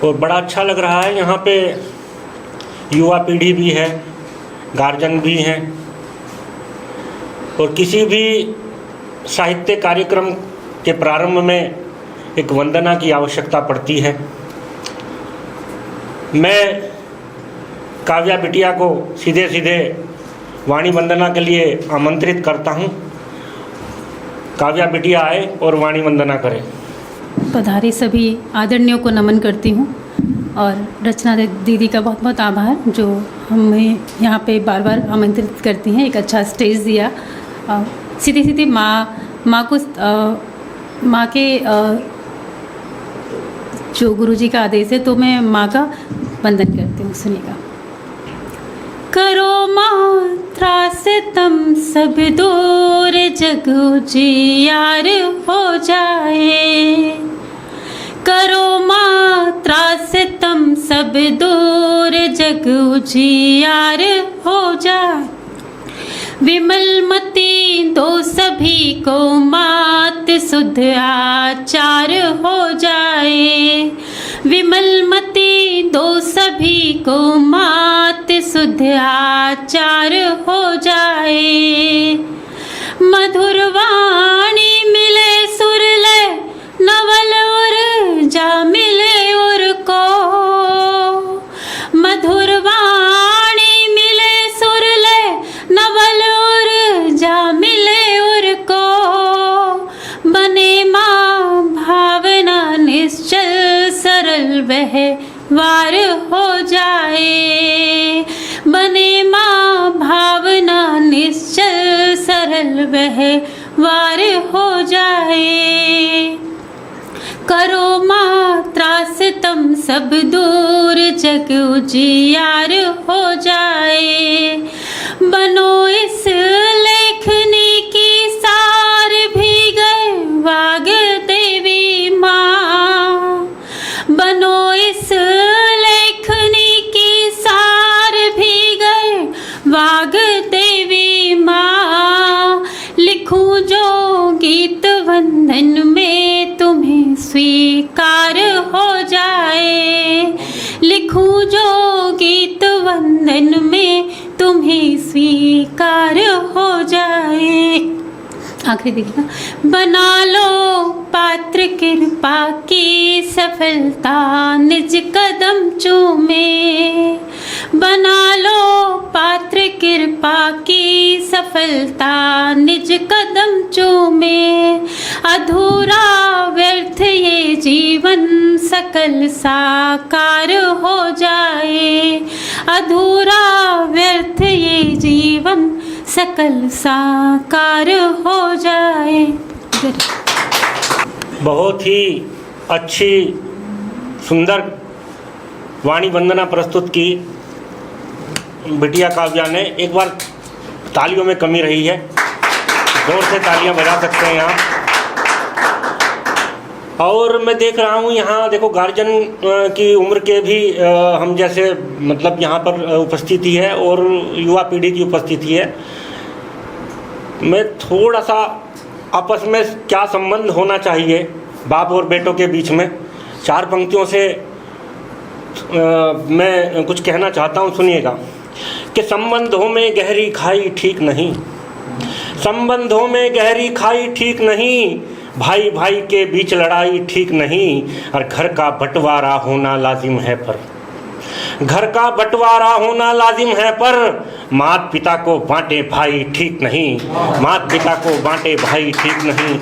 और बड़ा अच्छा लग रहा है। यहाँ पे युवा पीढ़ी भी है, गार्जियन भी हैं, और किसी भी साहित्य कार्यक्रम के प्रारंभ में एक वंदना की आवश्यकता पड़ती है। मैं काव्या बिटिया को सीधे सीधे वाणी वंदना के लिए आमंत्रित करता हूँ। काव्या बिटिया आए और वाणी वंदना करें। पधारे सभी आदरणीयों को नमन करती हूँ और रचना दीदी का बहुत बहुत आभार जो हमें यहाँ पे बार बार आमंत्रित करती हैं, एक अच्छा स्टेज दिया। सीधी सीधी माँ को माँ के जो गुरुजी का आदेश है तो मैं माँ का वंदन करती हूँ। सुनिएगा। करो मात्रा से तम सब दूर जग उजियार हो जाए। करो मात्रा से तम सब दूर जग उजियार हो जाए। विमल मति दो सभी को मात शुद्ध आचार हो जाए। विमल मति दो सभी को मात शुद्ध आचार हो जाए। मधुर वाणी मिले सुर लय नवल ऊर्जा मिले उर को। मधुर वाणी मिले सुर लय नवल ऊर्जा मिले उर को। बने माँ भावना निश्चल सरल व्यवहार हो जाए। बने माँ भावना निश्चल सरल व्यवहार हो जाए। करो मात्रा से तम सब दूर जग उजियार हो जाए। बनो इस लेखनी की सार भी गए वाग देवी माँ। बनो इस लेखनी की सार भी गए वाग देवी माँ। लिखूं जो गीत वंदन में तुम्हें स्वीकार हो जाए। लिखूं जो गीत वंदन में तुम्हें स्वीकार हो जाए। आखिरी देखना। बना लो पात्र कृपा की सफलता निज कदम चूमे। बना लो पात्र कृपा की सफलता निज कदम चूमे। अधूरा व्यर्थ ये जीवन सकल साकार हो जाए। अधूरा व्यर्थ ये जीवन सकल साकार हो जाए। बहुत ही अच्छी सुंदर वाणी वंदना प्रस्तुत की बिटिया काव्या ने। एक बार तालियों में कमी रही है, जोर से तालियां बजा सकते हैं आप। और मैं देख रहा हूँ यहाँ देखो गार्जियन की उम्र के भी हम जैसे मतलब यहाँ पर उपस्थिति है और युवा पीढ़ी की उपस्थिति है। मैं थोड़ा सा आपस में क्या संबंध होना चाहिए बाप और बेटों के बीच में, चार पंक्तियों से मैं कुछ कहना चाहता हूँ। सुनिएगा कि संबंधों में गहरी खाई ठीक नहीं। संबंधों में गहरी खाई ठीक नहीं। भाई भाई के बीच लड़ाई ठीक नहीं। और घर का बंटवारा होना लाजिम है पर घर का बंटवारा होना लाजिम है पर मात पिता को बांटे भाई ठीक नहीं। मात पिता को बांटे भाई ठीक नहीं।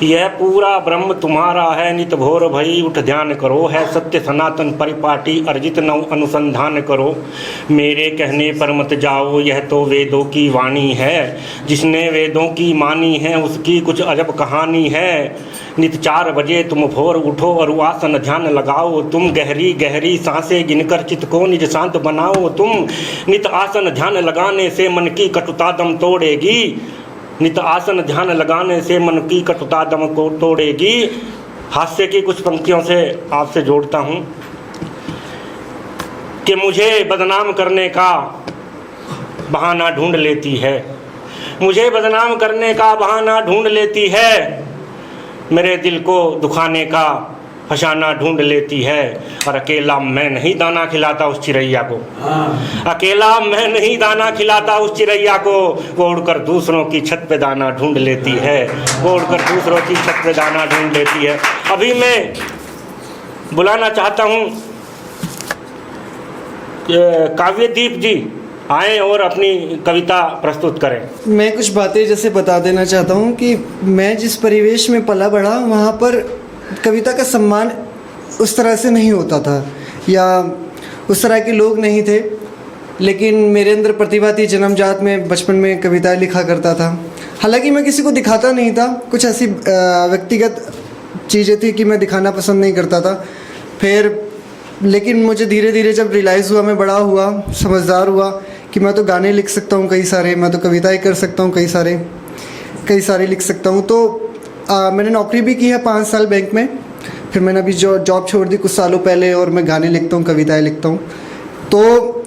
यह पूरा ब्रह्म तुम्हारा है नित भोर भई उठ ध्यान करो। है सत्य सनातन परिपाटी अर्जित नव अनुसंधान करो। मेरे कहने पर मत जाओ यह तो वेदों की वाणी है। जिसने वेदों की मानी है उसकी कुछ अजब कहानी है। नित 4 बजे तुम भोर उठो और आसन ध्यान लगाओ। तुम गहरी गहरी सांसें गिनकर चित्त को निज शांत बनाओ। तुम नित आसन ध्यान लगाने से मन की कटुता दम तोड़ेगी। नित आसन ध्यान लगाने से मन की कटुता दम को तोड़ेगी। हास्य की कुछ पंक्तियों से आपसे जोड़ता हूँ कि मुझे बदनाम करने का बहाना ढूंढ लेती है। मुझे बदनाम करने का बहाना ढूंढ लेती है। मेरे दिल को दुखाने का फसाना ढूंढ लेती है। और अकेला मैं नहीं दाना खिलाता उस चिड़ैया को, अकेला मैं नहीं दाना खिलाता उस चिड़ैया को, वो उड़कर दूसरों की छत पे दाना ढूंढ लेती है, वो उड़कर दूसरों की छत पे दाना ढूंढ लेती है। अभी मैं बुलाना चाहता हूँ काव्यदीप जी आए और अपनी कविता प्रस्तुत करें। मैं कुछ बातें जैसे बता देना चाहता हूँ कि मैं जिस परिवेश में पला बढ़ा वहाँ पर कविता का सम्मान उस तरह से नहीं होता था या उस तरह के लोग नहीं थे, लेकिन मेरे अंदर प्रतिभा थी जन्मजात में। बचपन में कविताएं लिखा करता था, हालांकि मैं किसी को दिखाता नहीं था, कुछ ऐसी व्यक्तिगत चीज़ें थी कि मैं दिखाना पसंद नहीं करता था। फिर लेकिन मुझे धीरे धीरे जब रियलाइज़ हुआ, मैं बड़ा हुआ, समझदार हुआ कि मैं तो गाने लिख सकता हूँ कई सारे, मैं तो कविताएं कर सकता हूँ कई सारे लिख सकता हूँ। तो मैंने नौकरी भी की है 5 साल बैंक में, फिर मैंने अभी जॉब छोड़ दी कुछ सालों पहले और मैं गाने लिखता हूँ, कविताएं लिखता हूँ। तो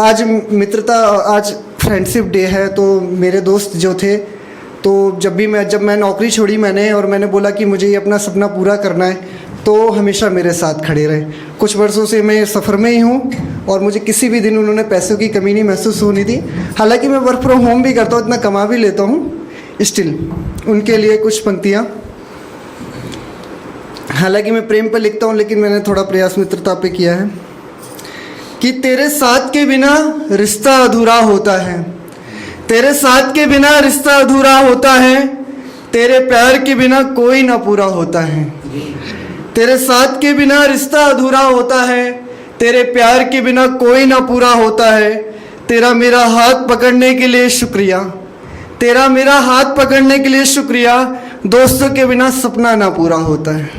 आज मित्रता, आज फ्रेंडशिप डे है, तो मेरे दोस्त जो थे, तो जब मैं नौकरी छोड़ी और मैंने बोला कि मुझे ये अपना सपना पूरा करना है, तो हमेशा मेरे साथ खड़े रहे। कुछ वर्षों से मैं सफ़र में ही हूँ और मुझे किसी भी दिन उन्होंने पैसों की कमी नहीं महसूस होनी थी। हालांकि मैं वर्क फ्रॉम होम भी करता हूँ, इतना कमा भी लेता हूँ, स्टिल उनके लिए कुछ पंक्तियाँ। हालांकि मैं प्रेम पर लिखता हूँ, लेकिन मैंने थोड़ा प्रयास मित्रता पे किया है कि तेरे साथ के बिना रिश्ता अधूरा होता है, तेरे साथ के बिना रिश्ता अधूरा होता है, तेरे प्यार के बिना कोई ना पूरा होता है। तेरे साथ के बिना रिश्ता अधूरा होता है, तेरे प्यार के बिना कोई ना पूरा होता है। तेरा मेरा हाथ पकड़ने के लिए शुक्रिया, तेरा मेरा हाथ पकड़ने के लिए शुक्रिया, दोस्तों के बिना सपना ना पूरा होता है।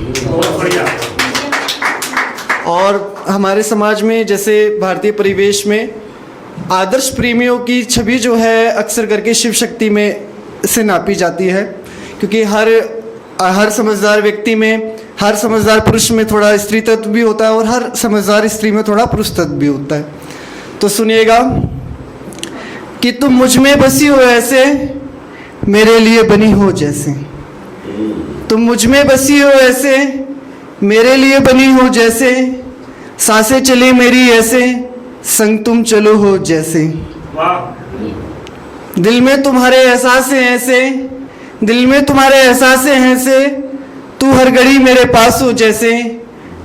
और हमारे समाज में, जैसे भारतीय परिवेश में, आदर्श प्रेमियों की छवि जो है अक्सर करके शिव शक्ति में से नापी जाती है, क्योंकि हर समझदार व्यक्ति में, हर समझदार पुरुष में थोड़ा स्त्री तत्व भी होता है और हर समझदार स्त्री में थोड़ा पुरुष तत्व भी होता है। तो सुनिएगा कि तुम मुझ में बसी हो ऐसे, मेरे लिए बनी हो जैसे, तुम मुझ में बसी हो ऐसे, मेरे लिए बनी हो जैसे, सांसें चले मेरी ऐसे, संग तुम चलो हो जैसे। दिल में तुम्हारे एहसास हैं ऐसे, दिल में तुम्हारे एहसास हैं ऐसे, तू हर घड़ी मेरे पास हो जैसे,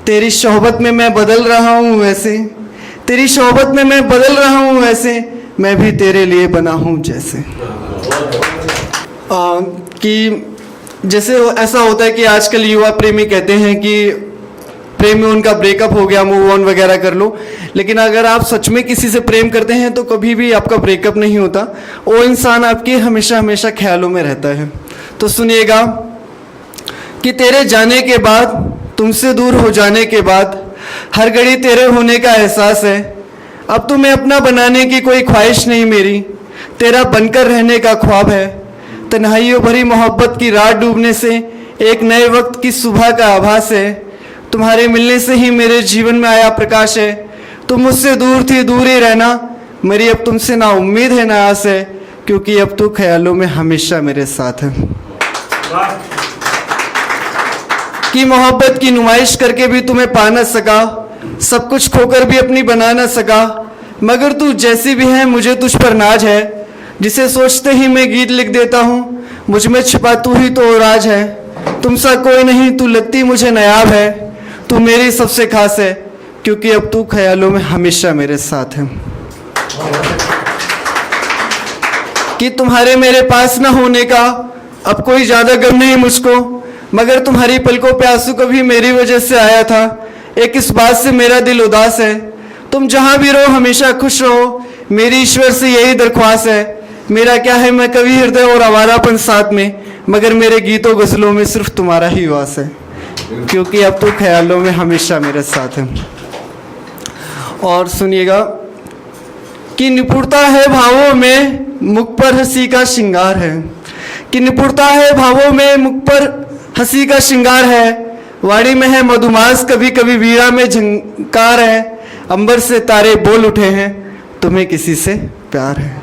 तेरी सोहबत में मैं बदल रहा हूँ वैसे, तेरी सोहबत में मैं बदल रहा हूँ वैसे, मैं भी तेरे लिए बना हूँ जैसे। कि जैसे ऐसा होता है कि आजकल युवा प्रेमी कहते हैं कि प्रेम में उनका ब्रेकअप हो गया, मूव ऑन वगैरह कर लो, लेकिन अगर आप सच में किसी से प्रेम करते हैं तो कभी भी आपका ब्रेकअप नहीं होता, वो इंसान आपके हमेशा हमेशा ख्यालों में रहता है। तो सुनिएगा कि तेरे जाने के बाद, तुमसे दूर हो जाने के बाद, हर घड़ी तेरे होने का एहसास है। अब तुम्हें अपना बनाने की कोई ख्वाहिश नहीं मेरी, तेरा बनकर रहने का ख्वाब है। तन्हाइयों भरी मोहब्बत की रात डूबने से एक नए वक्त की सुबह का आभास है। तुम्हारे मिलने से ही मेरे जीवन में आया प्रकाश है। तुम मुझसे दूर थी, दूर ही रहना, मेरी अब तुमसे ना उम्मीद है ना आस है, क्योंकि अब तो ख्यालों में हमेशा मेरे साथ है। कि मोहब्बत की नुमाइश करके भी तुम्हें पा न सका, सब कुछ खोकर भी अपनी बना न सका, मगर तू जैसी भी है मुझे तुझ पर नाज है। जिसे सोचते ही मैं गीत लिख देता हूँ, मुझ में छिपा तू ही तो राज है। तुमसा कोई नहीं, तू लगती मुझे नायाब है, तू मेरी सबसे खास है, क्योंकि अब तू ख्यालों में हमेशा मेरे साथ है। कि तुम्हारे मेरे पास न होने का अब कोई ज़्यादा गम नहीं मुझको, मगर तुम्हारी पलकों पे आंसू कभी मेरी वजह से आया था। एक इस बात से मेरा दिल उदास है, तुम जहाँ भी रहो हमेशा खुश रहो, मेरी ईश्वर से यही दरख्वास्त है। मेरा क्या है, मैं कवि हृदय और आवारापन साथ में, मगर मेरे गीतों गज़लों में सिर्फ तुम्हारा ही वास है, क्योंकि अब तो ख्यालों में हमेशा मेरे साथ है। और सुनिएगा कि निपुणता है भावों में, मुख पर हंसी का श्रृंगार है। कि निपुणता है भावों में, मुख पर हंसी का श्रृंगार है। वाणी में है मधुमास, कभी कभी वीणा में झंकार है। अंबर से तारे बोल उठे हैं, तुम्हें किसी से प्यार है।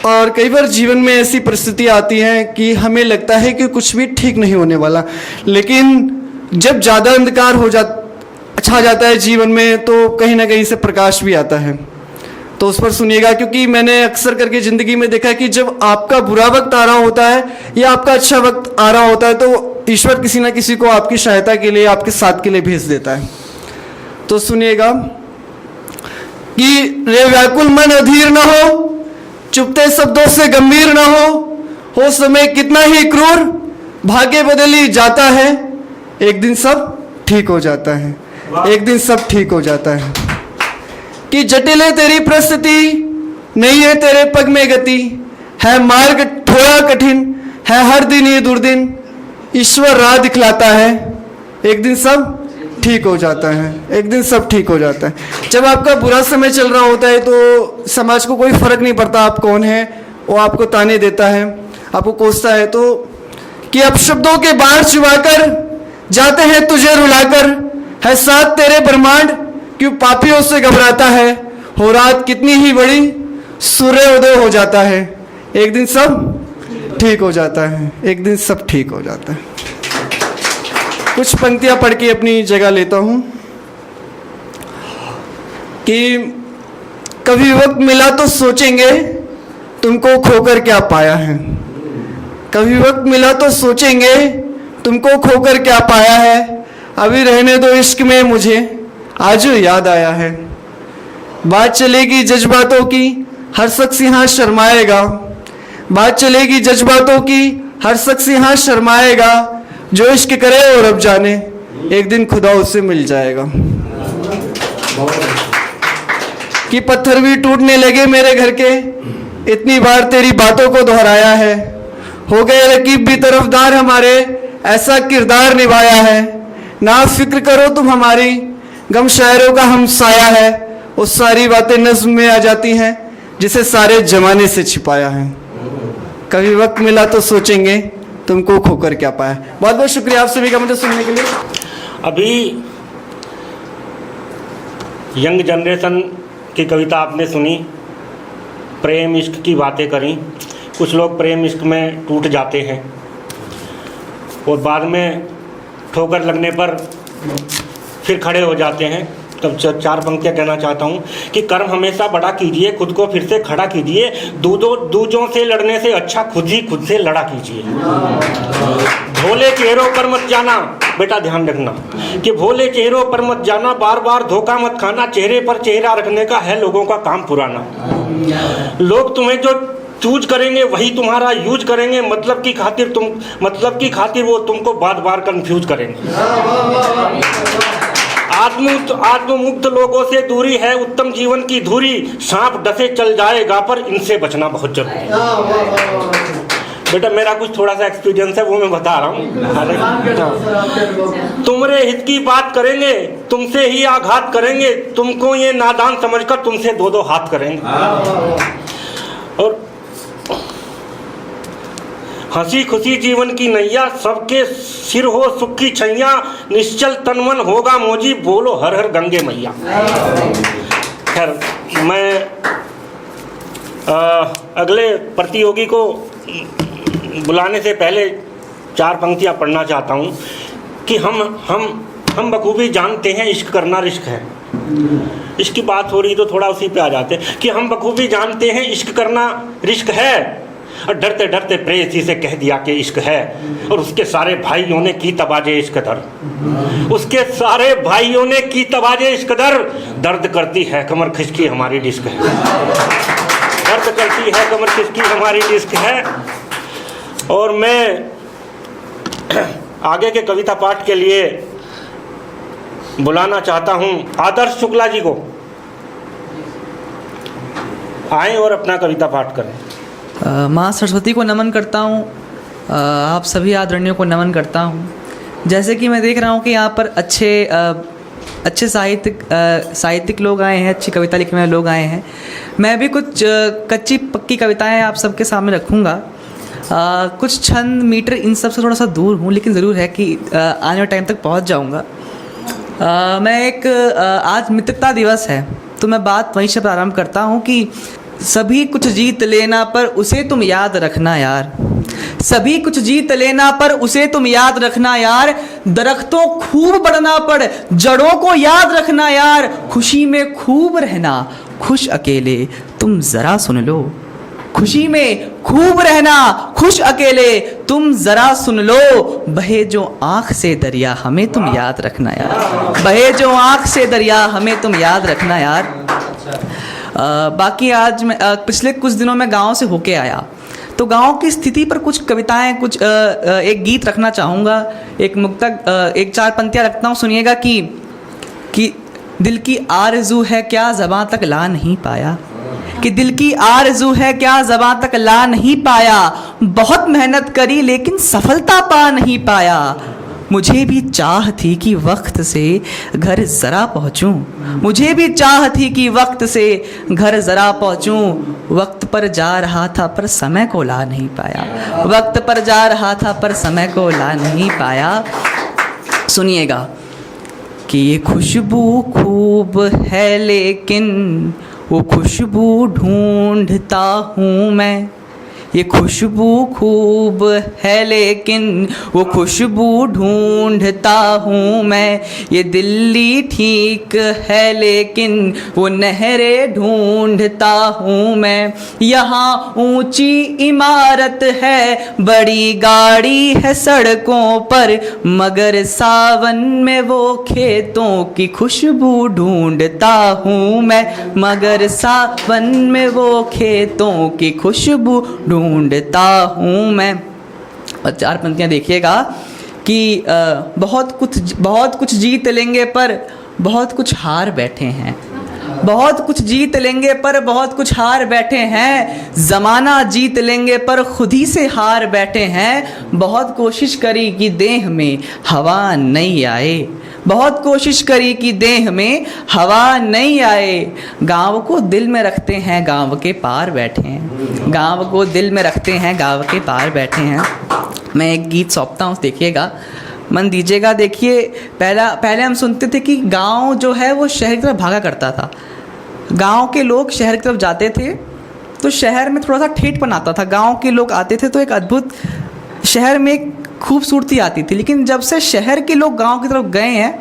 और कई बार जीवन में ऐसी परिस्थिति आती हैं कि हमें लगता है कि कुछ भी ठीक नहीं होने वाला, लेकिन जब ज़्यादा अंधकार छा जाता है जीवन में तो कहीं ना कहीं से प्रकाश भी आता है। तो उस पर सुनिएगा, क्योंकि मैंने अक्सर करके ज़िंदगी में देखा कि जब आपका बुरा वक्त आ रहा होता है या आपका अच्छा वक्त आ रहा होता है तो ईश्वर किसी ना किसी को आपकी सहायता के लिए, आपके साथ के लिए भेज देता है। तो सुनिएगा कि रे व्याकुल मन अधीर न हो, चुपते शब्दों से गंभीर न हो समय कितना ही क्रूर, भाग्य बदली जाता है, एक दिन सब ठीक हो जाता है, एक दिन सब ठीक हो जाता है। कि जटिल है तेरी परिस्थिति, नहीं है तेरे पग में गति, है मार्ग थोड़ा कठिन, है हर दिन ये दुर्दिन, ईश्वर राह दिखलाता है, एक दिन सब ठीक हो जाता है, एक दिन सब ठीक हो जाता है। जब आपका बुरा समय चल रहा होता है तो समाज को कोई फर्क नहीं पड़ता आप कौन है, वो आपको ताने देता है, आपको कोसता है। तो कि अब शब्दों के बाढ़ चुवाकर जाते हैं तुझे रुलाकर, है साथ तेरे ब्रह्मांड, क्यों पापियों से घबराता है, हो रात कितनी ही बड़ी, सूर्योदय हो जाता है, एक दिन सब ठीक हो जाता है, एक दिन सब ठीक हो जाता है। कुछ पंक्तियां पढ़ के अपनी जगह लेता हूं कि कभी वक्त मिला तो सोचेंगे तुमको खोकर क्या पाया है, कभी वक्त मिला तो सोचेंगे तुमको खोकर क्या पाया है, अभी रहने दो इश्क में मुझे आज याद आया है। बात चलेगी जज्बातों की, हर शख्स यहाँ शर्माएगा, बात चलेगी जज्बातों की, हर शख्स यहाँ शर्माएगा, जो इश्क करे और अब जाने, एक दिन खुदा उससे मिल जाएगा। कि पत्थर भी टूटने लगे मेरे घर के, इतनी बार तेरी बातों को दोहराया है, हो गए रकीब भी तरफदार हमारे, ऐसा किरदार निभाया है, ना फिक्र करो तुम हमारी, गम शायरों का हम साया है, वो सारी बातें नज्म में आ जाती हैं जिसे सारे जमाने से छिपाया है। कभी वक्त मिला तो सोचेंगे तुमको खोकर क्या पाया। बहुत बहुत शुक्रिया आप सभी का मुझे सुनने के लिए। अभी यंग जनरेशन की कविता आपने सुनी, प्रेम इश्क की बातें करी। कुछ लोग प्रेम इश्क में टूट जाते हैं और बाद में ठोकर लगने पर फिर खड़े हो जाते हैं। तब चार पंक्तियाँ कहना चाहता हूँ कि कर्म हमेशा बड़ा कीजिए, खुद को फिर से खड़ा कीजिए, दूजों से लड़ने से अच्छा खुद ही खुद से लड़ा कीजिए। भोले चेहरों पर मत जाना, बेटा ध्यान रखना कि भोले चेहरों पर मत जाना, बार बार धोखा मत खाना, चेहरे पर चेहरा रखने का है लोगों का काम पुराना। लोग तुम्हें जो चूज करेंगे वही तुम्हारा यूज करेंगे, मतलब की खातिर वो तुमको बार बार कंफ्यूज करेंगे। आत्ममुक्त लोगों से दूरी है उत्तम जीवन की धुरी, सांप डसे चल जाएगा पर इनसे बचना बहुत जरूरी है। बेटा मेरा कुछ थोड़ा सा एक्सपीरियंस है वो मैं बता रहा हूँ। तुम्हारे हित की बात करेंगे, तुमसे ही आघात करेंगे, तुमको ये नादान समझकर तुमसे दो हाथ करेंगे। और हंसी खुशी जीवन की नैया, सबके सिर हो सुख की छैया, निश्चल तनमन होगा मोजी, बोलो हर हर गंगे मैया। खैर मैं अगले प्रतियोगी को बुलाने से पहले चार पंक्तियां पढ़ना चाहता हूं कि हम बखूबी जानते हैं इश्क करना रिश्क है। इश्क की बात हो रही तो थोड़ा उसी पे आ जाते हैं कि हम बखूबी जानते हैं इश्क करना रिश्क है, और डरते डरते प्रेयसी से कह दिया कि इश्क है, और उसके सारे भाइयों ने की तबाजे इश्क दर, उसके सारे भाइयों ने की तबाजे इश्क दर, दर्द करती है कमर खिसकी हमारी डिस्क है, दर्द करती है कमर खिसकी हमारी डिस्क है। और मैं आगे के कविता पाठ के लिए बुलाना चाहता हूं आदर्श शुक्ला जी को, आए और अपना कविता पाठ करें। माँ सरस्वती को नमन करता हूँ, आप सभी आदरणीयों को नमन करता हूँ। जैसे कि मैं देख रहा हूँ कि यहाँ पर अच्छे साहित्यिक लोग आए हैं, अच्छी कविता लिखने वाले लोग आए हैं। मैं भी कुछ कच्ची पक्की कविताएं आप सबके सामने रखूँगा। कुछ छंद मीटर इन सब से थोड़ा सा दूर हूँ, लेकिन ज़रूर है कि आने वाले टाइम तक पहुँच जाऊँगा। मैं आज मित्रता दिवस है तो मैं बात वहीं से प्रारंभ करता हूँ कि सभी कुछ जीत लेना पर उसे तुम याद रखना यार, सभी कुछ जीत लेना पर उसे तुम याद रखना यार, दरख्तों खूब बढ़ना पर जड़ों को याद रखना यार, खुशी में खूब रहना खुश अकेले तुम जरा सुन लो, खुशी में खूब रहना खुश अकेले तुम जरा सुन लो, बहे जो आंख से दरिया हमें तुम याद रखना यार, बहे जो आंख से दरिया हमें तुम याद रखना यार। बाकी आज मैं पिछले कुछ दिनों में गांव से होके आया, तो गांव की स्थिति पर कुछ कविताएं, कुछ एक गीत रखना चाहूँगा, एक मुक्तक, एक 4 पंक्तियाँ रखता हूँ, सुनिएगा कि दिल की आरज़ू है क्या ज़बां तक ला नहीं पाया, कि दिल की आरज़ू है क्या ज़बां तक ला नहीं पाया, बहुत मेहनत करी लेकिन सफलता पा नहीं पाया, मुझे भी चाह थी कि वक्त से घर ज़रा पहुँचूँ, मुझे भी चाह थी कि वक्त से घर ज़रा पहुँचूँ, वक्त पर जा रहा था पर समय को ला नहीं पाया, वक्त पर जा रहा था पर समय को ला नहीं पाया। सुनिएगा कि ये खुशबू खूब है लेकिन वो खुशबू ढूंढता हूँ मैं, ये खुशबू खूब है लेकिन वो खुशबू ढूंढता हूँ मैं, ये दिल्ली ठीक है लेकिन वो नहरें ढूंढता हूँ मैं, यहाँ ऊंची इमारत है बड़ी गाड़ी है सड़कों पर, मगर सावन में वो खेतों की खुशबू ढूंढता हूँ मैं, मगर सावन में वो खेतों की खुशबू ढूंढता हूँ मैं। और 4 पंक्तियाँ देखिएगा कि बहुत कुछ जीत लेंगे पर बहुत कुछ हार बैठे हैं, बहुत कुछ जीत लेंगे पर बहुत कुछ हार बैठे हैं, ज़माना जीत लेंगे पर खुद ही से हार बैठे हैं, बहुत कोशिश करी कि देह में हवा नहीं आए, बहुत कोशिश करी कि देह में हवा नहीं आए, गाँव को दिल में रखते हैं गाँव के पार बैठे हैं, गाँव को दिल में रखते हैं गाँव के पार बैठे हैं। मैं एक गीत सौंपता हूँ, देखिएगा, मन दीजिएगा। देखिए, पहले हम सुनते थे कि गांव जो है वो शहर की तरफ भागा करता था, गांव के लोग शहर की तरफ जाते थे तो शहर में थोड़ा सा ठेठपन आता था, गांव के लोग आते थे तो एक अद्भुत शहर में एक खूबसूरती आती थी, लेकिन जब से शहर के लोग गांव की तरफ गए हैं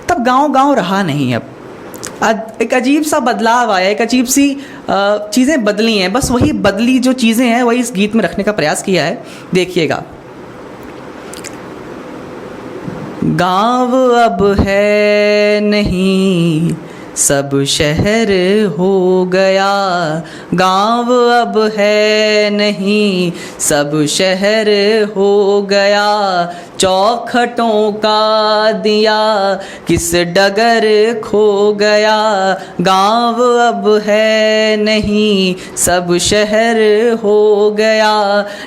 तब गांव रहा नहीं। अब एक अजीब सा बदलाव आया, एक अजीब सी चीज़ें बदली हैं, बस वही बदली जो चीज़ें हैं वही इस गीत में रखने का प्रयास किया है। देखिएगा, गांव अब है नहीं सब शहर हो गया, गांव अब है नहीं सब शहर हो गया, चौखटों का दिया किस डगर खो गया, गांव अब है नहीं सब शहर हो गया,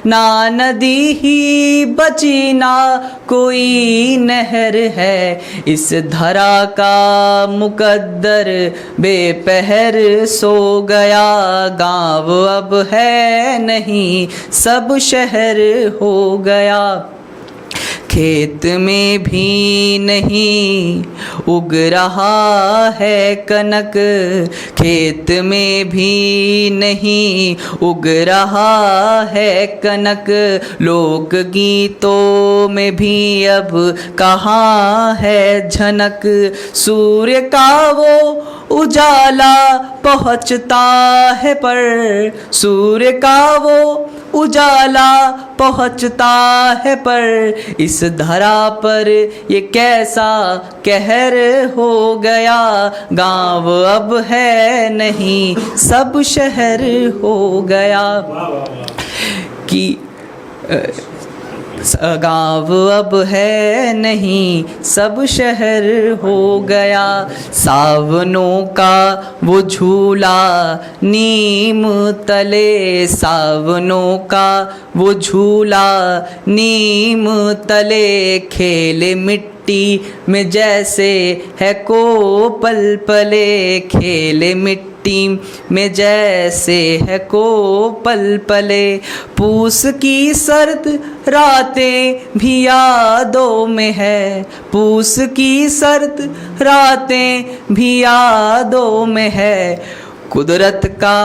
ना नदी ही बची ना कोई नहर है, इस धरा का मुकद्दर बेपहर सो गया, गांव अब है नहीं सब शहर हो गया, खेत में भी नहीं उग रहा है कनक, खेत में भी नहीं उग रहा है कनक, लोक गीतों में भी अब कहाँ है झनक, सूर्य का वो उजाला पहुँचता है पर, सूर्य का वो उजाला पहुँचता है पर, इस धरा पर ये कैसा कहर हो गया, गांव अब है नहीं सब शहर हो गया, कि गाँव अब है नहीं सब शहर हो गया, सावनों का वो झूला नीम तले, सावनों का वो झूला नीम तले, खेले मिट्टी में जैसे है को पल पले, खेले मिट्टी में जैसे है को पल पले, पूस की सर्द रातें भी यादों में है, पूस की सर्द रातें भी यादों में है, कुदरत का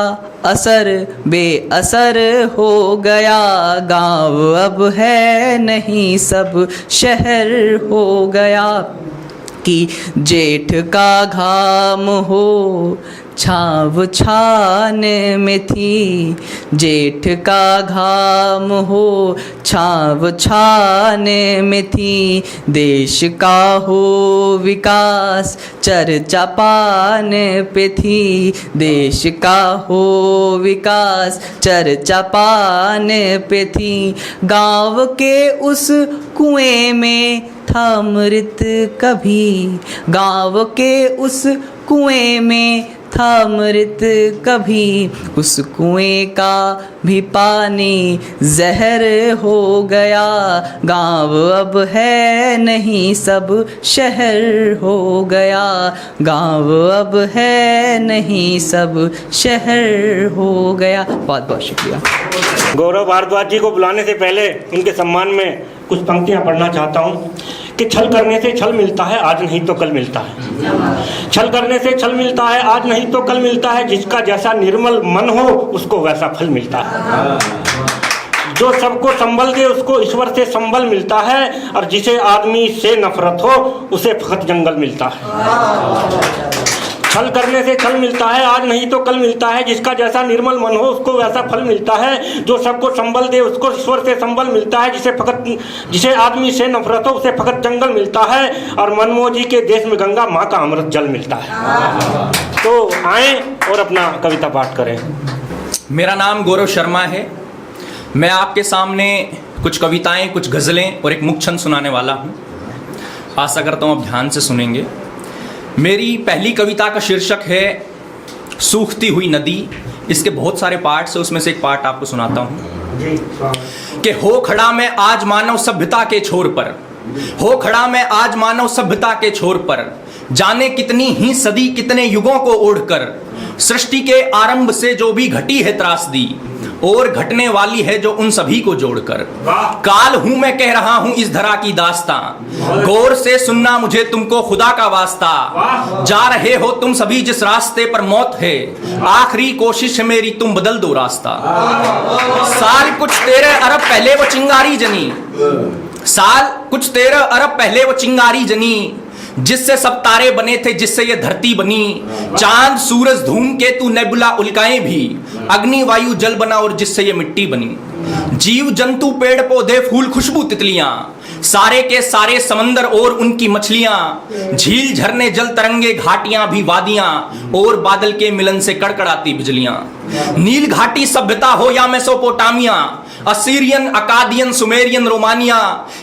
असर बेअसर हो गया, गाँव अब है नहीं सब शहर हो गया। कि जेठ का घाम हो छाव छाने में थी, जेठ का घाम हो छाव छाने में थी, देश का हो विकास चर्चा पाने पे थी, देश का हो विकास चर्चा पाने पे थी। गाँव के उस कुएं में था अमृत कभी, गाँव के उस कुएं में था अमृत कभी, उस कुएं का भी पानी जहर हो गया, गाँव अब है नहीं सब शहर हो गया, गाँव अब है नहीं सब शहर हो गया। बहुत बहुत शुक्रिया। गौरव भारद्वाज जी को बुलाने से पहले उनके सम्मान में कुछ पंक्तियां पढ़ना चाहता हूं कि छल करने से छल मिलता है, आज नहीं तो कल मिलता है। छल करने से छल मिलता है, आज नहीं तो कल मिलता है। जिसका जैसा निर्मल मन हो उसको वैसा फल मिलता है। जो सबको संबल दे उसको ईश्वर से संबल मिलता है, और जिसे आदमी से नफरत हो उसे फकत जंगल मिलता है। छल करने से छल मिलता है, आज नहीं तो कल मिलता है। जिसका जैसा निर्मल मन हो उसको वैसा फल मिलता है। जो सबको संबल दे उसको ईश्वर से संबल मिलता है। जिसे आदमी से नफरत हो उसे फकत जंगल मिलता है। और मनमोहन जी के देश में गंगा माँ का अमृत जल मिलता है। तो आए और अपना कविता पाठ करें। मेरा नाम गौरव शर्मा है। मैं आपके सामने कुछ कविताएं, कुछ गज़लें और एक मुख छंद सुनाने वाला हूँ। आशा करता हूँ आप ध्यान से सुनेंगे। मेरी पहली कविता का शीर्षक है सूखती हुई नदी। इसके बहुत सारे पार्ट्स हैं, उसमें से एक पार्ट आपको सुनाता हूँ कि हो खड़ा मैं आज मानव सभ्यता के छोर पर, हो खड़ा मैं आज मानव सभ्यता के छोर पर, जाने कितनी ही सदी कितने युगों को ओढ़कर, सृष्टि के आरंभ से जो भी घटी है त्रासदी और घटने वाली है जो उन सभी को जोड़कर। काल हूं मैं कह रहा हूं इस धरा की दास्तां, गौर से सुनना मुझे तुमको खुदा का वास्ता। जा रहे हो तुम सभी जिस रास्ते पर मौत है, आखिरी कोशिश है मेरी तुम बदल दो रास्ता। साल कुछ 13 अरब पहले वो चिंगारी जनी, साल कुछ 13 अरब पहले वो चिंगारी जनी, जिससे सब तारे बने थे, जिससे ये धरती बनी। चांद सूरज धूमकेतु नेबुला उल्काएं भी, अग्नि वायु जल बना और जिससे ये मिट्टी बनी। जीव जंतु पेड़ पौधे फूल खुशबू तितलियां, सारे के सारे समंदर और उनकी मछलियां, झील झरने जल तरंगे घाटियां भी वादियां, और बादल के मिलन से कड़कड़ाती बिजलियां। नील घाटी सभ्यता हो या Mesopotamia, Assyrian Akkadian Sumerian Romania,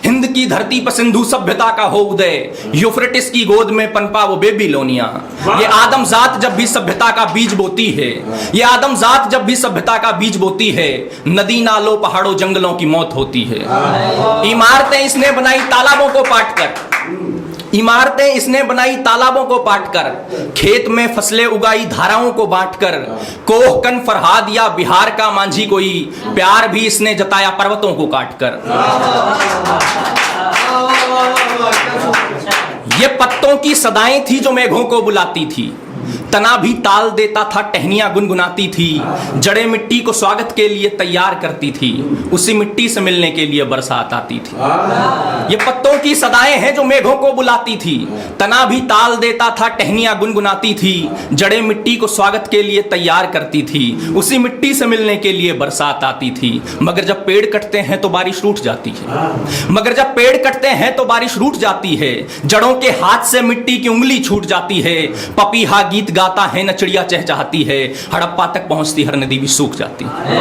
Hind की धरती पर सिंधु सभ्यता का हो उदय, यूफ्रेटिस की गोद में पनपा वो बेबीलोनिया। ये आदमजात जब भी सभ्यता का बीज बोती है, ये आदमजात जब भी सभ्यता का बीज बोती है, नदी नालों पहाड़ों जंगलों की मौत होती है। इमारतें इसने बनाई तालाबों को पाट कर, इमारतें इसने बनाई तालाबों को पाटकर, खेत में फसलें उगाई धाराओं को बांटकर। कोहकन फरहाद या बिहार का मांझी कोई, प्यार भी इसने जताया पर्वतों को काटकर। ये पत्तों की सदाएं थी जो मेघों को बुलाती थी, तना भी ताल देता था टहनियां गुनगुनाती थी, जड़ें मिट्टी को स्वागत के लिए तैयार करती थी, उसी मिट्टी से मिलने के लिए बरसात आती थी। ये पत्तों की सदाएं हैं जो मेघों को बुलाती थी, तना भी ताल देता था टहनियां गुनगुनाती थी, जड़ें मिट्टी को स्वागत के लिए तैयार करती थी, उसी मिट्टी से मिलने के लिए बरसात आती थी। मगर जब पेड़ कटते हैं तो बारिश रूठ जाती है, मगर जब पेड़ कटते हैं तो बारिश रूठ जाती है, जड़ों के हाथ से मिट्टी की उंगली छूट जाती है। पपीहा गीत गाता है न चिड़िया चहचहाती है, हड़प्पा तक पहुंचती हर नदी भी सूख जाती है।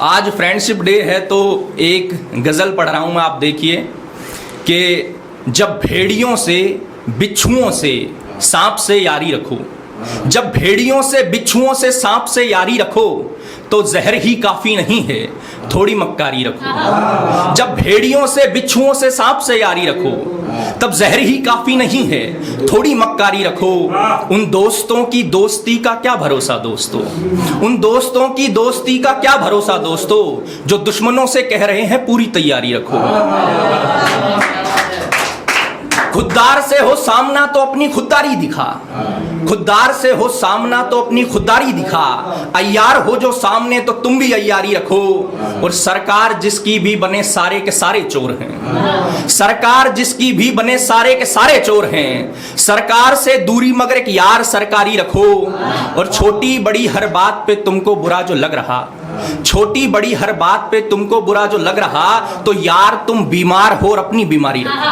आज फ्रेंडशिप डे है तो एक गजल पढ़ रहा हूं मैं, आप देखिए कि जब भेड़ियों से बिच्छुओं से सांप से यारी रखो, जब भेड़ियों से बिच्छुओं से सांप से यारी रखो, तो जहर ही काफी नहीं है थोड़ी मक्कारी रखो। जब भेड़ियों से बिच्छुओं से सांप से यारी रखो, तब जहर ही काफी नहीं है थोड़ी मक्कारी रखो। उन दोस्तों की दोस्ती का क्या भरोसा दोस्तों, उन दोस्तों की दोस्ती का क्या भरोसा दोस्तों, जो दुश्मनों से कह रहे हैं पूरी तैयारी रखो। खुददार से हो सामना तो अपनी खुददारी दिखा, खुददार से हो सामना तो अपनी खुददारी दिखा, अय्यार हो जो सामने तो तुम भी अय्यारी रखो। और सरकार जिसकी भी बने सारे के सारे चोर हैं, सरकार जिसकी भी बने सारे के सारे चोर हैं। सरकार से दूरी मगर एक यार सरकारी रखो। और छोटी बड़ी हर बात पे तुमको बुरा जो लग रहा, छोटी बड़ी हर बात पे तुमको बुरा जो लग रहा, तो यार तुम बीमार हो और अपनी बीमारी रखो।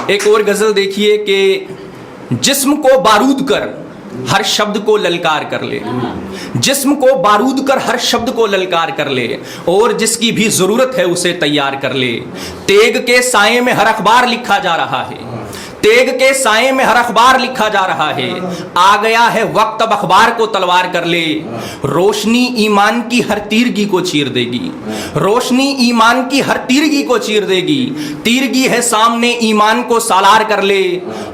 एक और गजल देखिए कि जिस्म को बारूद कर हर शब्द को ललकार कर ले, जिस्म को बारूद कर हर शब्द को ललकार कर ले, और जिसकी भी जरूरत है उसे तैयार कर ले। तेग के साए में हर अखबार लिखा जा रहा है, तेग के साए में हर अखबार लिखा जा रहा है। आ गया है वक्त अब अखबार को तलवार कर ले। रोशनी ईमान की हर तीरगी को चीर देगी, रोशनी ईमान की हर तीरगी को चीर देगी। तीरगी है सामने ईमान को सालार कर ले।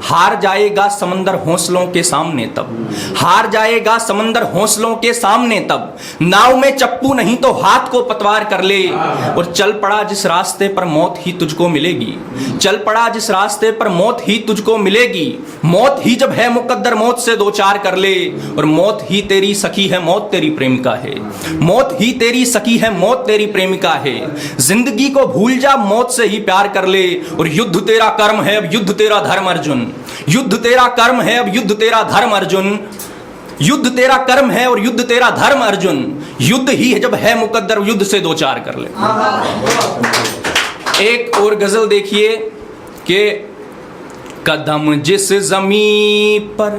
हार जाएगा समंदर हौसलों के सामने तब, हार जाएगा समंदर हौसलों के सामने तब। नाव में चप्पू नहीं तो हाथ को पतवार कर ले। और चल पड़ा जिस रास्ते पर मौत ही तुझको मिलेगी, चल पड़ा जिस रास्ते पर मौत ही तुझको मिलेगी। मौत ही जब है मुकद्दर मौत से दो चार कर ले। और मौत ही तेरी सखी है मौत तेरी प्रेमिका है, मौत ही तेरी सखी है मौत तेरी प्रेमिका है। जिंदगी को भूल जा मौत से ही प्यार कर ले। और युद्ध तेरा कर्म है अब युद्ध तेरा धर्म अर्जुन, युद्ध तेरा कर्म है अब युद्ध तेरा धर्म अर्जुन। युद्ध तेरा कर्म है और युद्ध तेरा धर्म अर्जुन। युद्ध ही जब है मुकद्दर युद्ध से दो चार कर ले। एक और गजल देखिए कि कदम जिस ज़मीं पर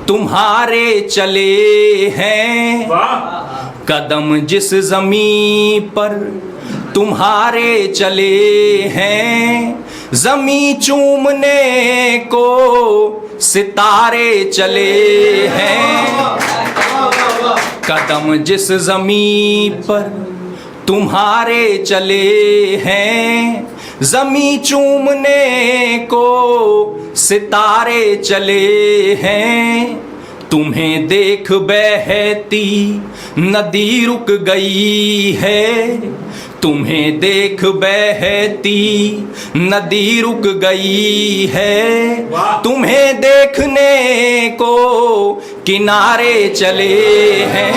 तुम्हारे चले हैं, कदम जिस ज़मीं पर तुम्हारे चले हैं। ज़मीं चूमने को सितारे चले हैं। कदम जिस ज़मीं पर तुम्हारे चले हैं। ज़मीं चूमने को सितारे चले हैं। तुम्हें देख बहती नदी रुक गई है, तुम्हें देख बहती नदी रुक गई है। तुम्हें देखने को किनारे चले हैं।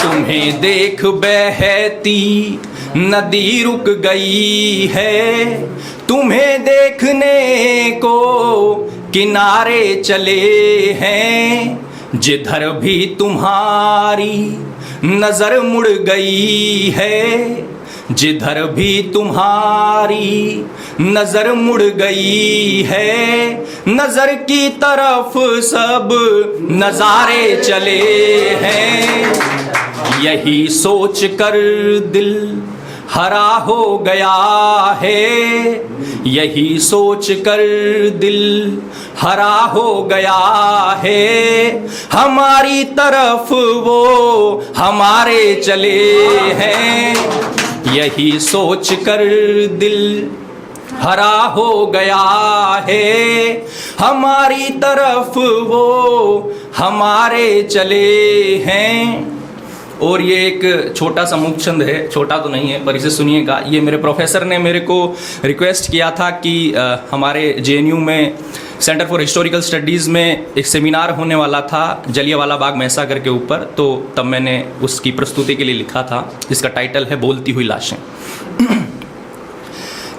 तुम्हें देख बहती नदी रुक गई है। तुम्हें देखने को किनारे चले हैं। जिधर भी तुम्हारी नजर मुड़ गई है, जिधर भी तुम्हारी नजर मुड़ गई है। नजर की तरफ सब नजारे चले हैं। यही सोच कर दिल हरा हो गया है, यही सोच कर दिल हरा हो गया है। हमारी तरफ वो हमारे चले हैं, यही सोच कर दिल हरा हो गया है। हमारी तरफ वो हमारे चले हैं। और ये एक छोटा सा मुख छंद है, छोटा तो नहीं है पर इसे सुनिएगा। ये मेरे प्रोफेसर ने मेरे को रिक्वेस्ट किया था कि हमारे JNU में सेंटर फॉर हिस्टोरिकल स्टडीज़ में एक सेमिनार होने वाला था जलियांवाला बाग मैसाकर करके ऊपर, तो तब मैंने उसकी प्रस्तुति के लिए लिखा था, जिसका टाइटल है बोलती हुई लाशें।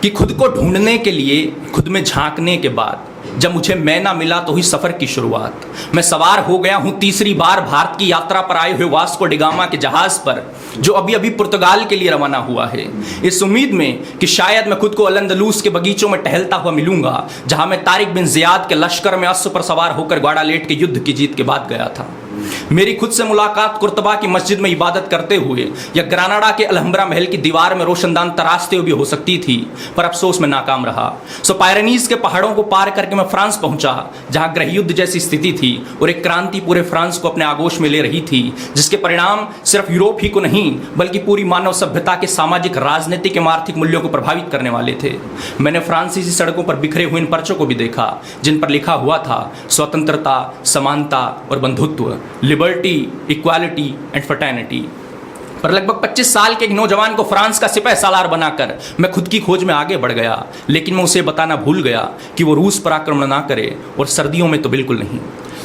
कि खुद को ढूंढने के लिए, खुद में झांकने के बाद जब मुझे मैं ना मिला तो हुई सफ़र की शुरुआत। मैं सवार हो गया हूँ तीसरी बार भारत की यात्रा पर आए हुए वास्को डिगामा के जहाज़ पर, जो अभी अभी पुर्तगाल के लिए रवाना हुआ है, इस उम्मीद में कि शायद मैं खुद को अल-अंदलूस के बगीचों में टहलता हुआ मिलूंगा, जहां मैं तारिक बिन ज़ियाद के लश्कर में अस्स पर सवार होकर ग्वाडालेट के युद्ध की जीत के बाद गया था। मेरी खुद से मुलाकात कुर्तबा की मस्जिद में इबादत करते हुए या ग्रानाडा के अलहम्ब्रा महल की दीवार में रोशनदान तराशते हुए भी हो सकती थी, पर अफसोस में नाकाम रहा। सो पायरेनीज के पहाड़ों को पार करके मैं फ्रांस पहुंचा, जहां गृह युद्ध जैसी स्थिति थी और एक क्रांति पूरे फ्रांस को अपने आगोश में ले रही थी, जिसके परिणाम सिर्फ यूरोप ही को नहीं बल्कि पूरी मानव सभ्यता के सामाजिक, राजनीतिक एवं आर्थिक मूल्यों को प्रभावित करने वाले थे। मैंने फ्रांसीसी सड़कों पर बिखरे हुए इन पर्चों को भी देखा, जिन पर लिखा हुआ था स्वतंत्रता, समानता और बंधुत्व, लिबर्टी, इक्वालिटी एंड फ्रेटर्निटी। पर लगभग 25 साल के एक नौजवान को फ्रांस का सिपह सालार बनाकर मैं खुद की खोज में आगे बढ़ गया, लेकिन मैं उसे बताना भूल गया कि वो रूस पर आक्रमण ना करे, और सर्दियों में तो बिल्कुल नहीं।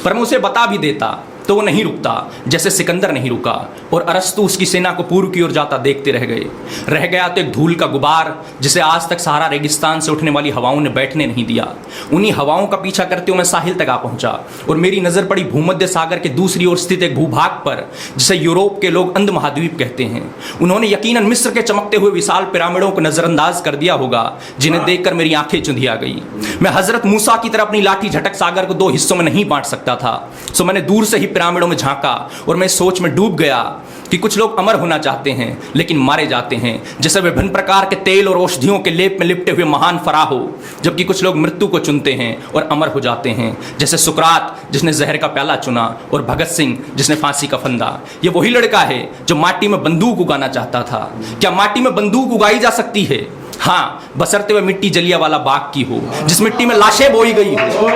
पर मैं उसे बता भी देता तो वो नहीं रुकता, जैसे सिकंदर नहीं रुका, और अरस्तु उसकी सेना को पूर्व की ओर जाता देखते रह गया तो एक धूल का गुबार जिसे आज तक सहारा रेगिस्तान से उठने वाली हवाओं ने बैठने नहीं दिया। उन्हीं हवाओं का पीछा करते हुए मैं साहिल तक आ पहुंचा, और मेरी नजर पड़ी भूमध्य सागर के दूसरी ओर स्थित एक भूभाग पर जिसे यूरोप के लोग अंध महाद्वीप कहते हैं। उन्होंने यकीनन मिस्र के चमकते हुए विशाल पिरामिडों को नजरअंदाज कर दिया होगा, जिन्हें देखकर मेरी आंखें चुंधिया गई। मैं हजरत मूसा की तरह अपनी लाठी झटक सागर को 2 हिस्सों में नहीं बांट सकता था, सो मैंने दूर से ही पिरामिडों में झांका, और मैं सोच में डूब गया कि कुछ लोग अमर होना चाहते हैं लेकिन मारे जाते हैं, जैसे विभिन्न प्रकार के तेल और औषधियों के लेप में लिपटे हुए महान फराहो, जबकि कुछ लोग मृत्यु को चुनते हैं और अमर हो जाते हैं, जैसे सुकरात जिसने जहर का प्याला चुना, और भगत सिंह जिसने फांसी का फंदा। ये वही लड़का है जो माटी में बंदूक उगाना चाहता था। क्या माटी में बंदूक उगाई जा सकती है? हाँ, बसरते हुए मिट्टी जलियांवाला बाग की हो, जिस मिट्टी में लाशें बोई गई हो,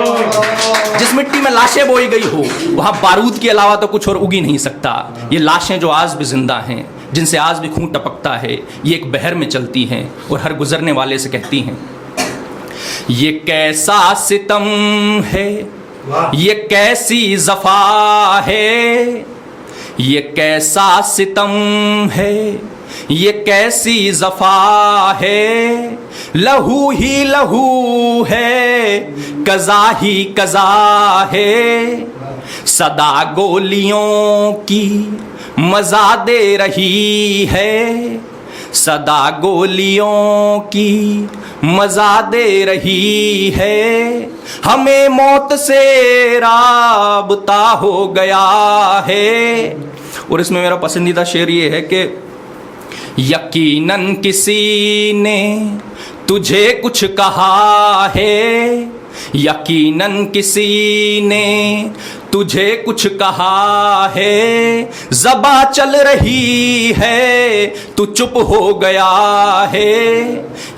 जिस मिट्टी में लाशें बोई गई हो वहां बारूद के अलावा तो कुछ और उगी नहीं सकता। ये लाशें जो आज भी जिंदा हैं, जिनसे आज भी खून टपकता है, ये एक बहर में चलती हैं और हर गुजरने वाले से कहती हैं, ये कैसा सितम है, ये कैसी जफा है, ये कैसा सितम है, ये कैसी जफा है, लहू ही लहू है, कज़ा ही कज़ा है, सदा गोलियों की मजा दे रही है, सदा गोलियों की मजा दे रही है, हमें मौत से राबता हो गया है। और इसमें मेरा पसंदीदा शेर ये है कि यकीनन किसी ने तुझे कुछ कहा है, यकीनन किसी ने तुझे कुछ कहा है, ज़बां चल रही है तू चुप हो गया है,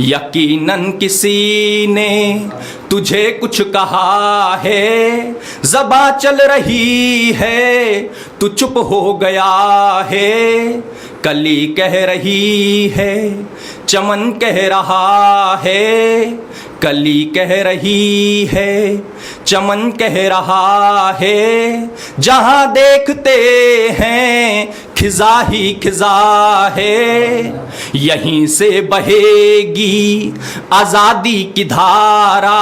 यकीनन किसी ने तुझे कुछ कहा है, ज़बां चल रही है तू चुप हो गया है, कली कह रही है चमन कह रहा है, कली कह रही है चमन कह रहा है, जहां देखते हैं खिजा ही खिजा है, यहीं से बहेगी आजादी की धारा,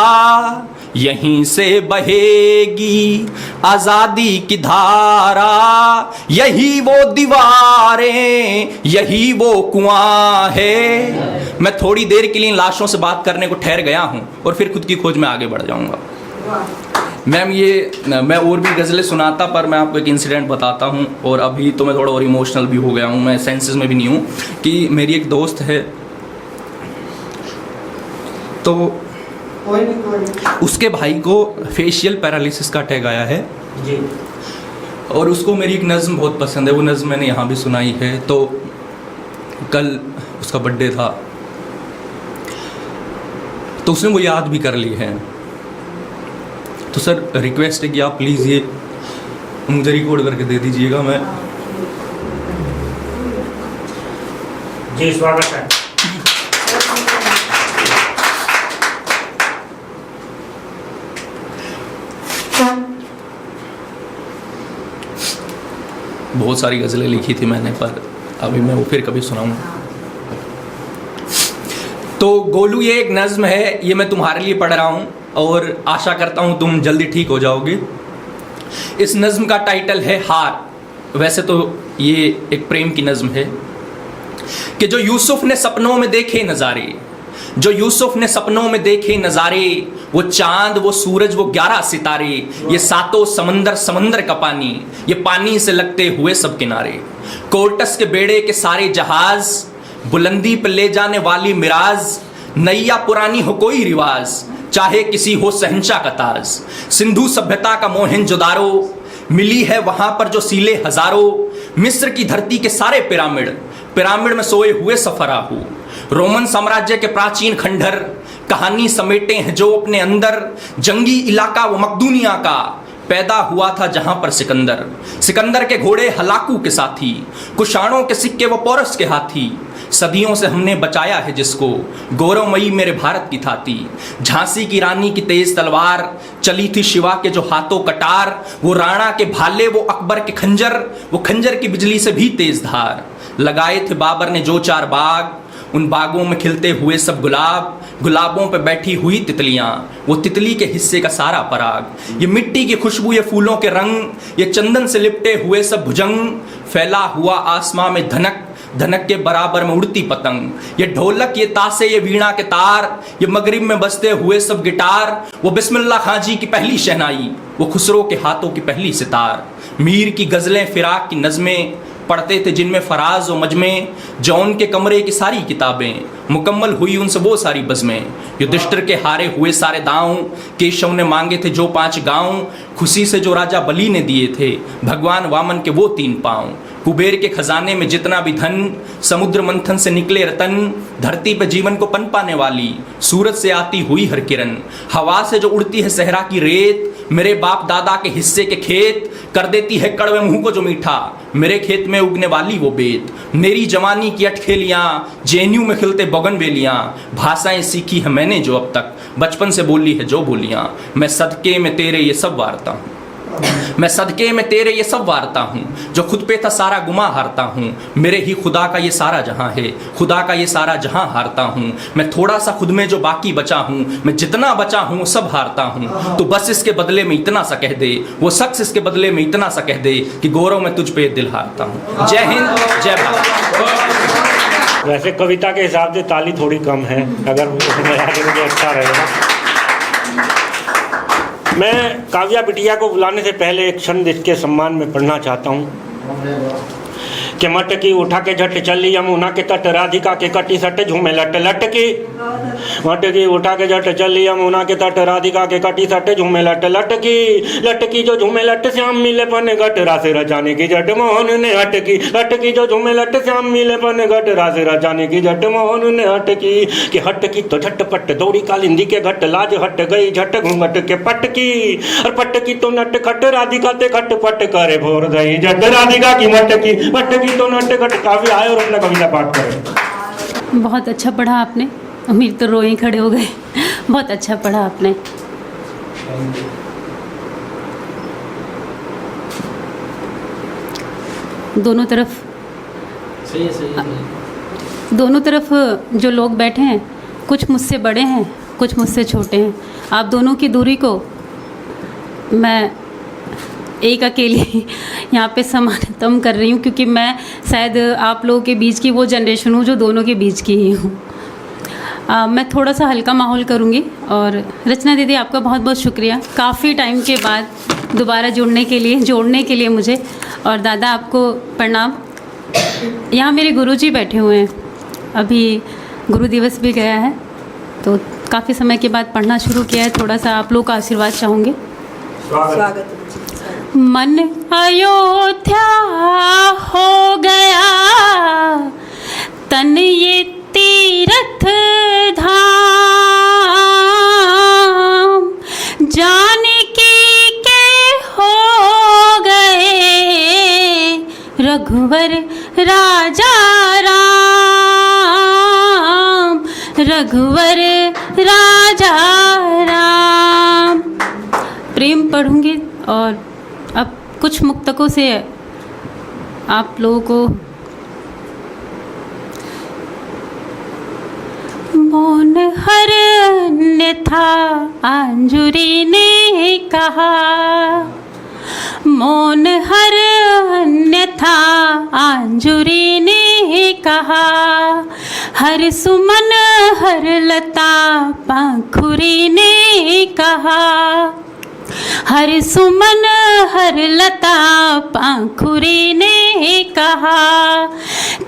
यहीं से बहेगी आजादी की धारा, यही वो दीवारें यही वो कुआं है। मैं थोड़ी देर के लिए इन लाशों से बात करने को ठहर गया हूं और फिर खुद की खोज में आगे बढ़ जाऊंगा। मैम मैं और भी गज़लें सुनाता, पर मैं आपको एक इंसिडेंट बताता हूं, और अभी तो मैं थोड़ा और इमोशनल भी हो गया हूं, मैं सेंसेस में भी नहीं हूं। कि मेरी एक दोस्त है, तो उसके भाई को फेशियल पैरालिसिस का अटैक आया है जी, और उसको मेरी एक नज़्म बहुत पसंद है, वो नज़्म मैंने यहाँ भी सुनाई है। तो कल उसका बर्थडे था, तो उसने वो याद भी कर ली है। तो सर रिक्वेस्ट है कि आप प्लीज़ ये मुझे रिकॉर्ड करके दे दीजिएगा। मैं जी स्वागत है। बहुत सारी गज़लें लिखी थी मैंने, पर अभी मैं वो फिर कभी सुनाऊंगा। तो गोलू, ये एक नज़्म है, ये मैं तुम्हारे लिए पढ़ रहा हूँ और आशा करता हूँ तुम जल्दी ठीक हो जाओगे। इस नज़्म का टाइटल है हार। वैसे तो ये एक प्रेम की नज़्म है कि जो यूसुफ ने सपनों में देखे नज़ारे, जो यूसुफ ने सपनों में देखे नज़ारे, वो चांद वो सूरज वो 11 सितारे, ये सातों समंदर समंदर का पानी, ये पानी से लगते हुए सब किनारे, कोर्टस के बेड़े के सारे जहाज, बुलंदी पे ले जाने वाली मिराज, नैया पुरानी हो कोई रिवाज, चाहे किसी हो शहंशाह का ताज, सिंधु सभ्यता का मोहनजोदारो, मिली है वहां पर जो सीले हजारों, मिस्र की धरती के सारे पिरामिड, पिरामिड में सोए हुए सफराहू, रोमन साम्राज्य के प्राचीन खंडहर, कहानी समेटे हैं जो अपने अंदर, जंगी इलाका वो मकदूनिया का, पैदा हुआ था जहां पर सिकंदर, सिकंदर के घोड़े हलाकू के साथी, कुशाणों के सिक्के वो पोरस के हाथी। सदियों से हमने बचाया है जिसको, गौरवमयी मेरे भारत की थाती। झांसी की रानी की तेज तलवार, चली थी शिवा के जो हाथों कटार। वो राणा के भाले, वो अकबर के खंजर, वो खंजर की बिजली से भी तेज धार। लगाए थे बाबर ने जो 4 बाग, उन बागों में खिलते हुए सब गुलाब। गुलाबों पे बैठी हुई तितलियां, वो तितली के हिस्से का सारा पराग। ये मिट्टी की खुशबू, ये फूलों के रंग, ये चंदन से लिपटे हुए सब भुजंग। फैला हुआ आसमां में धनक, धनक के बराबर में उड़ती पतंग। ये ढोलक, ये तासे, ये वीणा के तार, ये मगरिब में बजते हुए सब गिटार। वो बिस्मिल्लाह खां जी की पहली शहनाई, वो खुसरो के हाथों की पहली सितार। मीर की गजलें, फिराक की नज़में, पढ़ते थे जिनमें फराज व मजमे। जौन के कमरे की सारी किताबें, मुकम्मल हुई उनसे वो सारी बज़में। युधिष्ठिर के हारे हुए सारे दांव, केशव ने मांगे थे जो 5 गांव। खुशी से जो राजा बलि ने दिए थे, भगवान वामन के वो 3 पांव। कुबेर के खजाने में जितना भी धन, समुद्र मंथन से निकले रतन। धरती पे जीवन को पनपाने वाली, सूरज से आती हुई हर किरण। हवा से जो उड़ती है सहरा की रेत, मेरे बाप दादा के हिस्से के खेत। कर देती है कड़वे मुंह को जो मीठा, मेरे खेत में उगने वाली वो बेत। मेरी जवानी की अटखेलियां, जेएनयू में खिलते बोगनवेलियां। भाषाएं सीखी है मैंने जो अब तक, बचपन से बोली है जो बोलियां। मैं सदके में तेरे ये सब वारता हूँ, मैं सदके में तेरे ये सब वारता हूँ। जो खुद पे था सारा गुमा हारता हूँ, मेरे ही खुदा का ये सारा जहां है, खुदा का ये सारा जहां हारता हूँ। मैं थोड़ा सा खुद में जो बाकी बचा हूँ, मैं जितना बचा हूँ वो सब हारता हूँ। तो बस इसके बदले में इतना सा कह दे, वो शख्स इसके बदले में इतना सा कह दे कि गौरव मैं तुझ पे दिल हारता हूँ। जय हिंद, जय भारत। वैसे कविता के हिसाब से ताली थोड़ी कम है, अगर उसमें आ जाएंगे अच्छा रहेगा। मैं काव्या बिटिया को बुलाने से पहले एक छंद इसके सम्मान में पढ़ना चाहता हूँ कि मटकी उठा के झट चली यमुना के तट, राधिका के कटी सट झूमे लट लटकी। मटकी उठा के झट चली यमुना के तट, राधिका के कटी सट झूमे लट लटकी। लटकी जो झूमे लट श्याम मिले पन घट, रासे रचाने की जट मोहन ने हटकी। लटकी जो झूमे लट श्याम मिले पन घट, रासे रचाने की जट मोहन ने हटकी। कि हटकी तो झटपट दौड़ी कालिंदी के घट, लाज हट गई झट घूंघट के पटकी। और पटकी तो नट खट, राधिका ते खट पट करे भोर गई झट, राधिका की मटकी। मटकी तो नट खट। काफी आए और अपना कविता पाठ करें। बहुत अच्छा पढ़ा आपने, अमीर तो रोए खड़े हो गए। बहुत अच्छा पढ़ा आपने। दोनों तरफ जो लोग बैठे हैं, कुछ मुझसे बड़े हैं, कुछ मुझसे छोटे हैं। आप दोनों की दूरी को मैं एक अकेली यहाँ पे समानतम कर रही हूँ, क्योंकि मैं शायद आप लोगों के बीच की वो जनरेशन हूँ जो दोनों के बीच की ही हूँ। मैं थोड़ा सा हल्का माहौल करूँगी। और रचना दीदी, आपका बहुत बहुत शुक्रिया, काफ़ी टाइम के बाद दोबारा जोड़ने के लिए मुझे। और दादा, आपको प्रणाम। यहाँ मेरे गुरुजी बैठे हुए हैं, अभी गुरु दिवस भी गया है, तो काफ़ी समय के बाद पढ़ना शुरू किया है। थोड़ा सा आप लोग का आशीर्वाद चाहूँगी। स्वागत। मन अयोध्या हो गया, तन ये तीर्थ धाम। जानकी के हो गए रघुवर राजा राम, रघुवर राजा राम। प्रेम पढ़ूंगी और अब कुछ मुक्तकों से आप लोगों को। मौन हर अन्यथा अंजुरी ने कहा, मौन हर अन्यथा अंजुरी ने कहा। हर सुमन हर लता पाखुरी ने कहा, हर सुमन हर लता पाखुरी ने कहा।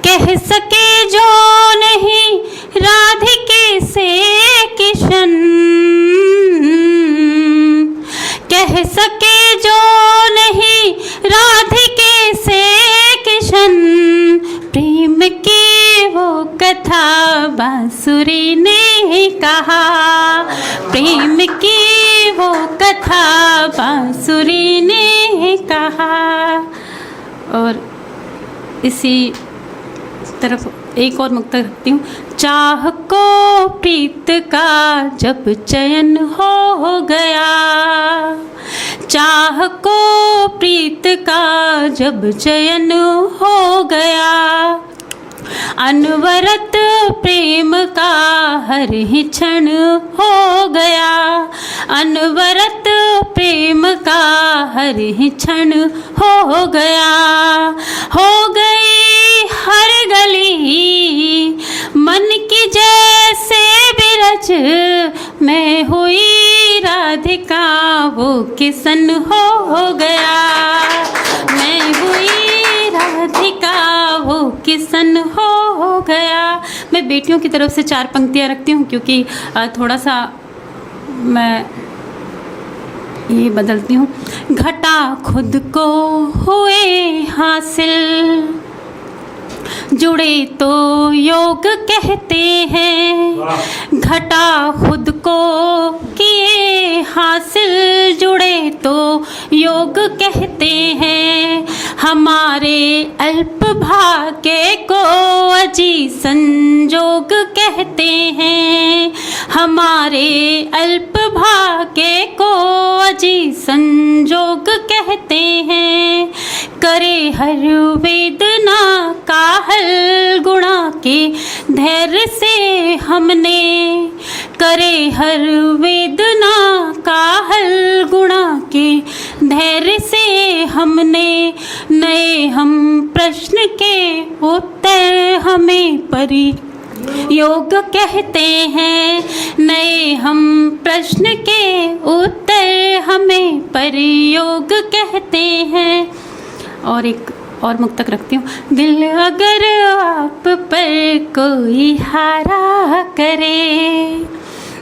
कह सके जो नहीं राधिके से किशन, कह सके जो नहीं राधिके से किशन। प्रेम की वो कथा बांसुरी ने कहा, प्रेम की वो कथा बांसुरी कहा। और इसी तरफ एक और मुक्तक रखती हूँ। चाह को प्रीत का जब चयन हो गया, चाह को प्रीत का जब चयन हो गया, अनवरत प्रेम का हर ही क्षण हो गया, अनवरत प्रेम का हर ही क्षण हो गया। हो गई हर गली मन की जैसे बिरज, मैं हुई राधिका वो किसन हो गया, मैं हुई राधिका वो किसन हो गया। मैं बेटियों की तरफ से 4 पंक्तियाँ रखती हूँ क्योंकि थोड़ा सा मैं ये बदलती हूँ। घटा खुद को हुए हासिल, जुड़े तो योग कहते हैं, घटा खुद को किए हासिल, जुड़े तो योग कहते हैं, हमारे अल्प भाग्य को अजी संजोग कहते हैं, हमारे अल्प भाग्य को अजी संजोग कहते हैं। करे हर वेदना का हल गुणा के धैर्य से हमने, करे हर वेदना का हल गुणा के धैर्य से हमने, नए हम प्रश्न के उत्तर हमें परी योग कहते हैं, नए हम प्रश्न के उत्तर हमें परियोग कहते हैं। और एक और मुक्तक रखती हूँ। दिल अगर आप पर कोई हारा करे,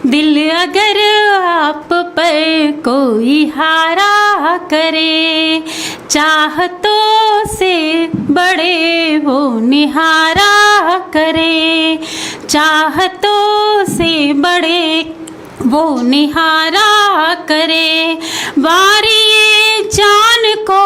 दिल अगर आप पर कोई हारा करे, चाहतों से बड़े वो निहारा करे, चाहतों से बड़े वो निहारा करे, बारी ये जान को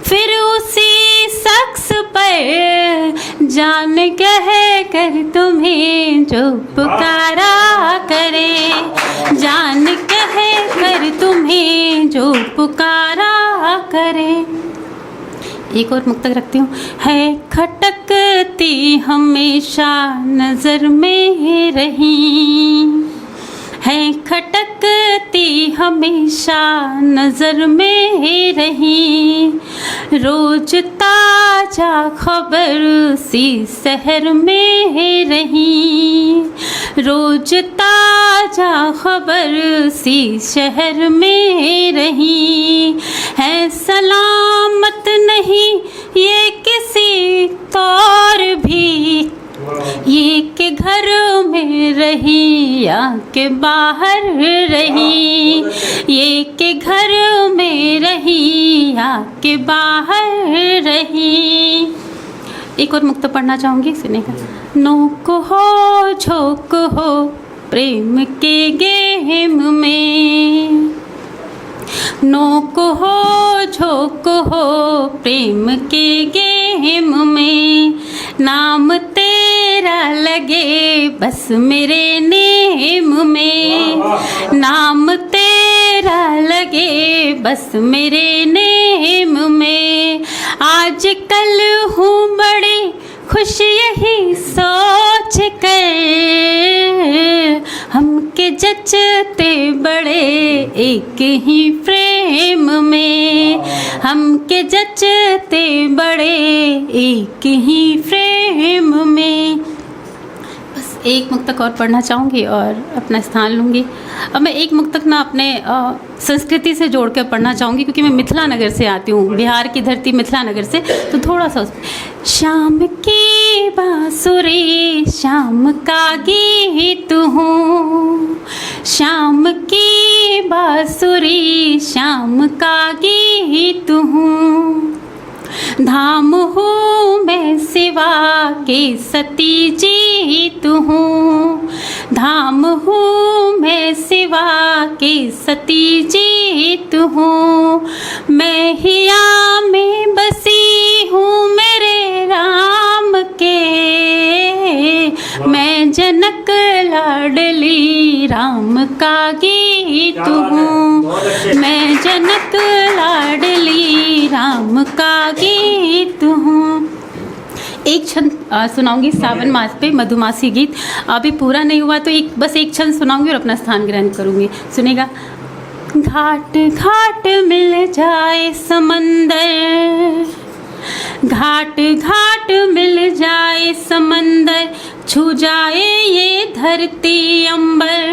फिर उसी शख्स पर जान कह कर तुम्हें जो पुकारा करे, जान कह कर तुम्हें जो पुकारा करे। एक और मुक्तक रखती हूँ। है खटकती हमेशा नज़र में रही, है खटकती हमेशा नज़र में रही, रोज ताजा खबर सी शहर में रही, रोज ताजा खबर सी शहर में रही, है सलामत नहीं ये किसी तौर भी, ये के घर में रही या के बाहर रही, ये के घर में रही या के बाहर रही। एक और मुक्त पढ़ना चाहूँगी, सुने का। नोक हो झोंक हो प्रेम के गेम में, नोक हो झोंक हो प्रेम के गेम में, नाम तेरा लगे बस मेरे नेम में, नाम तेरा लगे बस मेरे नेम में, आज कल हूँ बड़ी खुश यही सोच कर, हमके जचते बड़े एक ही फ्रेम में, हमके जचते बड़े एक ही फ्रेम में। बस एक मुक्तक और पढ़ना चाहूँगी और अपना स्थान लूँगी। अब मैं एक मुक्तक ना अपने संस्कृति से जोड़ कर पढ़ना चाहूँगी क्योंकि मैं मिथिला नगर से आती हूँ, बिहार की धरती मिथिला नगर से, तो थोड़ा सा शाम की बांसुरी शाम का गीत हूँ, शाम की बांसुरी शाम का गीत हूँ, धाम हूँ मैं सिवा के सती जीत हूँ, धाम हूँ मैं सिवा के सती जीत हूँ, मैं हिया में बसी हूँ मेरे राम के, मैं जनक लाडली राम का गीत हूँ, मैं जनक लाडली राम का गीत हूँ। एक छंद सुनाऊंगी सावन मास पे मधुमासी गीत। अभी पूरा नहीं हुआ तो बस एक छंद सुनाऊंगी और अपना स्थान ग्रहण करूंगी। सुनेगा। घाट घाट मिल जाए समंदर, घाट घाट मिल जाए समंदर, छू जाए ये धरती अंबर।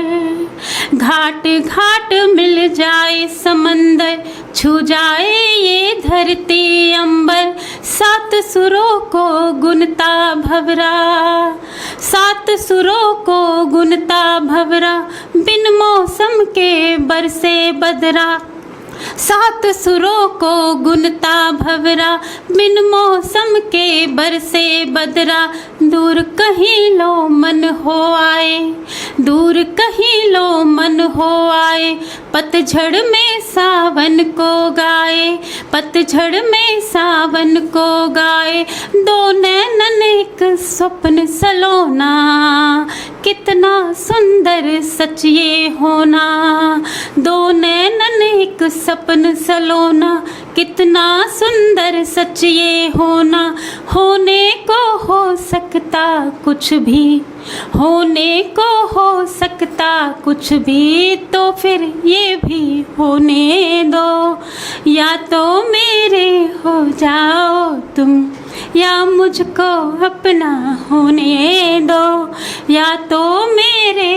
घाट घाट मिल जाए समंदर, छू जाए ये धरती अंबर। सात सुरों को गुनता भवरा, सात सुरों को गुनता भवरा, बिन मौसम के बरसे बदरा। सात सुरों को गुनता भवरा, बिन मौसम के बरसे बदरा। दूर कहीं लो मन हो आए, दूर कहीं लो मन हो आए, पतझड़ में सावन को गाए, पतझड़ में सावन को गाए। दो नैनन एक स्वप्न सलोना, कितना सुंदर सच ये होना। दो नैनन एक सपन सलोना, कितना सुंदर सच ये होना। होने को हो सकता कुछ भी, होने को हो सकता कुछ भी, तो फिर ये भी होने दो। या तो मेरे हो जाओ तुम, या मुझको अपना होने दो। या तो मेरे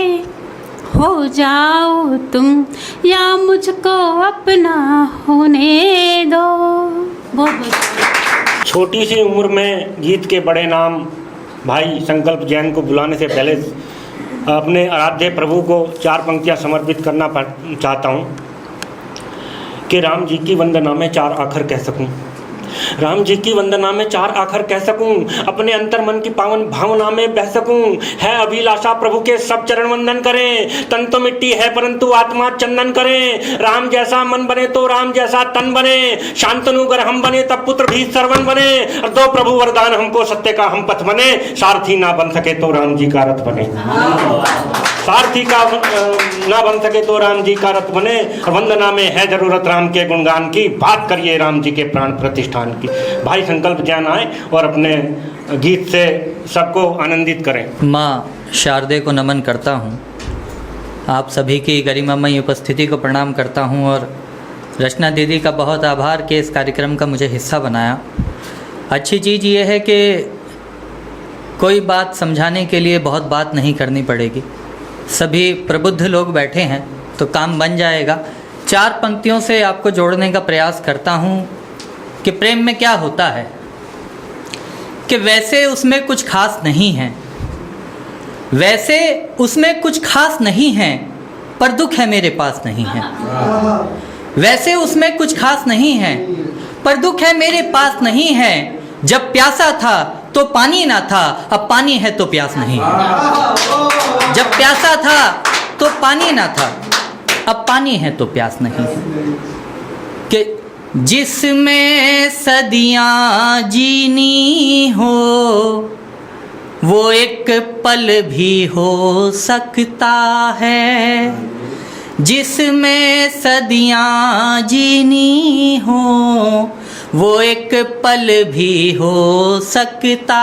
हो जाओ तुम, या मुझको अपना होने दो। बहुत बहुत छोटी सी उम्र में गीत के बड़े नाम भाई संकल्प जैन को बुलाने से पहले अपने आराध्य प्रभु को 4 पंक्तियां समर्पित करना चाहता हूँ कि राम जी की वंदना में 4 आखर कह सकूँ, राम जी की वंदना में 4 आखर कह सकूं, अपने अंतर मन की पावन भावना में बह सकूं। है अभिलाषा प्रभु के सब चरण वंदन करें, तन तो मिट्टी है परंतु आत्मा चंदन करें। राम जैसा मन बने तो राम जैसा तन बने, शांतनु अगर हम बने तब पुत्र भी सरवन बने। और दो प्रभु वरदान हमको सत्य का हम पथ बने, सारथी ना बन सके तो राम जी का रथ बने, सारथी का ना बन सके तो राम जी का रथ बने। वंदना में है जरूरत राम के गुणगान की, बात करिए राम जी के प्राण प्रतिष्ठान की। भाई संकल्प जैन आए और अपने गीत से सबको आनंदित करें। माँ शारदे को नमन करता हूँ, आप सभी की गरिमामयी उपस्थिति को प्रणाम करता हूँ और रचना दीदी का बहुत आभार कि इस कार्यक्रम का मुझे हिस्सा बनाया। अच्छी चीज़ ये है कि कोई बात समझाने के लिए बहुत बात नहीं करनी पड़ेगी, सभी प्रबुद्ध लोग बैठे हैं तो काम बन जाएगा। 4 पंक्तियों से आपको जोड़ने का प्रयास करता हूँ कि प्रेम में क्या होता है कि वैसे उसमें कुछ खास नहीं है, वैसे उसमें कुछ खास नहीं है पर दुख है मेरे पास नहीं है। वैसे उसमें कुछ खास नहीं है पर दुख है मेरे पास नहीं है। जब प्यासा था तो पानी ना था, अब पानी है तो प्यास नहीं है। जब प्यासा था तो पानी ना था, अब पानी है तो प्यास नहीं है। कि जिसमें सदियां जीनी हो वो एक पल भी हो सकता है। जिसमें सदियां जीनी हो वो एक पल भी हो सकता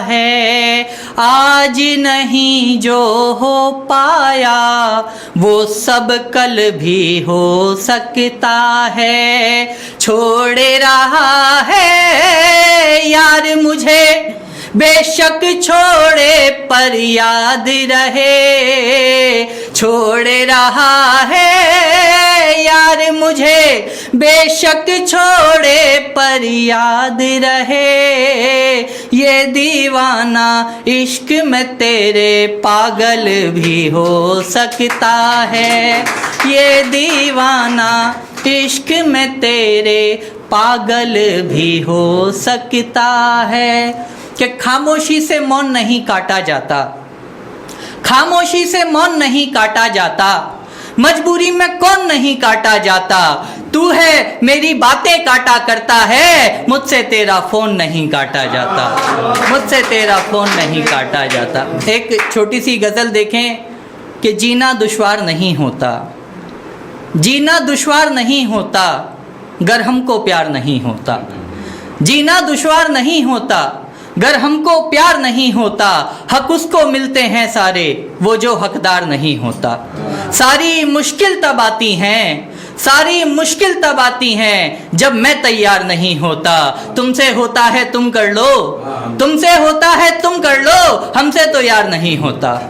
है। आज नहीं जो हो पाया वो सब कल भी हो सकता है। छोड़ रहा है यार मुझे बेशक छोड़े पर याद रहे। छोड़ रहा है यार मुझे बेशक छोड़े पर याद रहे। ये दीवाना इश्क में तेरे पागल भी हो सकता है। ये दीवाना इश्क में तेरे पागल भी हो सकता है। कि खामोशी से मौन नहीं काटा जाता, खामोशी से मौन नहीं काटा जाता। मजबूरी में कौन नहीं काटा जाता, तू है मेरी बातें काटा करता है, मुझसे तेरा फोन नहीं काटा जाता, मुझसे तेरा फोन नहीं काटा जाता। एक छोटी सी गज़ल देखें कि जीना दुश्वार नहीं होता, जीना दुश्वार नहीं होता गर हमको प्यार नहीं होता, जीना दुश्वार नहीं होता गर हमको प्यार नहीं होता, हक उसको मिलते हैं सारे वो जो हकदार नहीं होता। सारी मुश्किल तब आती हैं, सारी मुश्किल तब आती हैं जब मैं तैयार नहीं होता। तुमसे होता है तुम कर लो, तुमसे होता है तुम कर लो, हमसे तो यार नहीं होता।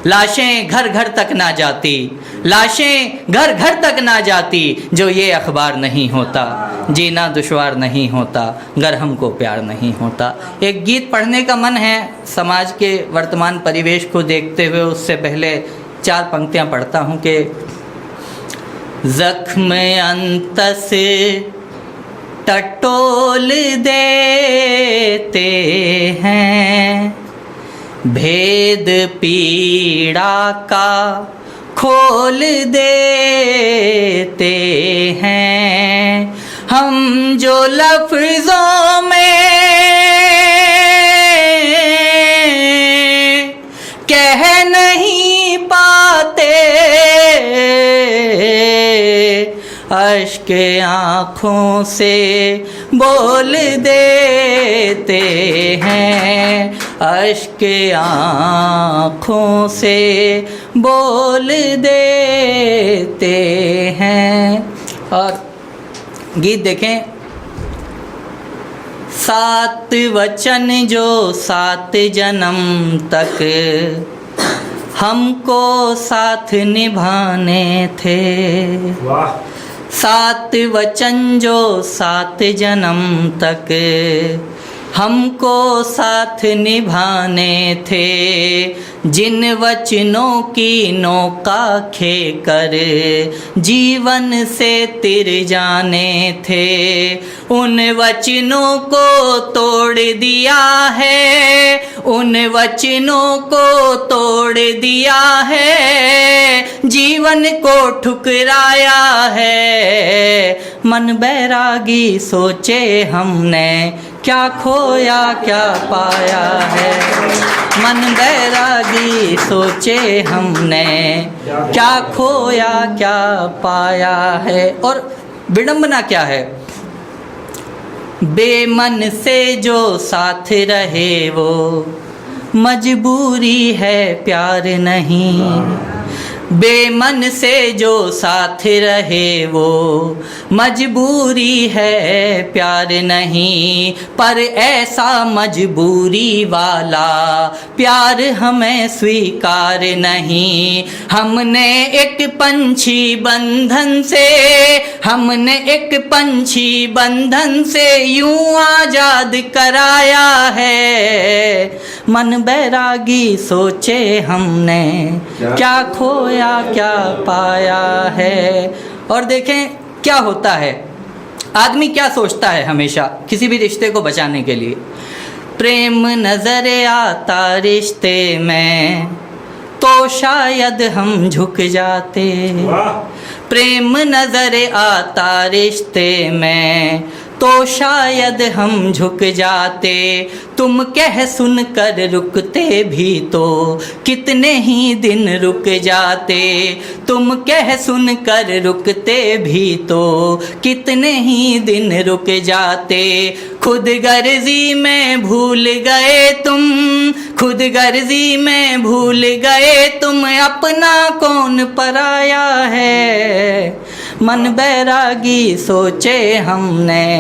लाशें घर घर तक ना जाती, लाशें घर घर तक ना जाती जो ये अखबार नहीं होता, जीना दुश्वार नहीं होता गर हमको प्यार नहीं होता। एक गीत पढ़ने का मन है समाज के वर्तमान परिवेश को देखते हुए, उससे पहले 4 पंक्तियां पढ़ता हूँ कि जख्म अंतस टटोल देते हैं, भेद पीड़ा का खोल देते हैं, हम जो लफ्ज़ों में कह नहीं पाते, अश्क आँखों से बोल देते हैं, अश्क आँखों से बोल देते हैं। और गीत देखें, 7 वचन जो 7 जन्म तक हमको साथ निभाने थे, वाह। 7 वचन जो 7 जन्म तक हमको साथ निभाने थे, जिन वचनों की नौका खेकर जीवन से तिर जाने थे, उन वचनों को तोड़ दिया है, उन वचनों को तोड़ दिया है, जीवन को ठुकराया है। मन बैरागी सोचे हमने क्या खोया क्या पाया है, मन बैरागी सोचे हमने क्या खोया क्या पाया है। और विडंबना क्या है, बेमन से जो साथ रहे वो मजबूरी है प्यार नहीं, बेमन से जो साथ रहे वो मजबूरी है प्यार नहीं, पर ऐसा मजबूरी वाला प्यार हमें स्वीकार नहीं। हमने एक पंछी बंधन से, हमने एक पंछी बंधन से यूं आजाद कराया है, मन बैरागी सोचे हमने क्या खोया क्या पाया है। और देखें क्या होता है, आदमी क्या सोचता है हमेशा किसी भी रिश्ते को बचाने के लिए, प्रेम नजर आता रिश्ते में तो शायद हम झुक जाते, प्रेम नजर आता रिश्ते में तो शायद हम झुक जाते, तुम कह सुन कर रुकते भी तो कितने ही दिन रुक जाते, तुम कह सुन कर रुकते भी तो कितने ही दिन रुक जाते। खुद गर्जी में भूल गए तुम, खुद गर्जी में भूल गए तुम, अपना कौन पराया है, मन बैरागी सोचे हमने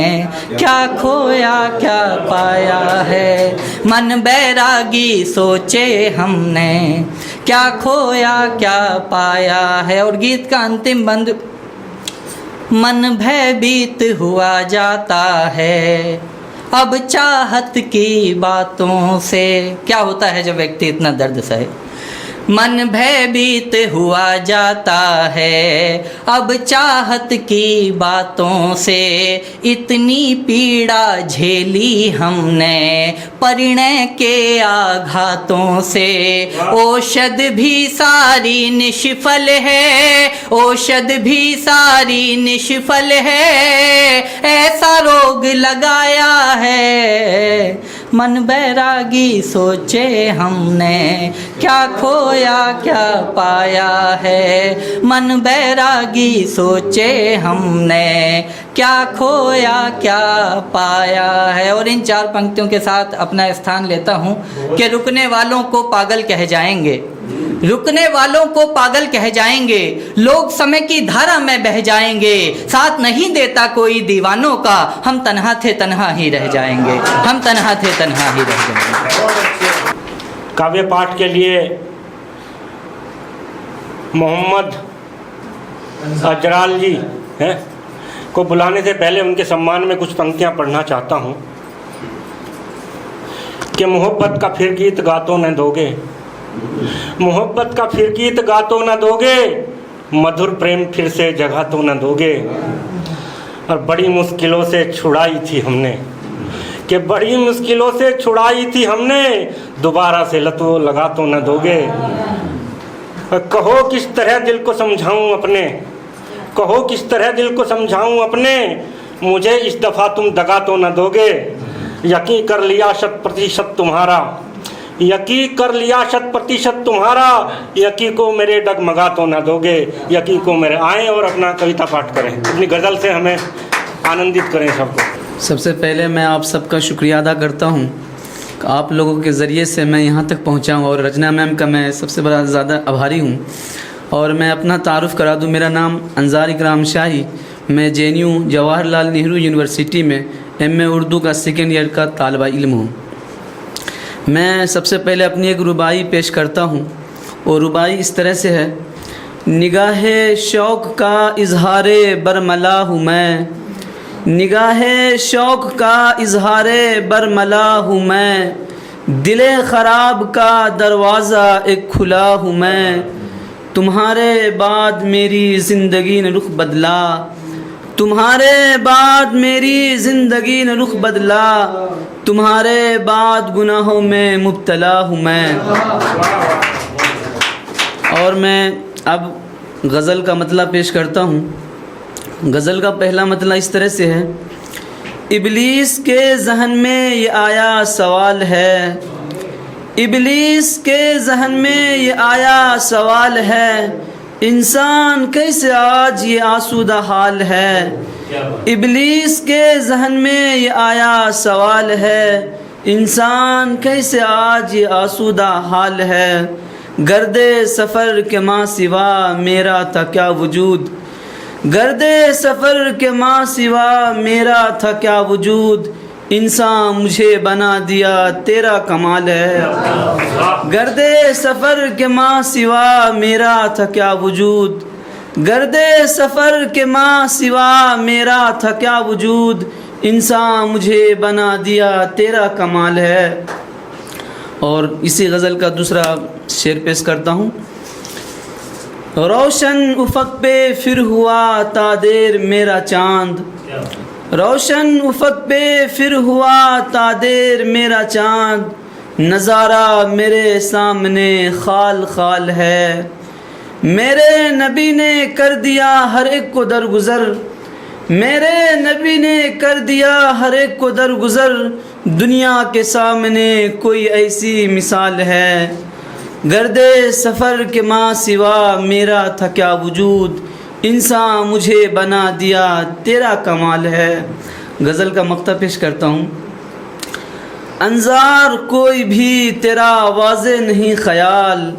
क्या खोया क्या पाया है, मन बैरागी सोचे हमने क्या खोया क्या पाया है। और गीत का अंतिम बंद, मन भयभीत हुआ जाता है अब चाहत की बातों से। क्या होता है जब व्यक्ति इतना दर्द सहे, मन भयभीत हुआ जाता है अब चाहत की बातों से, इतनी पीड़ा झेली हमने परिणय के आघातों से। औषध भी सारी निष्फल है, औषध भी सारी निष्फल है, ऐसा रोग लगाया है मन बैरागी सोचे हमने, क्या खोया क्या पाया है। मन बैरागी सोचे हमने, क्या खोया क्या पाया है। और इन 4 पंक्तियों के साथ अपना स्थान लेता हूँ कि रुकने वालों को पागल कह जाएंगे, रुकने वालों को पागल कह जाएंगे, लोग समय की धारा में बह जाएंगे, साथ नहीं देता कोई दीवानों का, हम तन्हा थे तन्हा ही रह जाएंगे, हम तन्हा थे तन्हा ही रह जाएंगे। काव्य पाठ के लिए मोहम्मद अजराल जी हैं को बुलाने से पहले उनके सम्मान में कुछ पंक्तियां पढ़ना चाहता हूं कि मोहब्बत का फिर गीत गा तो न दोगे, मोहब्बत का फिर गीत गा तो न दोगे, मधुर प्रेम फिर से जगा तो न दोगे। और बड़ी मुश्किलों से छुड़ाई थी हमने, कि बड़ी मुश्किलों से छुड़ाई थी हमने, दोबारा से लतो लगा तो न दोगे। और कहो किस तरह दिल को समझाऊं अपने, कहो किस तरह दिल को समझाऊं अपने, मुझे इस दफ़ा तुम दगा तो न दोगे। यकीन कर लिया 100% तुम्हारा, यकीन कर लिया 100% तुम्हारा, यकीन को मेरे डगमगा तो न दोगे। यकीन को मेरे आएँ और अपना कविता पाठ करें, अपनी गज़ल से हमें आनंदित करें सबको। सबसे पहले मैं आप सबका शुक्रिया अदा करता हूँ, आप लोगों के ज़रिए से मैं यहाँ तक पहुँचा हूँ, और रचना मैम का मैं सबसे बड़ा ज़्यादा आभारी हूँ। और मैं अपना तारुफ़ करा दूँ, मेरा नाम अंजार इकराम शाही, मैं JNU जवाहरलाल नेहरू यूनिवर्सिटी में MA उर्दू का 2nd ईयर का तालिबा इल्म हूँ। मैं सबसे पहले अपनी एक रुबाई पेश करता हूँ, और रुबाई इस तरह से है। निगाहे शौक़ का इजहारे बरमला हूँ मैं, निगाहे शौक़ का इजहारे बरमला हूँ मैं, दिले ख़राब का दरवाज़ा एक खुला हूँ मैं। तुम्हारे बाद मेरी ज़िंदगी ने रुख बदला, तुम्हारे बाद मेरी ज़िंदगी ने रुख बदला, तुम्हारे बाद गुनाहों में मुब्तला हूँ मैं। और मैं अब गज़ल का मतला पेश करता हूँ। गज़ल का पहला मतला इस तरह से है। इब्लीस के जहन में ये आया सवाल है, इब्लीस के जहन में ये आया सवाल है, इंसान कैसे आज ये आसूदा हाल है। इब्लीस के जहन में ये आया सवाल है, इंसान कैसे आज ये आसूदा हाल है। गर्दे सफ़र के माँ सिवा मेरा था क्या वजूद, गर्दे सफ़र के माँ सिवा मेरा था क्या वजूद, इंसान मुझे बना दिया तेरा कमाल है। गर्दे सफ़र के माँ सिवा मेरा था क्या वजूद, गर्दे सफ़र के माँ सिवा मेरा था क्या वजूद, इंसान मुझे बना दिया तेरा कमाल है। और इसी गज़ल का दूसरा शेर पेश करता हूँ। रोशन उफ़क़ पे फिर हुआ तादेर मेरा चाँद, रोशन उफ़क़ पे फिर हुआ तादेर मेरा चाँद, नज़ारा मेरे सामने खाल खाल है। मेरे नबी ने कर दिया हर एक को दरगुज़र, मेरे नबी ने कर दिया हर एक को दरगुज़र, दुनिया के सामने कोई ऐसी मिसाल है। गर्दे सफ़र के माँ सिवा मेरा था क्या वजूद, इंसान मुझे बना दिया तेरा कमाल है। गज़ल का मक्ता पेश करता हूँ। अंजार कोई भी तेरा वाज़े नहीं ख़याल,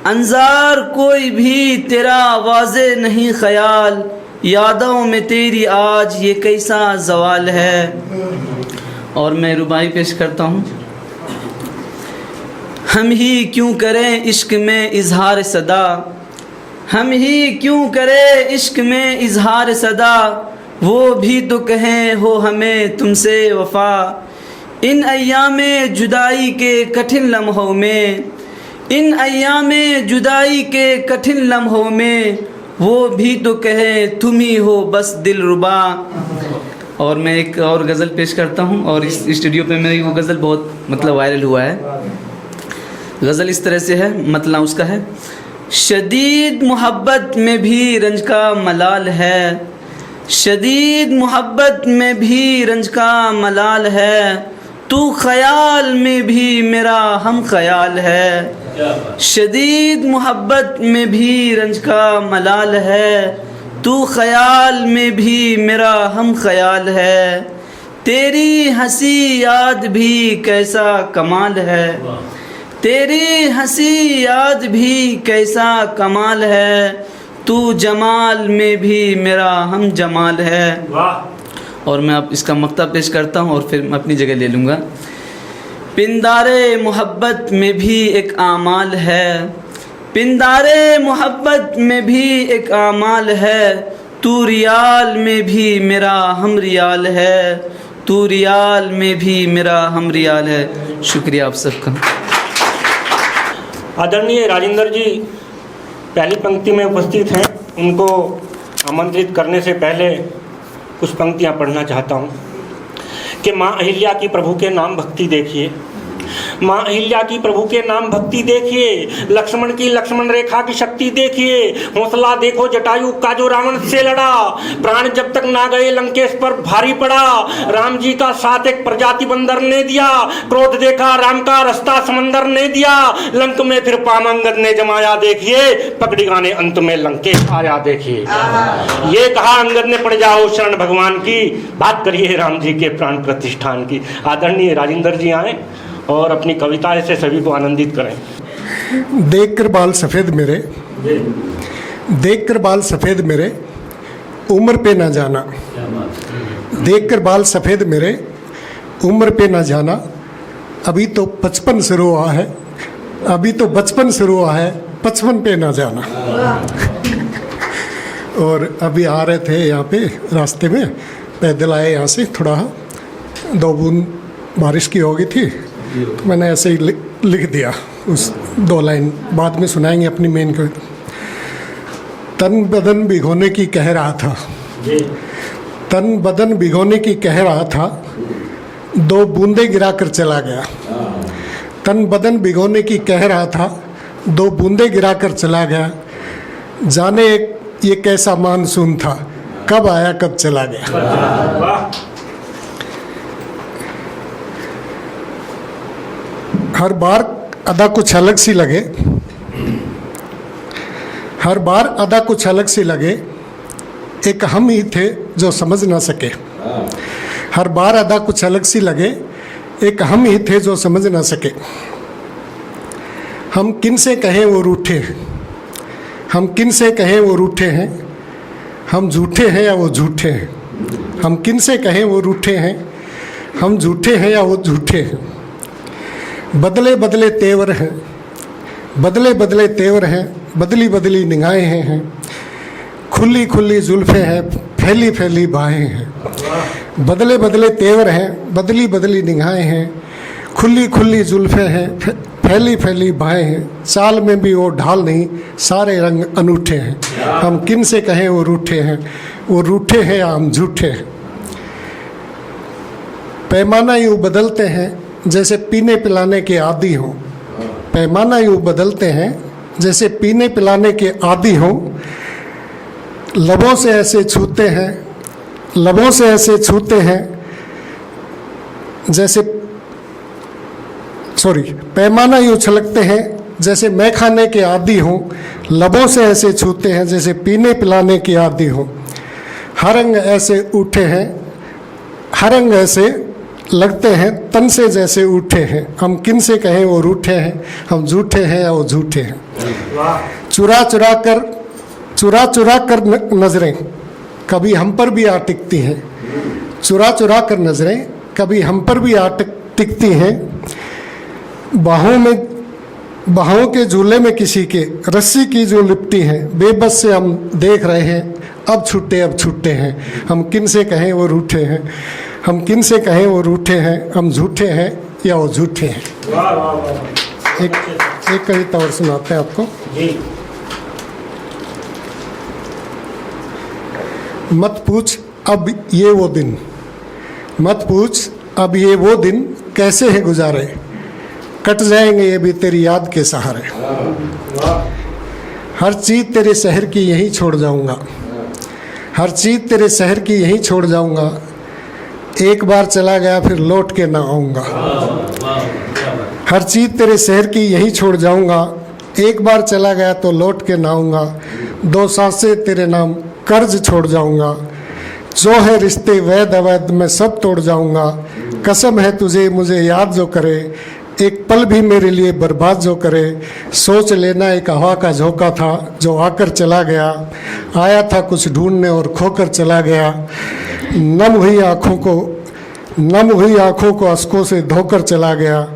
अंजार कोई भी तेरा वाज़े नहीं ख़याल, यादों में तेरी आज ये कैसा ज़वाल है। और मैं रुबाई पेश करता हूँ। हम ही क्यों करें इश्क में इजहार सदा, हम ही क्यों करें इश्क में इजहार सदा, वो भी तो कहें हो हमें तुमसे वफ़ा। इन अय्याम जुदाई के कठिन लम्हों में, इन अय्यामे जुदाई के कठिन लम्हों में वो भी तो कहे तुम ही हो बस दिलरुबा। और मैं एक और गज़ल पेश करता हूँ, और इस स्टूडियो पे मेरी वो गज़ल बहुत मतलब वायरल हुआ है। गज़ल इस तरह से है, मतलब उसका है, शदीद मोहब्बत में भी रंज का मलाल है, शदीद मोहब्बत में भी रंज का मलाल है, तू ख़याल में भी मेरा हम ख़याल है। शदीद मोहब्बत में भी रंज का मलाल है, तू ख़याल में भी मेरा हम ख़याल है। तेरी हंसी याद भी कैसा कमाल है, तेरी हंसी याद भी कैसा कमाल है, तू जमाल में भी मेरा हम जमाल है। और मैं अब इसका मक्ता पेश करता हूँ और फिर मैं अपनी जगह ले लूँगा। पिंदारे मोहब्बत में भी एक आमाल है, पिंदारे मोहब्बत में भी एक आमाल है, तू रियाल में भी मेरा हम रियाल है, तू रियाल में भी मेरा हम रियाल है। शुक्रिया आप सबका। आदरणीय राजेंद्र जी पहली पंक्ति में उपस्थित हैं, उनको आमंत्रित करने से पहले कुछ पंक्तियाँ पढ़ना चाहता हूँ कि माँ अहिल्या की प्रभु के नाम भक्ति देखिए, माँ अहिल्या की प्रभु के नाम भक्ति देखिए, लक्ष्मण की लक्ष्मण रेखा की शक्ति देखिए, हौसला देखो जटायु का जो रावण से लड़ा, प्राण जब तक ना गए लंकेश पर भारी पड़ा, राम जी का साथ एक प्रजाति बंदर ने दिया, क्रोध देखा राम का रास्ता समंदर ने दिया, लंक में फिर पामंगद ने जमाया देखिए, पकड़ी गाने अंत में लंकेश आया देखिए। ये कहा अंगद ने पड़ जाओ शरण भगवान की, बात करिए राम जी के प्राण प्रतिष्ठान की। आदरणीय राजेंद्र जी आए और अपनी कविता से सभी को आनंदित करें। देख कर बाल सफ़ेद मेरे, देख कर बाल सफ़ेद मेरे, उम्र पे ना जाना, देख कर बाल सफ़ेद मेरे, उम्र पे ना जाना, अभी तो 55 शुरू हुआ है, अभी तो बचपन शुरू हुआ है, 55 पे ना जाना। और अभी आ रहे थे यहाँ पे रास्ते में, पैदल आए यहाँ से, थोड़ा 2 बूंद बारिश की हो गई थी, तो मैंने ऐसे ही लिख दिया, उस 2 लाइन बाद में सुनाएंगे अपनी मेन कविता। तन बदन भिगोने की कह रहा था, तन बदन भिगोने की कह रहा था, 2 बूंदे गिरा कर चला गया। तन बदन भिगोने की कह रहा था, 2 बूंदे गिरा कर चला गया, जाने ये कैसा मानसून था, कब आया कब चला गया। हर बार अदा कुछ अलग सी लगे, हर बार अदा कुछ अलग सी लगे, एक हम ही थे जो समझ ना सके। हर बार अदा कुछ अलग सी लगे, एक हम ही थे जो समझ ना सके। हम किन से कहें वो रूठे हैं, हम किन से कहें वो रूठे हैं, हम झूठे हैं या वो झूठे हैं। हम किन से कहें वो रूठे हैं, हम झूठे हैं या वो झूठे हैं। बदले बदले तेवर हैं, बदले बदले तेवर हैं, बदली बदली निगाहें हैं, खुली खुली जुल्फ़ें हैं, फैली फैली बाहें हैं। बदले बदले तेवर हैं, बदली बदली निगाहें हैं, खुली खुली जुल्फ़ें हैं, फैली फैली बाहें हैं। चाल में भी वो ढाल नहीं, सारे रंग अनूठे हैं। हम किन से कहें वो रूठे हैं, वो रूठे हैं या हम झूठे हैं। पैमाना यूँ बदलते हैं जैसे पीने पिलाने के आदी हों, पैमाना यूँ बदलते हैं जैसे पीने पिलाने के आदी हों। लबों से ऐसे छूते हैं, लबों से ऐसे छूते हैं जैसे पैमाना यूँ छलकते हैं जैसे मैं खाने के आदी हों। लबों से ऐसे छूते हैं जैसे पीने पिलाने के आदी हों। हर रंग ऐसे उठे हैं, हर रंग ऐसे लगते हैं तन से जैसे उठे हैं। हम किन से कहें वो रूठे हैं, हम झूठे हैं या वो झूठे हैं। चुरा चुरा कर नजरें कभी हम पर भी आ टिकती हैं, चुरा चुरा कर नजरें कभी हम पर भी आ टिकती हैं। बाहों के झूले में किसी के रस्सी की जो लिपटी है, बेबस से हम देख रहे हैं, अब छूटे हैं। हम किन से कहें वो रूठे हैं, हम किन से कहें वो रूठे हैं, हम झूठे हैं या वो झूठे हैं। एक एक कविता और सुनाते हैं आपको। जी। मत पूछ अब ये वो दिन, मत पूछ अब ये वो दिन कैसे हैं गुजारे, कट जाएंगे ये भी तेरी याद के सहारे। हर चीज़ तेरे शहर की यहीं छोड़ जाऊंगा, हर चीज़ तेरे शहर की यहीं छोड़ जाऊंगा, एक बार चला गया फिर लौट के ना आऊँगा। हर चीज़ तेरे शहर की यहीं छोड़ जाऊंगा, एक बार चला गया तो लौट के ना आऊँगा। 2 सांसें तेरे नाम कर्ज छोड़ जाऊंगा, जो है रिश्ते वैध अवैध मैं सब तोड़ जाऊंगा। कसम है तुझे मुझे याद जो करे, एक पल भी मेरे लिए बर्बाद जो करे। सोच लेना एक हवा का झोंका था जो आकर चला गया, आया था कुछ ढूंढने और खोकर चला गया। नम हुई आँखों को अश्कों से धोकर चला गया,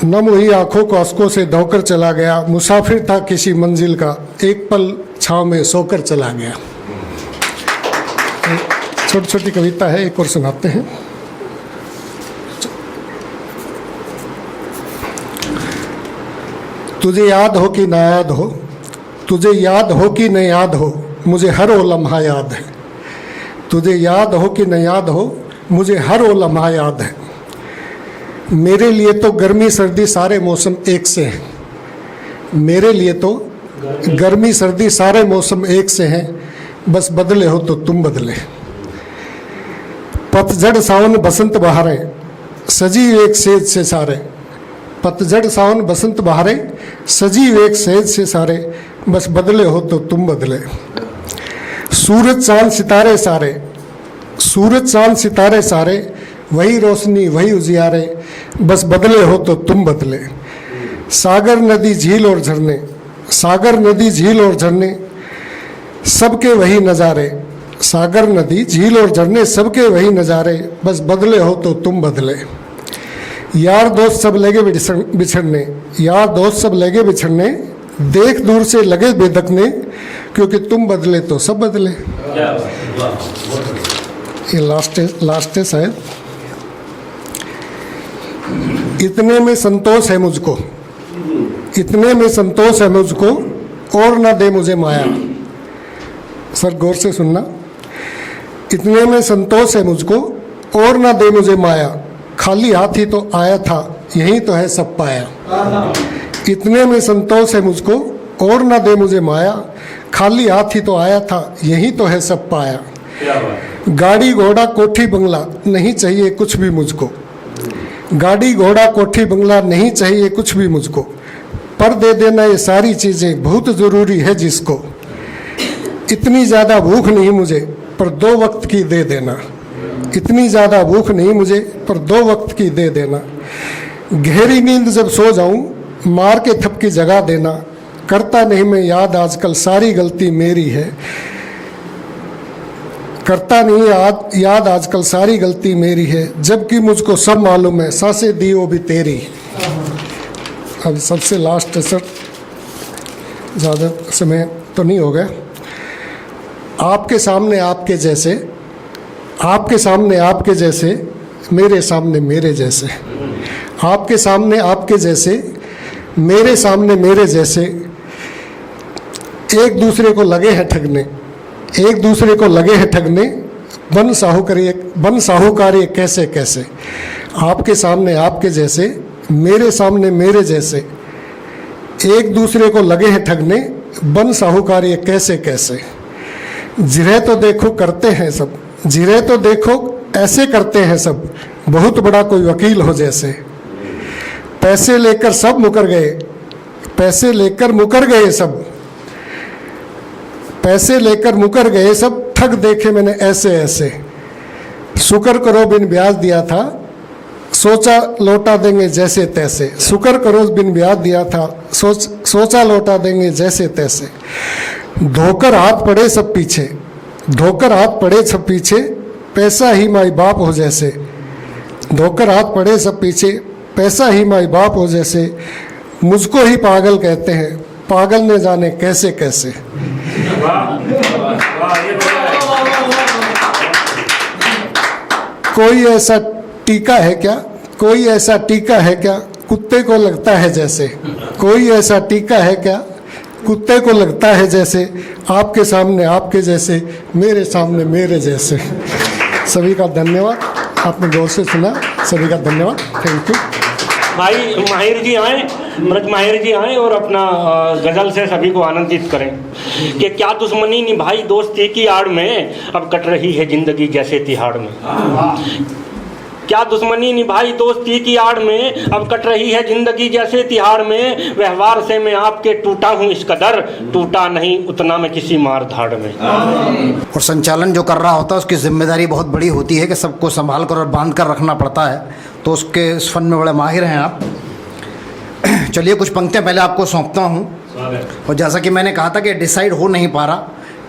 नम हुई आँखों को अश्कों से धोकर चला गया। मुसाफिर था किसी मंजिल का, एक पल छाँव में सोकर चला गया। छोटी छोटी कविता है, एक और सुनाते हैं। तुझे याद हो कि ना याद हो, तुझे याद हो कि न याद हो, मुझे हर वो लम्हा याद है। तुझे याद हो कि न याद हो, मुझे हर वो लम्हा याद है। मेरे लिए तो गर्मी सर्दी सारे मौसम एक से हैं, मेरे लिए तो गर्मी सर्दी सारे मौसम एक से हैं, बस बदले हो तो तुम बदले। पतझड़ सावन बसंत बहारें सजी एक सेज से सारे, पतझड़ सावन बसंत बहारें सजी एक सेज से सारे, बस बदले हो तो तुम बदले। सूरज चांद सितारे सारे, सूरज चांद सितारे सारे, वही रोशनी वही उजियारे, बस बदले हो तो तुम बदले। सागर नदी झील और झरने, सागर नदी झील और झरने, सबके वही नज़ारे। सागर नदी झील और झरने सबके वही नज़ारे, बस बदले हो तो तुम बदले। यार दोस्त सब लगे बिछड़ने, यार दोस्त सब लगे बिछड़ने, देख दूर से लगे बेदकने, क्योंकि तुम बदले तो सब बदले। ये लास्ट है शायद। इतने में संतोष है मुझको, इतने में संतोष है मुझको, और ना दे मुझे माया। सर गौर से सुनना। इतने में संतोष है मुझको, और ना दे मुझे माया, खाली हाथ ही तो आया था यही तो है सब पाया। इतने में संतोष है मुझको, और ना दे मुझे माया, खाली हाथ ही तो आया था यही तो है सब पाया। गाड़ी घोड़ा कोठी बंगला नहीं चाहिए कुछ भी मुझको, गाड़ी घोड़ा कोठी बंगला नहीं चाहिए कुछ भी मुझको, पर दे देना ये सारी चीज़ें बहुत ज़रूरी है जिसको। इतनी ज़्यादा भूख नहीं मुझे पर 2 वक्त की दे देना, इतनी ज़्यादा भूख नहीं मुझे पर 2 वक्त की दे देना। गहरी नींद जब सो जाऊं मार के थपकी जगा देना, करता नहीं मैं याद आजकल सारी गलती मेरी है, करता नहीं याद आजकल सारी गलती मेरी है, जबकि मुझको सब मालूम है सांसें दी वो भी तेरी। अब सबसे लास्ट है सर, ज़्यादा समय तो नहीं हो गया। आपके सामने आपके जैसे, आपके सामने आपके जैसे, मेरे सामने मेरे जैसे, आपके सामने आपके जैसे, मेरे सामने मेरे जैसे, एक दूसरे को लगे हैं ठगने, एक दूसरे को लगे हैं ठगने, बन साहूकार ये कैसे कैसे। आपके सामने आपके जैसे, मेरे सामने मेरे जैसे, एक दूसरे को लगे हैं ठगने, बन साहूकार ये कैसे कैसे। जिरे तो देखो करते हैं सब, जिरे तो देखो ऐसे करते हैं सब, बहुत बड़ा कोई वकील हो जैसे। पैसे लेकर सब मुकर गए, पैसे लेकर मुकर गए सब, पैसे लेकर मुकर गए सब, ठग देखे मैंने ऐसे ऐसे। शुक्र करो बिन ब्याज दिया था, सोचा लौटा देंगे जैसे तैसे। शुक्र करो बिन ब्याज दिया था, सोचा लौटा देंगे जैसे तैसे। धोकर हाथ पड़े सब पीछे, धोकर हाथ पड़े सब पीछे, पैसा ही माई बाप हो जैसे। धोकर हाथ पड़े सब पीछे, पैसा ही माई बाप हो जैसे। मुझको ही पागल कहते हैं, पागल ने जाने कैसे कैसे। कोई ऐसा टीका है क्या, कोई ऐसा टीका है क्या कुत्ते को लगता है जैसे, कोई ऐसा टीका है क्या कुत्ते को लगता है जैसे, आपके सामने आपके जैसे, मेरे सामने मेरे जैसे। सभी का धन्यवाद, आपने गौर से सुना, सभी का धन्यवाद, थैंक यू। भाई माहिर जी आए, ब्रज माहिर जी आए और अपना गज़ल से सभी को आनंदित करें कि क्या दुश्मनी निभाई दोस्ती की आड़ में, अब कट रही है जिंदगी जैसे तिहाड़ में। क्या दुश्मनी निभाई दोस्ती की आड़ में, अब कट रही है जिंदगी जैसे तिहाड़ में। व्यवहार से मैं आपके टूटा हूँ इस कदर, टूटा नहीं उतना मैं किसी मार धाड़ में। और संचालन जो कर रहा होता है उसकी जिम्मेदारी बहुत बड़ी होती है कि सबको संभाल कर और बांध कर रखना पड़ता है, तो उसके इस फन में बड़े माहिर हैं आप। चलिए कुछ पंक्तियाँ पहले आपको सौंपता हूँ। और जैसा कि मैंने कहा था कि डिसाइड हो नहीं पा रहा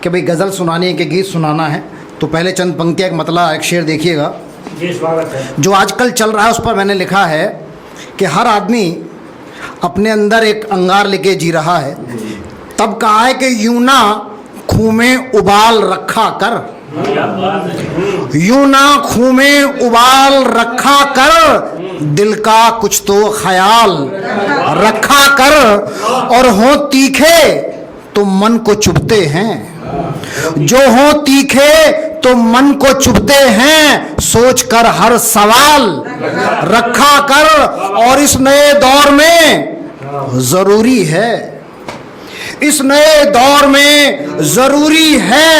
कि भाई गज़ल सुनानी है कि गीत सुनाना है, तो पहले चंद पंक्तियाँ, एक मतलब एक शेर देखिएगा जो आजकल चल रहा है। उस पर मैंने लिखा है कि हर आदमी अपने अंदर एक अंगार लेके जी रहा है, तब कहा है कि यूं ना खूह में उबाल रखा कर, यूं ना खूह में उबाल रखा कर, दिल का कुछ तो ख्याल रखा कर, और हो तीखे तो मन को चुभते हैं, जो हो तीखे तो मन को चुभते हैं, सोच कर हर सवाल रखा कर। और इस नए दौर में जरूरी है, इस नए दौर में जरूरी है,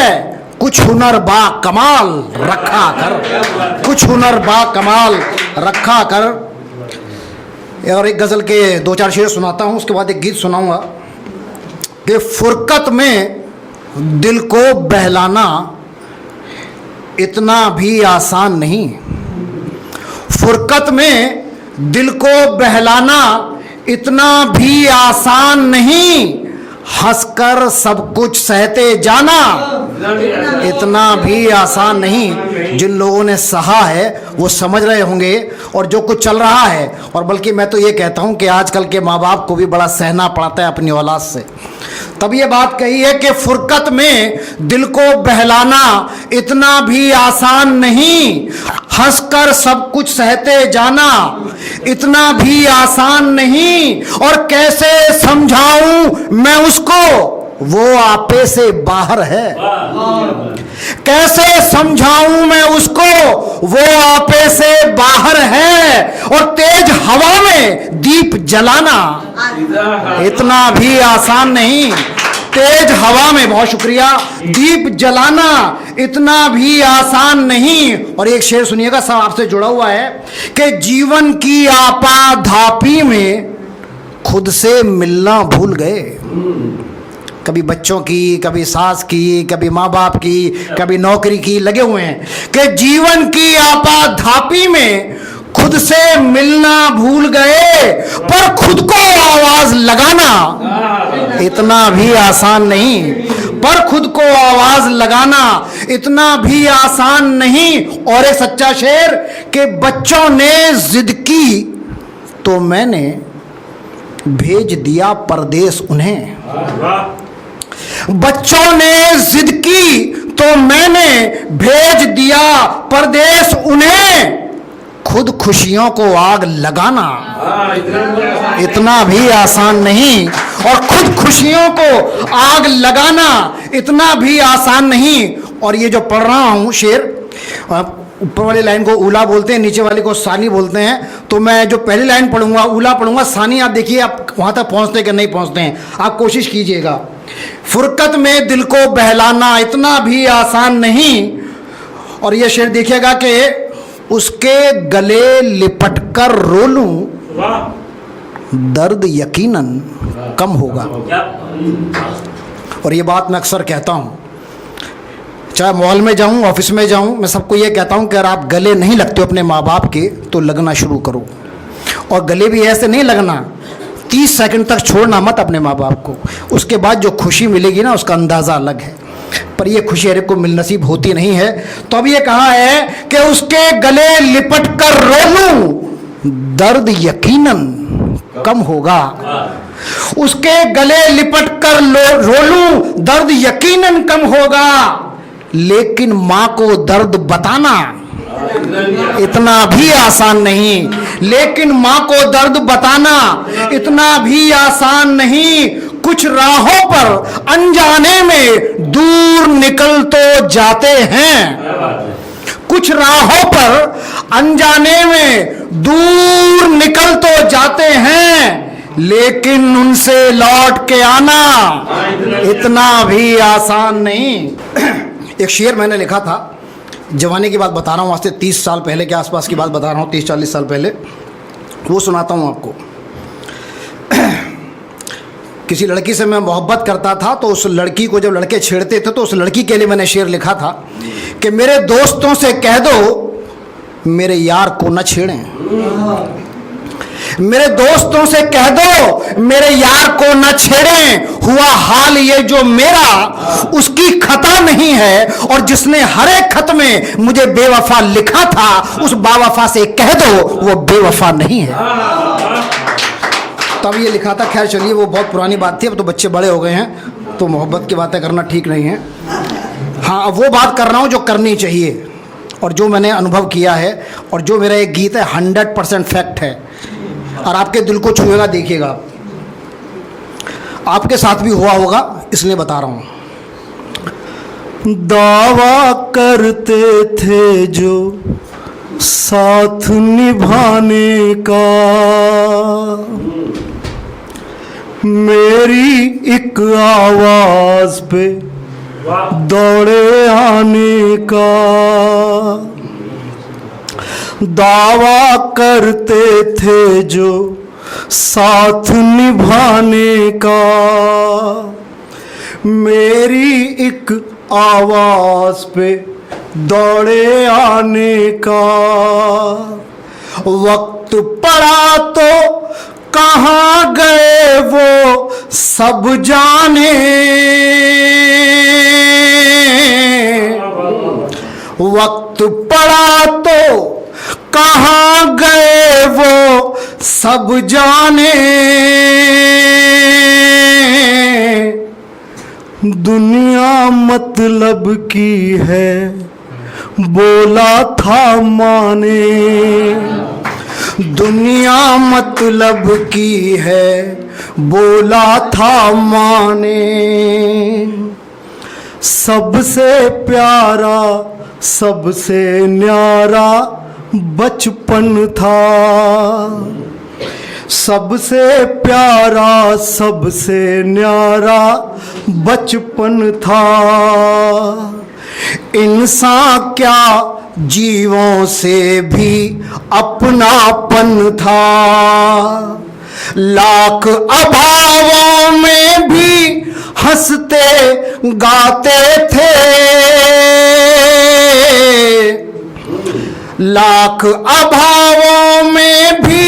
कुछ हुनर बा कमाल रखा कर, कुछ हुनर बा कमाल रखा कर। और एक गज़ल के 2-4 शेर सुनाता हूँ, उसके बाद एक गीत सुनाऊंगा कि फुरकत में दिल को बहलाना इतना भी आसान नहीं, फुरकत में दिल को बहलाना इतना भी आसान नहीं, हंसकर सब कुछ सहते जाना इतना भी आसान नहीं। जिन लोगों ने सहा है वो समझ रहे होंगे और जो कुछ चल रहा है, और बल्कि मैं तो ये कहता हूँ कि आजकल के माँ बाप को भी बड़ा सहना पड़ता है अपनी औलाद से। तब ये बात कही है कि फुरकत में दिल को बहलाना इतना भी आसान नहीं, हंसकर सब कुछ सहते जाना इतना भी आसान नहीं। और कैसे समझाऊं मैं उसको, वो आपे से बाहर है, कैसे समझाऊं मैं उसको, वो आपे से बाहर है। और तेज हवा में दीप जलाना इतना भी आसान नहीं, तेज हवा में, बहुत शुक्रिया, दीप जलाना इतना भी आसान नहीं। और एक शेर सुनिएगा, सब आपसे जुड़ा हुआ है कि जीवन की आपाधापी में खुद से मिलना भूल गए, कभी बच्चों की, कभी सास की, कभी माँ बाप की, कभी नौकरी की, लगे हुए हैं कि जीवन की आपाधापी में खुद से मिलना भूल गए, पर खुद को आवाज लगाना इतना भी आसान नहीं, पर खुद को आवाज लगाना इतना भी आसान नहीं। और एक सच्चा शेर कि बच्चों ने जिद की तो मैंने भेज दिया परदेस उन्हें, बच्चों ने जिद की तो मैंने भेज दिया परदेस उन्हें, खुद खुशियों को आग लगाना इतना भी आसान नहीं, और खुद खुशियों को आग लगाना इतना भी आसान नहीं। और ये जो पढ़ रहा हूँ शेर, ऊपर वाली लाइन को ऊला बोलते हैं, नीचे वाली को सानी बोलते हैं, तो मैं जो पहली लाइन पढ़ूंगा ऊला पढ़ूंगा, सानी आप देखिए आप वहाँ तक पहुँचते हैं कि नहीं पहुँचते हैं, आप कोशिश कीजिएगा। फुरकत में दिल को बहलाना इतना भी आसान नहीं। और ये शेर देखिएगा कि उसके गले लिपट कर रो लूं, दर्द यकीनन कम होगा। और ये बात मैं अक्सर कहता हूँ, चाहे मॉल में जाऊँ, ऑफिस में जाऊँ, मैं सबको ये कहता हूँ कि अगर आप गले नहीं लगते हो अपने माँ बाप के तो लगना शुरू करो। और गले भी ऐसे नहीं लगना, 30 सेकंड तक छोड़ना मत अपने माँ बाप को, उसके बाद जो खुशी मिलेगी ना उसका अंदाज़ा अलग है, पर ये खुशी हर एक को मिल नसीब होती नहीं है। तो अब ये कहा है कि उसके गले लिपट कर रो लूं, दर्द यकीनन कम होगा, उसके गले लिपट कर रो लूं, दर्द यकीनन कम होगा, लेकिन माँ को दर्द बताना इतना भी आसान नहीं। लेकिन माँ को दर्द बताना इतना भी आसान नहीं। कुछ राहों पर अनजाने में दूर निकल तो जाते हैं, कुछ राहों पर अनजाने में दूर निकल तो जाते हैं, लेकिन उनसे लौट के आना इतना भी आसान नहीं। एक शेर मैंने लिखा था, जवानी की बात बता रहा हूँ, आज से 30 साल पहले के आसपास की बात बता रहा हूँ, 30-40 साल पहले, वो सुनाता हूँ आपको। किसी लड़की से मैं मोहब्बत करता था, तो उस लड़की को जब लड़के छेड़ते थे तो उस लड़की के लिए मैंने शेर लिखा था कि मेरे दोस्तों से कह दो मेरे यार को न छेड़ें, मेरे दोस्तों से कह दो मेरे यार को न छेड़ें। हुआ हाल ये जो मेरा उसकी खता नहीं है, और जिसने हर एक खत में मुझे बेवफा लिखा था उस बावफा से कह दो वो बेवफा नहीं है। तब ये लिखा था। खैर चलिए, वो बहुत पुरानी बात थी, अब तो बच्चे बड़े हो गए हैं तो मोहब्बत की बातें करना ठीक नहीं है। हाँ, अब वो बात कर रहा हूँ जो करनी चाहिए और जो मैंने अनुभव किया है, और जो मेरा एक गीत है 100% फैक्ट है और आपके दिल को छुएगा, देखिएगा। आपके साथ भी हुआ होगा, इसलिए बता रहा हूं। दावा करते थे जो साथ निभाने का, मेरी एक आवाज पे दौड़े आने का। दावा करते थे जो साथ निभाने का, मेरी एक आवाज पे दौड़े आने का। वक्त पड़ा तो कहाँ गए वो सब जाने, वक्त पड़ा तो कहाँ गए वो सब जाने। दुनिया मतलब की है बोला था माने, दुनिया मतलब की है बोला था माने। सबसे प्यारा सबसे न्यारा बचपन था, सबसे प्यारा सबसे न्यारा बचपन था। इंसान क्या जीवों से भी अपनापन था, लाख अभावों में भी हंसते गाते थे, लाख अभावों में भी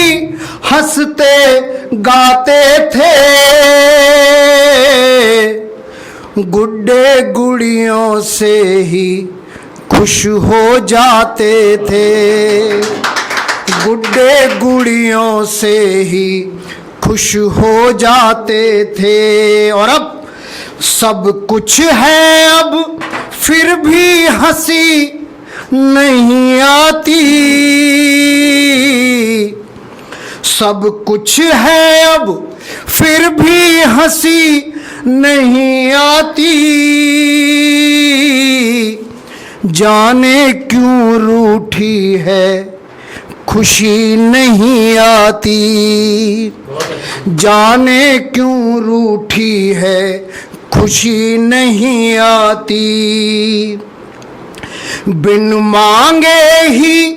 हंसते गाते थे। गुड्डे गुड़ियों से ही खुश हो जाते थे, गुड्डे गुड़ियों से ही खुश हो जाते थे। और अब सब कुछ है, अब फिर भी हंसी नहीं आती, सब कुछ है अब फिर भी हंसी नहीं आती। जाने क्यों रूठी है खुशी नहीं आती, जाने क्यों रूठी है खुशी नहीं आती। बिन मांगे ही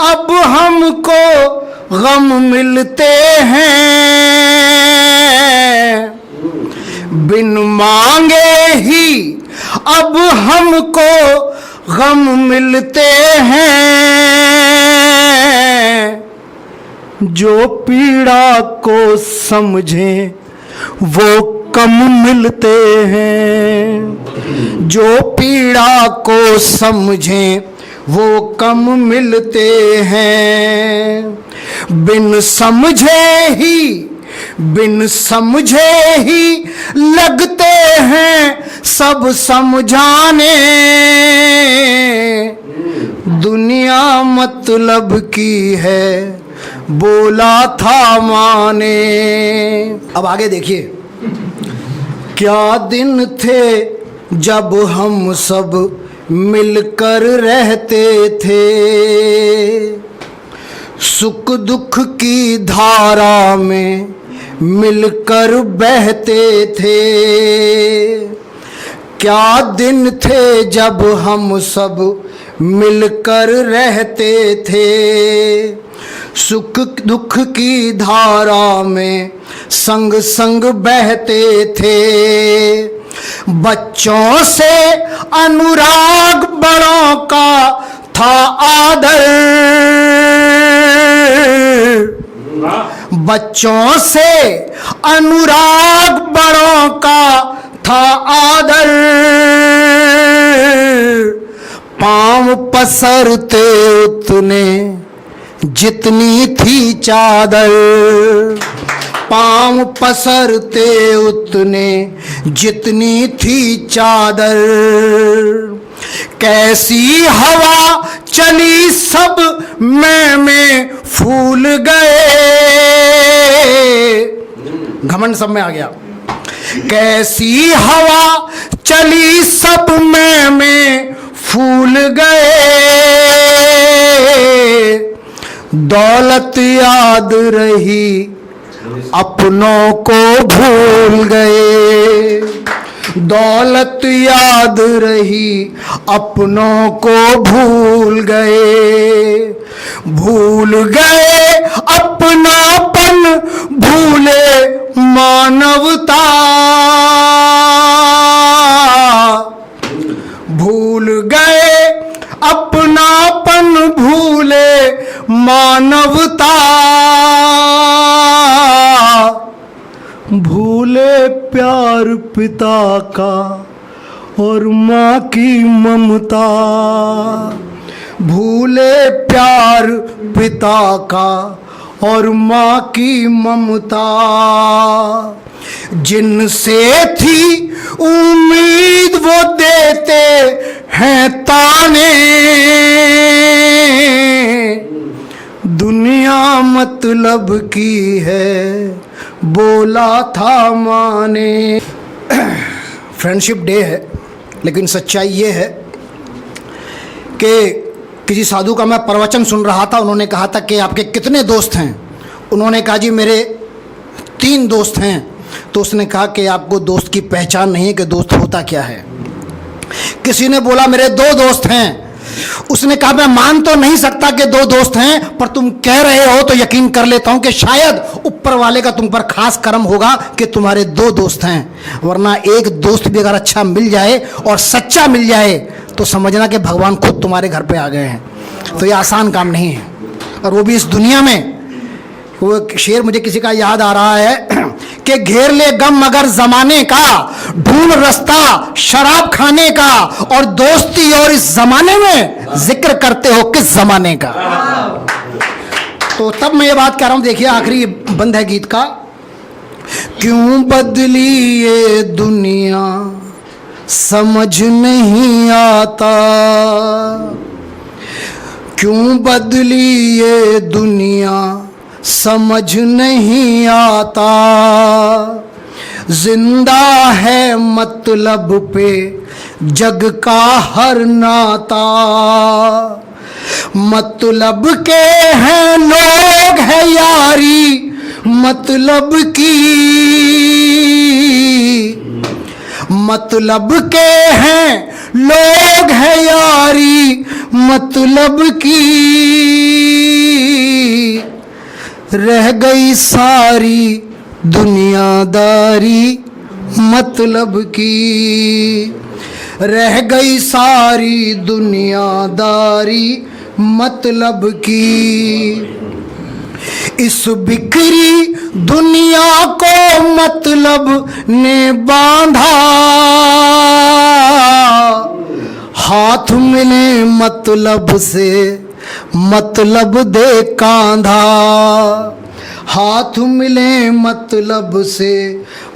अब हमको गम मिलते हैं, बिन मांगे ही अब हमको गम मिलते हैं। जो पीड़ा को समझें वो कम मिलते हैं, जो पीड़ा को समझें वो कम मिलते हैं। बिन समझे ही लगते हैं सब समझाने। दुनिया मतलब की है, बोला था माँ ने। अब आगे देखिए, क्या दिन थे जब हम सब मिलकर रहते थे, सुख दुख की धारा में मिलकर बहते थे। क्या दिन थे जब हम सब मिलकर रहते थे, सुख दुख की धारा में संग संग बहते थे। बच्चों से अनुराग, बड़ों का था आदर। बच्चों से अनुराग, बड़ों का था आदर। पाँव पसरते उतने जितनी थी चादर। पाँव पसरते उतने जितनी थी चादर। कैसी हवा चली सब में फूल गए। घमंड सब में आ गया। कैसी हवा चली सब में फूल गए। दौलत याद रही अपनों को भूल गए। दौलत याद रही अपनों को भूल गए। भूल गए अपनापन, भूले मानवता। भूल गए अपनापन, भूले मानवता। भूले प्यार पिता का और माँ की ममता। भूले प्यार पिता का और माँ की ममता। जिनसे थी उम्मीद वो देते हैं ताने। दुनिया मतलब की है, बोला था माँ ने। फ्रेंडशिप डे है, लेकिन सच्चाई ये है कि किसी साधु का मैं प्रवचन सुन रहा था। उन्होंने कहा था कि आपके कितने दोस्त हैं। उन्होंने कहा जी मेरे 3 दोस्त हैं। तो उसने कहा कि आपको दोस्त की पहचान नहीं है कि दोस्त होता क्या है। किसी ने बोला मेरे 2 दोस्त हैं। उसने कहा मैं मान तो नहीं सकता कि 2 दोस्त हैं, पर तुम कह रहे हो तो यकीन कर लेता हूं कि शायद ऊपर वाले का तुम पर खास करम होगा कि तुम्हारे 2 दोस्त हैं। वरना एक दोस्त भी अगर अच्छा मिल जाए और सच्चा मिल जाए तो समझना कि भगवान खुद तुम्हारे घर पे आ गए हैं। तो ये आसान काम नहीं है, और वो भी इस दुनिया में। वो शेर मुझे किसी का याद आ रहा है कि घेर ले गम मगर जमाने का, ढूंढ रास्ता शराब खाने का, और दोस्ती और इस जमाने में जिक्र करते हो किस जमाने का। तो तब मैं ये बात कह रहा हूं, देखिए आखिरी बंद है गीत का। क्यों बदली ये दुनिया समझ नहीं आता। क्यों बदली ये दुनिया समझ नहीं आता। जिंदा है मतलब पे जग का हर नाता। मतलब के हैं लोग है यारी मतलब की। मतलब के हैं लोग है यारी मतलब की। रह गई सारी दुनियादारी मतलब की। रह गई सारी दुनियादारी मतलब की। इस बिखरी दुनिया को मतलब ने बांधा। हाथ मिले मतलब से मतलब दे कांधा। हाथ मिले मतलब से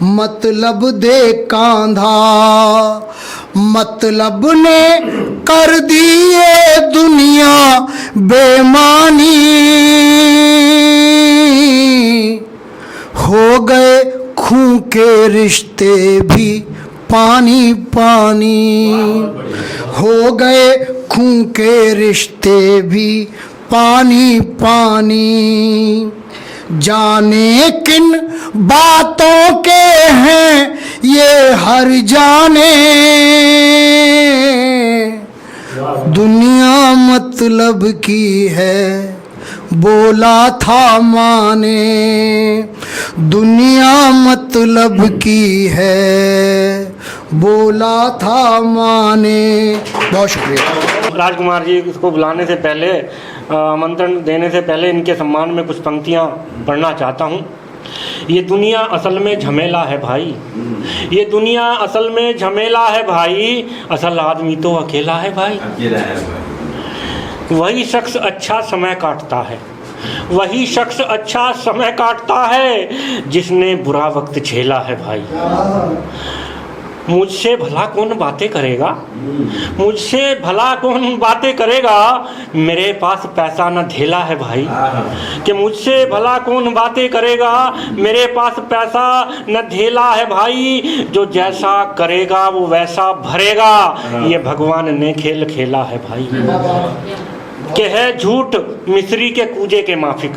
मतलब दे कांधा। मतलब ने कर दिए दुनिया बेमानी, हो गए खून के रिश्ते भी पानी पानी, हो गए खून के रिश्ते भी पानी पानी। जाने किन बातों के हैं ये हर जाने, दुनिया मतलब की है बोला था माने, दुनिया मतलब की है बोला था माने। बहुत शुक्रिया। राजकुमार जी को बुलाने से पहले, आमंत्रण देने से पहले इनके सम्मान में कुछ पंक्तियाँ पढ़ना चाहता हूँ। ये दुनिया असल में झमेला है भाई, ये दुनिया असल में झमेला है भाई, असल आदमी तो अकेला है भाई। वही शख्स अच्छा समय काटता है, वही शख्स अच्छा समय काटता है जिसने बुरा वक्त झेला है भाई। मुझसे भला कौन बातें करेगा, मुझसे भला कौन बातें करेगा, मेरे पास पैसा न धेला है भाई। कि मुझसे भला कौन बातें करेगा, मेरे पास पैसा न धेला है भाई। जो जैसा करेगा वो वैसा भरेगा, ये भगवान ने खेल खेला है भाई। कि है झूठ मिस्री के कूजे के माफिक,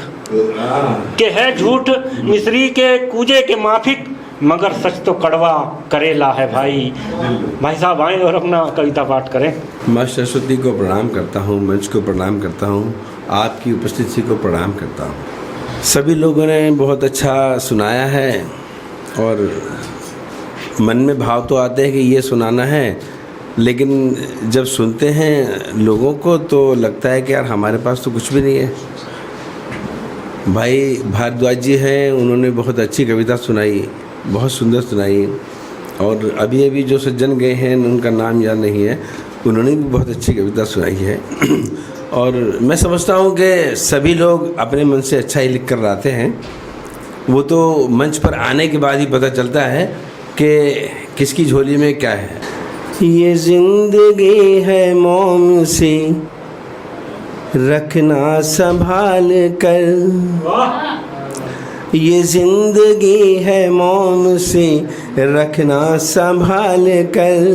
कि है झूठ मिस्री के कूजे के माफिक, मगर सच तो कड़वा करेला है भाई। भाई साहब आए और अपना कविता पाठ करें। माँ सरस्वती को प्रणाम करता हूँ, मंच को प्रणाम करता हूँ, आपकी उपस्थिति को प्रणाम करता हूँ। सभी लोगों ने बहुत अच्छा सुनाया है और मन में भाव तो आते हैं कि ये सुनाना है, लेकिन जब सुनते हैं लोगों को तो लगता है कि यार हमारे पास तो कुछ भी नहीं है। भाई भारद्वाज जी हैं, उन्होंने बहुत अच्छी कविता सुनाई, बहुत सुंदर सुनाई। और अभी अभी जो सज्जन गए हैं उनका नाम याद नहीं है, उन्होंने भी बहुत अच्छी कविता सुनाई है। और मैं समझता हूँ कि सभी लोग अपने मन से अच्छा ही लिख कर लाते हैं, वो तो मंच पर आने के बाद ही पता चलता है कि किसकी झोली में क्या है। ये जिंदगी है मोम से रखना संभाल कर, ये जिंदगी है मोम से रखना संभाल कर,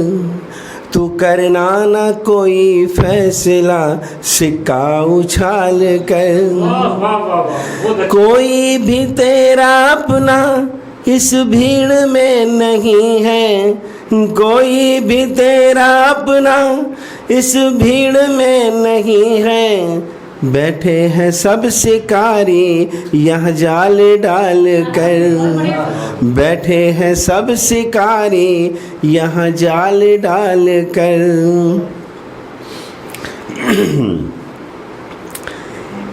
तू करना ना कोई फैसला सिक्का उछाल कर। कोई भी तेरा अपना इस भीड़ में नहीं है, कोई भी तेरा अपना इस भीड़ में नहीं है। बैठे हैं सब शिकारी यहाँ जाल डाल कर, बैठे हैं सब शिकारी यहाँ जाल डाल कर।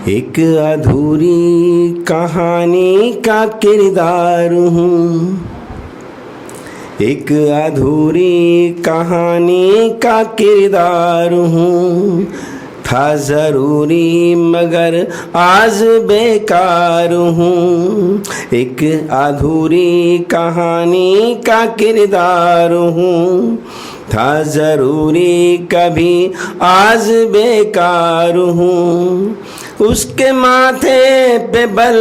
एक अधूरी कहानी का किरदार हूँ, एक अधूरी कहानी का किरदार हूँ। था ज़रूरी मगर आज बेकार हूँ, एक अधूरी कहानी का किरदार हूँ। था ज़रूरी कभी आज बेकार हूँ, उसके माथे पे बल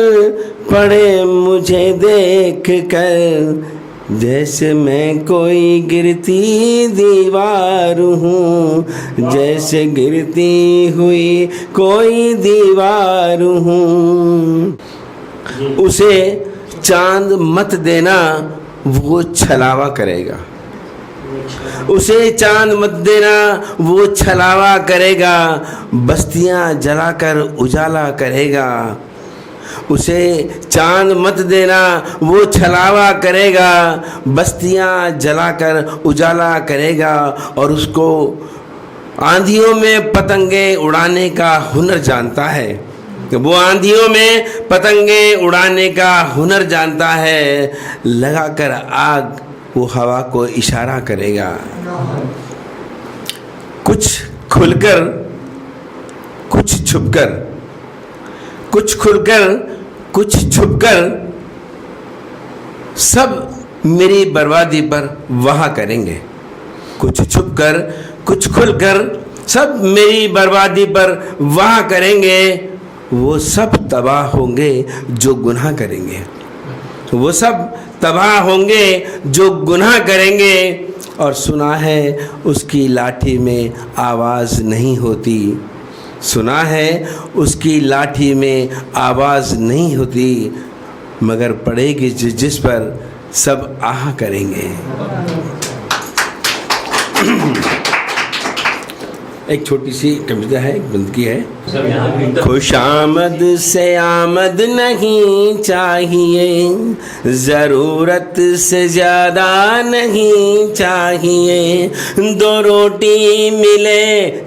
पड़े मुझे देख कर, जैसे मैं कोई गिरती दीवार हूँ, जैसे गिरती हुई कोई दीवार हूँ। उसे चांद मत देना वो छलावा करेगा, उसे चांद मत देना वो छलावा करेगा, बस्तियाँ जलाकर उजाला करेगा। उसे चांद मत देना वो छलावा करेगा, बस्तियाँ जलाकर उजाला करेगा। और उसको आंधियों में पतंगे उड़ाने का हुनर जानता है, वो आंधियों में पतंगे उड़ाने का हुनर जानता है। लगाकर आग वो हवा को इशारा करेगा। कुछ खुलकर कुछ छुपकर, कुछ खुलकर कुछ छुपकर, सब मेरी बर्बादी पर वहाँ करेंगे। कुछ छुपकर कुछ खुलकर सब मेरी बर्बादी पर वाह करेंगे, वो सब तबाह होंगे जो गुनाह करेंगे। वो सब तबाह होंगे जो गुनाह करेंगे। और सुना है उसकी लाठी में आवाज़ नहीं होती, सुना है उसकी लाठी में आवाज़ नहीं होती, मगर पड़ेगी जिस पर सब आह करेंगे। एक छोटी सी कविता है, एक बंद की है। खुशामद से आमद नहीं चाहिए, ज़रूरत से ज़्यादा नहीं चाहिए। दो रोटी मिले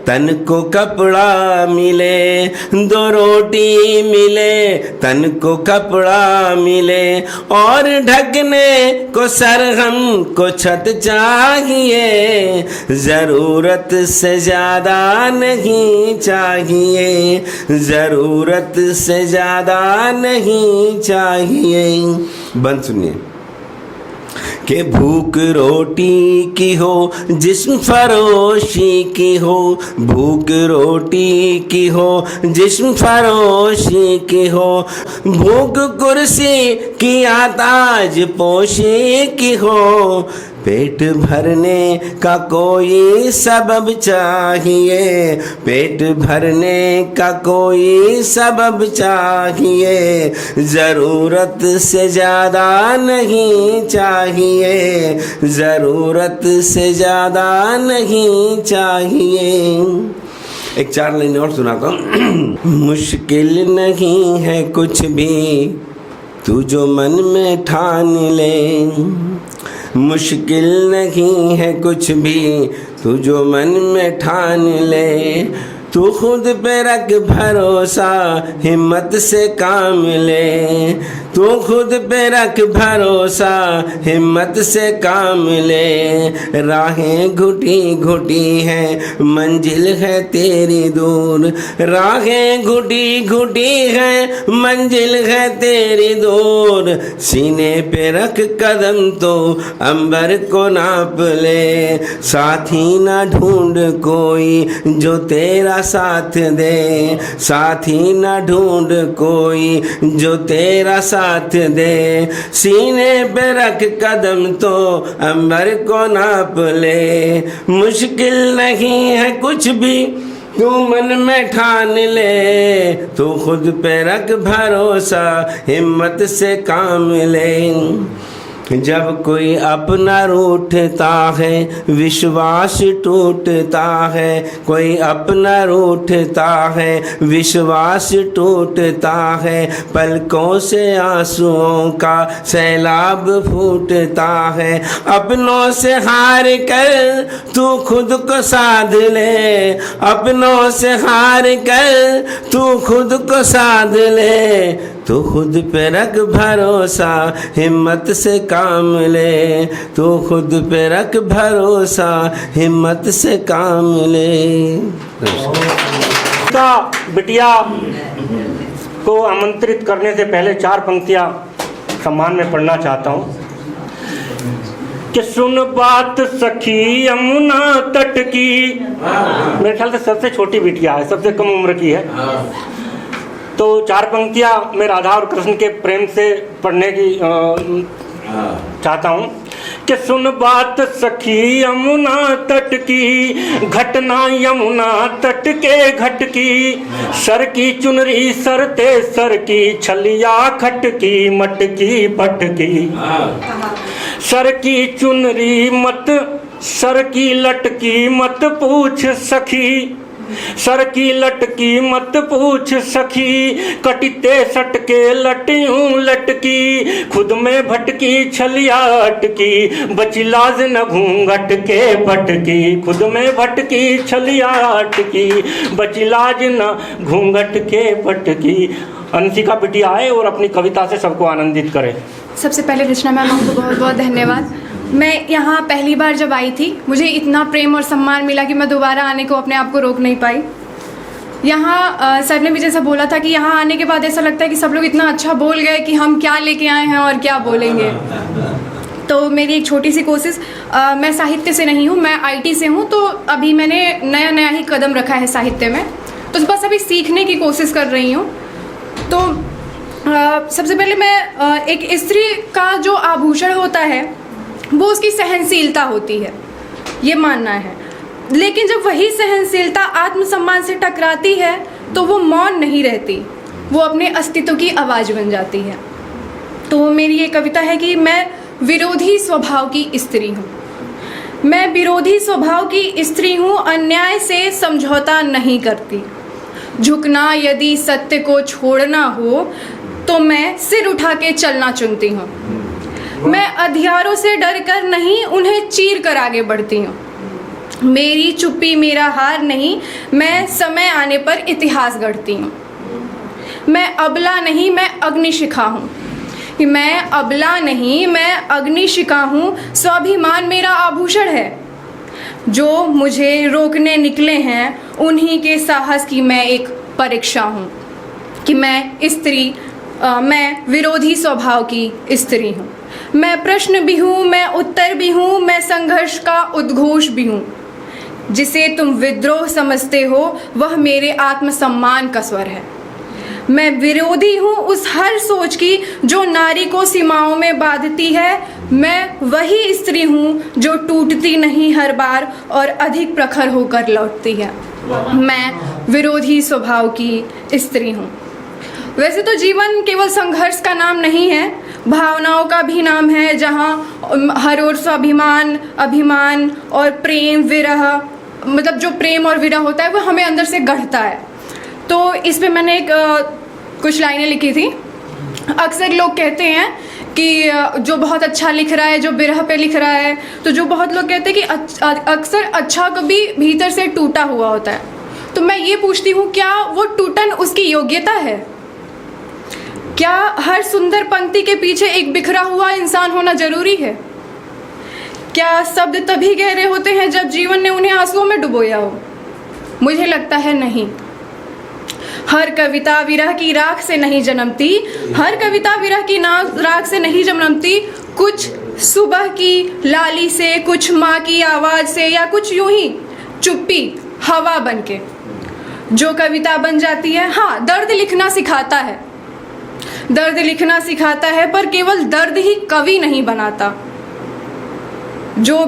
तन को कपड़ा मिले, दो रोटी मिले तन को कपड़ा मिले, और ढकने को सरहम को छत चाहिए। ज़रूरत से ज़्यादा नहीं चाहिए, ज़रूरत से ज़्यादा नहीं चाहिए। बंद सुनिए कि भूख रोटी की हो जिस्म फरोशी की हो, भूख रोटी की हो जिस्म फरोशी की हो, भूख कुर्सी की आताज पोशी की हो, पेट भरने का कोई सबब चाहिए, पेट भरने का कोई सबब चाहिए। ज़रूरत से ज़्यादा नहीं चाहिए, ज़रूरत से ज़्यादा नहीं चाहिए। एक 4 लाइन और सुनाता हूँ। मुश्किल नहीं है कुछ भी तू जो मन में ठान ले, मुश्किल नहीं है कुछ भी तू जो मन में ठान ले। तू खुद पे रख भरोसा हिम्मत से काम ले, तू खुद पे रख भरोसा हिम्मत से काम ले। राहें घुटी घुटी हैं मंजिल है तेरी दूर, राहें घुटी घुटी हैं मंजिल है तेरी दूर। सीने पे रख कदम तो अंबर को नाप ले, साथी ना ढूंढ कोई जो तेरा साथ दे, साथी ना ढूंढ कोई जो तेरा साथ दे। सीने पे रख कदम तो अंबर को नाप ले, मुश्किल नहीं है कुछ भी तू मन में ठान ले। तू खुद पे रख भरोसा हिम्मत से काम ले। जब कोई अपना रूठता है विश्वास टूटता है, कोई अपना रूठता है विश्वास टूटता है। पलकों से आंसुओं का सैलाब फूटता है, अपनों से हार कर तू खुद को साध ले, अपनों से हार कर तू खुद को साध ले। तू खुद पे रख भरोसा हिम्मत से काम ले, तू खुद पे रख भरोसा हिम्मत से काम ले। का बिटिया को आमंत्रित करने से पहले 4 पंक्तियां सम्मान में पढ़ना चाहता हूँ कि सुन बात सखी यमुना तट की। मेरे ख्याल से सबसे छोटी बिटिया है, सबसे कम उम्र की है। तो 4 पंक्तियां मैं राधा और कृष्ण के प्रेम से पढ़ने की चाहता हूँ कि सुन बात सखी यमुना तट की, घटना यमुना तट के घट की। सर की चुनरी सरते सर की, छलिया खटकी मटकी पटकी। सर की चुनरी मत सर की लटकी मत पूछ सखी, सर की लटकी मत पूछ सखी। कटिते सटके लटियूं लटकी, खुद में भटकी छलिया अटकी। बची लाज न घूंघट के पटकी, खुद में भटकी छलिया अटकी। बची लाज न घूंघट के पटकी। अंशिका बिटिया आए और अपनी कविता से सबको आनंदित करे। सबसे पहले रचना मैम आपको बहुत बहुत धन्यवाद। मैं यहाँ पहली बार जब आई थी मुझे इतना प्रेम और सम्मान मिला कि मैं दोबारा आने को अपने आप को रोक नहीं पाई। यहाँ सर ने भी जैसा बोला था कि यहाँ आने के बाद ऐसा लगता है कि सब लोग इतना अच्छा बोल गए कि हम क्या लेके आए हैं और क्या बोलेंगे। तो मेरी एक छोटी सी कोशिश, मैं साहित्य से नहीं हूँ, मैं IT से हूँ, तो अभी मैंने नया नया ही कदम रखा है साहित्य में, तो बस अभी सीखने की कोशिश कर रही हूँ। तो सबसे पहले मैं एक स्त्री का जो आभूषण होता है वो उसकी सहनशीलता होती है, ये मानना है। लेकिन जब वही सहनशीलता आत्मसम्मान से टकराती है तो वो मौन नहीं रहती, वो अपने अस्तित्व की आवाज़ बन जाती है। तो मेरी ये कविता है कि मैं विरोधी स्वभाव की स्त्री हूँ। मैं विरोधी स्वभाव की स्त्री हूँ, अन्याय से समझौता नहीं करती। झुकना यदि सत्य को छोड़ना हो तो मैं सिर उठा के चलना चुनती हूँ। मैं अधियारों से डर कर नहीं, उन्हें चीर कर आगे बढ़ती हूँ। मेरी चुप्पी मेरा हार नहीं, मैं समय आने पर इतिहास गढ़ती हूँ। मैं अबला नहीं, मैं अग्निशिखा हूँ। मैं अबला नहीं, मैं अग्निशिखा हूँ। स्वाभिमान मेरा आभूषण है। जो मुझे रोकने निकले हैं उन्हीं के साहस की मैं एक परीक्षा हूँ कि मैं विरोधी स्वभाव की स्त्री हूँ। मैं प्रश्न भी हूँ, मैं उत्तर भी हूँ, मैं संघर्ष का उद्घोष भी हूँ। जिसे तुम विद्रोह समझते हो वह मेरे आत्मसम्मान का स्वर है। मैं विरोधी हूँ उस हर सोच की जो नारी को सीमाओं में बांधती है। मैं वही स्त्री हूँ जो टूटती नहीं हर बार और अधिक प्रखर होकर लौटती है। मैं विरोधी स्वभाव की स्त्री हूँ। वैसे तो जीवन केवल संघर्ष का नाम नहीं है, भावनाओं का भी नाम है, जहाँ हर ओर स्वाभिमान, अभिमान और प्रेम, विरह, मतलब जो प्रेम और विरह होता है वो हमें अंदर से गढ़ता है। तो इस पे मैंने कुछ लाइनें लिखी थी। अक्सर लोग कहते हैं कि जो बहुत अच्छा लिख रहा है, जो विरह पे लिख रहा है, तो जो बहुत लोग कहते हैं कि अक्सर अच्छा कभी भीतर से टूटा हुआ होता है। तो मैं ये पूछती हूँ, क्या वो टूटन उसकी योग्यता है? क्या हर सुंदर पंक्ति के पीछे एक बिखरा हुआ इंसान होना जरूरी है? क्या शब्द तभी गहरे होते हैं जब जीवन ने उन्हें आंसुओं में डुबोया हो? मुझे लगता है नहीं। हर कविता विरह की राख से नहीं जन्मती, हर कविता विरह की राख से नहीं जन्मती। कुछ सुबह की लाली से, कुछ माँ की आवाज़ से, या कुछ यूं ही चुप्पी हवा बनके जो कविता बन जाती है। हाँ, दर्द लिखना सिखाता है, दर्द लिखना सिखाता है, पर केवल दर्द ही कवि नहीं बनाता। जो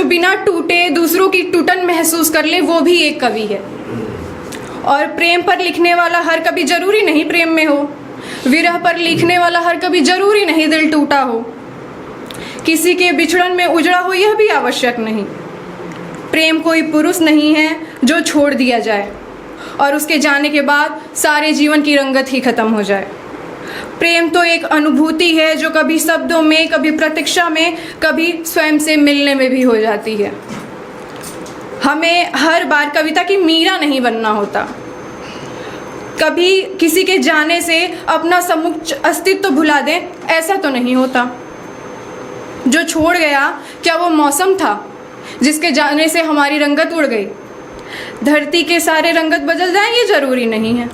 बिना टूटे दूसरों की टूटन महसूस कर ले वो भी एक कवि है। और प्रेम पर लिखने वाला हर कभी जरूरी नहीं प्रेम में हो, विरह पर लिखने वाला हर कभी जरूरी नहीं दिल टूटा हो, किसी के बिछड़न में उजड़ा हो यह भी आवश्यक नहीं। प्रेम कोई पुरुष नहीं है जो छोड़ दिया जाए और उसके जाने के बाद सारे जीवन की रंगत ही खत्म हो जाए। प्रेम तो एक अनुभूति है जो कभी शब्दों में, कभी प्रतीक्षा में, कभी स्वयं से मिलने में भी हो जाती है। हमें हर बार कविता की मीरा नहीं बनना होता। कभी किसी के जाने से अपना समुच्च अस्तित्व भुला दें, ऐसा तो नहीं होता। जो छोड़ गया, क्या वो मौसम था जिसके जाने से हमारी रंगत उड़ गई? धरती के सारे रंगत बदल जाएं ये जरूरी नहीं है।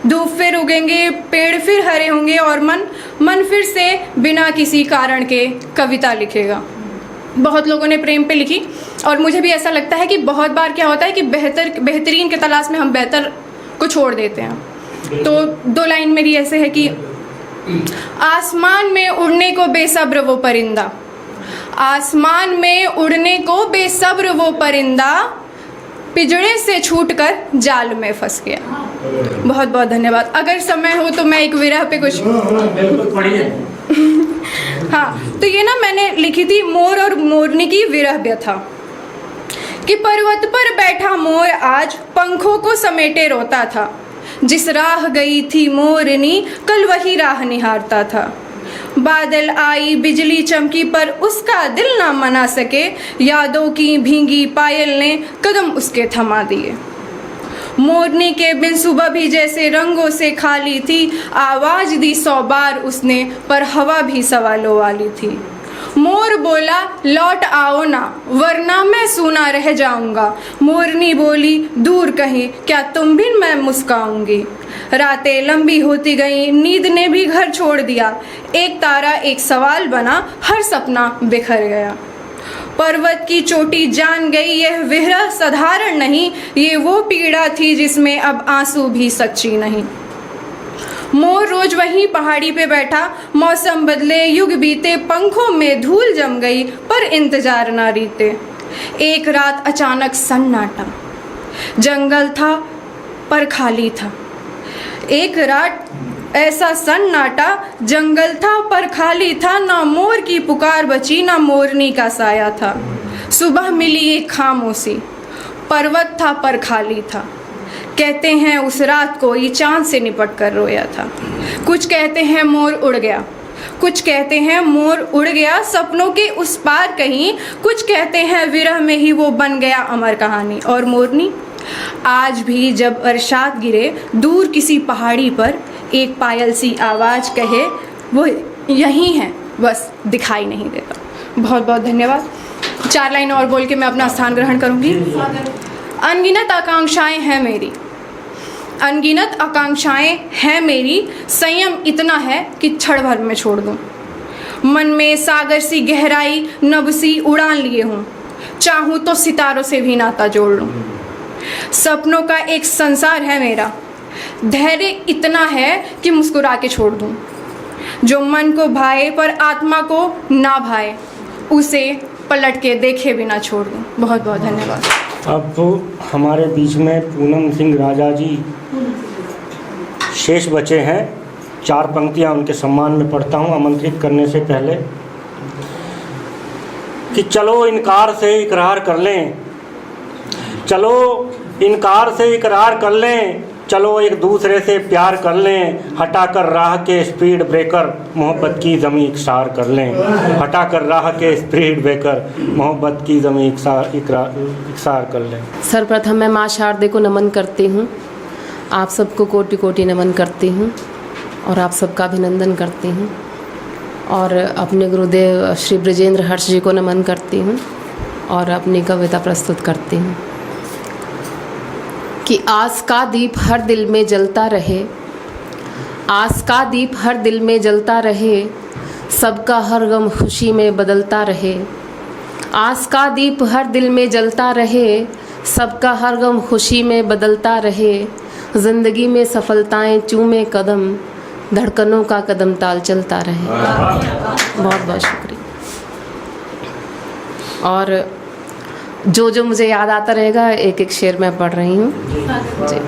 धूप फिर उगेंगे, पेड़ फिर हरे होंगे और मन फिर से बिना किसी कारण के कविता लिखेगा। बहुत लोगों ने प्रेम पे लिखी और मुझे भी ऐसा लगता है कि बहुत बार क्या होता है कि बेहतरीन के तलाश में हम बेहतर को छोड़ देते हैं। तो 2 लाइन मेरी ऐसे है कि आसमान में उड़ने को बेसब्र वो परिंदा, आसमान में उड़ने को बेसब्र वो परिंदा, पिंजड़े से छूटकर जाल में फंस गया। बहुत बहुत धन्यवाद। अगर समय हो तो मैं एक विरह पे कुछ हाँ, तो ये ना मैंने लिखी थी मोर और मोरनी की विरह व्यथा। कि पर्वत पर बैठा मोर आज पंखों को समेटे रोता था, जिस राह गई थी मोरनी कल वही राह निहारता था। बादल आई बिजली चमकी पर उसका दिल ना मना सके, यादों की भींगी पायल ने कदम उसके थमा दिए। मोरनी के बिन सुबह भी जैसे रंगों से खाली थी, आवाज दी 100 बार उसने पर हवा भी सवालों वाली थी। मोर बोला लौट आओ ना वरना मैं सूना रह जाऊंगा, मोरनी बोली दूर कहीं क्या तुम भी मैं मुस्काऊंगी। रातें लंबी होती गईं, नींद ने भी घर छोड़ दिया, एक तारा एक सवाल बना, हर सपना बिखर गया। पर्वत की चोटी जान गई यह विरह साधारण नहीं, ये वो पीड़ा थी जिसमें अब आंसू भी सच्ची नहीं। मोर रोज वहीं पहाड़ी पे बैठा, मौसम बदले युग बीते, पंखों में धूल जम गई पर इंतजार ना रीते। एक रात अचानक सन्नाटा, जंगल था पर खाली था। एक रात ऐसा सन्नाटा, जंगल था पर खाली था, ना मोर की पुकार बची ना मोरनी का साया था। सुबह मिली एक खामोशी, पर्वत था पर खाली था। कहते हैं उस रात कोई चांद से निपट कर रोया था। कुछ कहते हैं मोर उड़ गया, कुछ कहते हैं मोर उड़ गया सपनों के उस पार कहीं, कुछ कहते हैं विरह में ही वो बन गया अमर कहानी। और मोरनी आज भी जब बरसात गिरे दूर किसी पहाड़ी पर, एक पायल सी आवाज़ कहे वो यहीं है, बस दिखाई नहीं देता। बहुत बहुत धन्यवाद। 4 लाइन और बोल के मैं अपना स्थान ग्रहण करूंगी। अनगिनत आकांक्षाएं हैं मेरी, अनगिनत आकांक्षाएं हैं मेरी, संयम इतना है कि क्षण भर में छोड़ दूं। मन में सागर सी गहराई, नभ सी उड़ान लिए हूँ, चाहूँ तो सितारों से भी नाता जोड़ लूँ। सपनों का एक संसार है मेरा, धैर्य इतना है कि मुस्कुरा के छोड़ दूं। जो मन को भाए पर आत्मा को ना भाए, उसे पलट के देखे बिना छोड़ दूं। बहुत बहुत धन्यवाद। अब तो हमारे बीच में पूनम सिंह राजा जी शेष बचे हैं। 4 पंक्तियां उनके सम्मान में पढ़ता हूं आमंत्रित करने से पहले कि चलो इनकार से इकरार कर लें, चलो इनकार से इकरार कर लें, चलो एक दूसरे से प्यार कर लें, हटाकर राह के स्पीड ब्रेकर मोहब्बत की ज़मीं इकसार कर लें, हटाकर राह के स्पीड ब्रेकर मोहब्बत की ज़मीं इकसार कर लें। सर्वप्रथम मैं माँ शारदे को नमन करती हूँ, आप सबको कोटि कोटि नमन करती हूँ और आप सबका अभिनंदन करती हूँ, और अपने गुरुदेव श्री ब्रजेंद्र हर्ष जी को नमन करती हूँ और अपनी कविता प्रस्तुत करती हूँ कि आस का दीप हर दिल में जलता रहे, आस का दीप हर दिल में जलता रहे, सबका हर गम खुशी में बदलता रहे। आस का दीप हर दिल में जलता रहे, सबका हर गम खुशी में बदलता रहे। ज़िंदगी में सफलताएं चूमे कदम, धड़कनों का कदम ताल चलता रहे। बहुत बहुत शुक्रिया। और जो मुझे याद आता रहेगा एक एक शेर मैं पढ़ रही हूँ जी।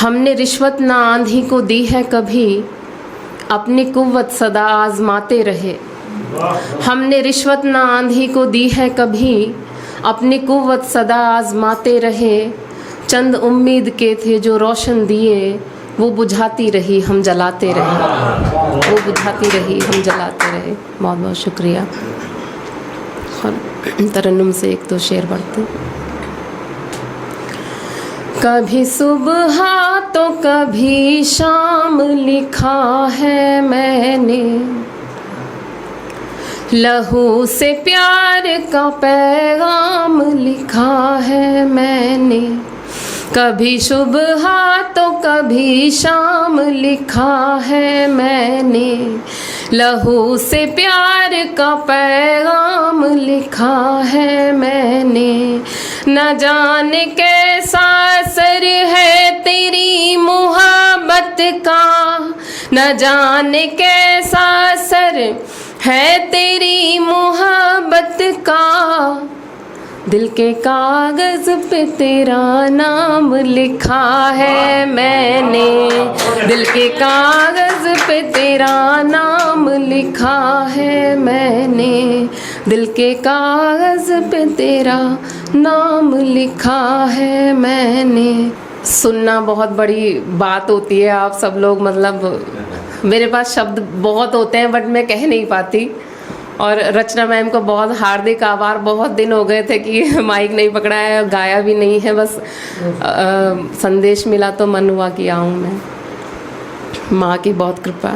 हमने रिश्वत ना आंधी को दी है कभी, अपनी कुव्वत सदा आजमाते रहे। हमने रिश्वत ना आंधी को दी है कभी, अपनी कुव्वत सदा आजमाते रहे। चंद उम्मीद के थे जो रोशन दिए, वो बुझाती रही हम जलाते रहे, वो बुझाती रही हम जलाते रहे। बहुत बहुत शुक्रिया। और तरन्नुम से 1-2 शेर पढ़ती। कभी सुबह तो कभी शाम लिखा है मैंने, लहू से प्यार का पैगाम लिखा है मैंने। कभी सुबह तो कभी शाम लिखा है मैंने, लहू से प्यार का पैगाम लिखा है मैंने। न जाने कैसा असर है तेरी मोहब्बत का, न जाने कैसा असर है तेरी मोहब्बत का। दिल के कागज़ पे तेरा नाम लिखा है मैंने, दिल के कागज़ पे तेरा नाम लिखा है मैंने, दिल के कागज़ पे तेरा नाम लिखा है मैंने। सुनना बहुत बड़ी बात होती है, आप सब लोग मतलब मेरे पास शब्द बहुत होते हैं बट मैं कह नहीं पाती। और रचना मैम को बहुत हार्दिक आभार, बहुत दिन हो गए थे कि माइक नहीं पकड़ा है, गाया भी नहीं है, बस संदेश मिला तो मन हुआ कि आऊँ मैं। माँ की बहुत कृपा।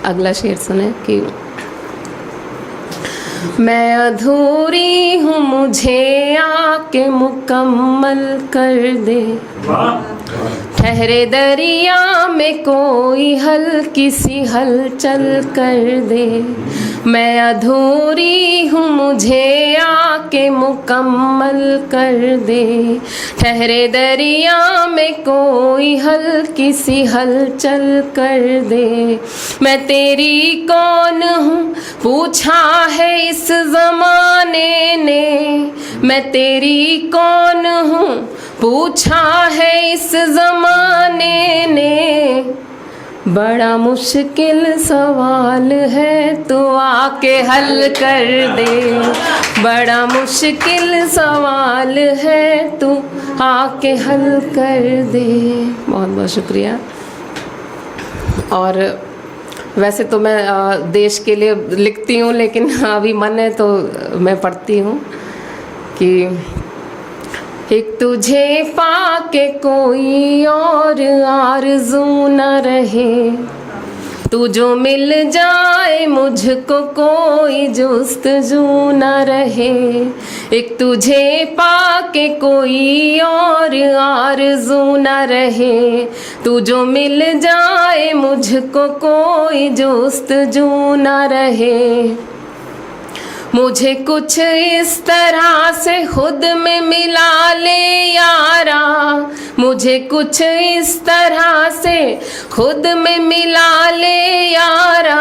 अगला शेर सुने कि मैं अधूरी हूँ मुझे आके मुकम्मल कर दे। ठहरे दरिया में कोई हल्की सी हलचल कर दे। मैं अधूरी हूँ मुझे आके मुकम्मल कर दे। ठहरे दरिया में कोई हल्की सी हलचल कर दे। मैं तेरी कौन हूँ पूछा है इस ज़माने ने। मैं तेरी कौन हूँ पूछा है इस ज़माने ने। बड़ा मुश्किल सवाल है तू आके हल कर दे। बड़ा मुश्किल सवाल है तू आके हल कर दे। बहुत बहुत शुक्रिया। और वैसे तो मैं देश के लिए लिखती हूँ, लेकिन अभी मन है तो मैं पढ़ती हूँ कि एक तुझे पाके कोई और आरज़ू न रहे। तू जो मिल जाए मुझको कोई जुस्तजू न रहे। एक तुझे पाके कोई और आरज़ू न रहे। तू जो मिल जाए मुझको कोई जुस्तजू न रहे। मुझे कुछ इस तरह से खुद में मिला ले यारा। मुझे कुछ इस तरह से खुद में मिला ले यारा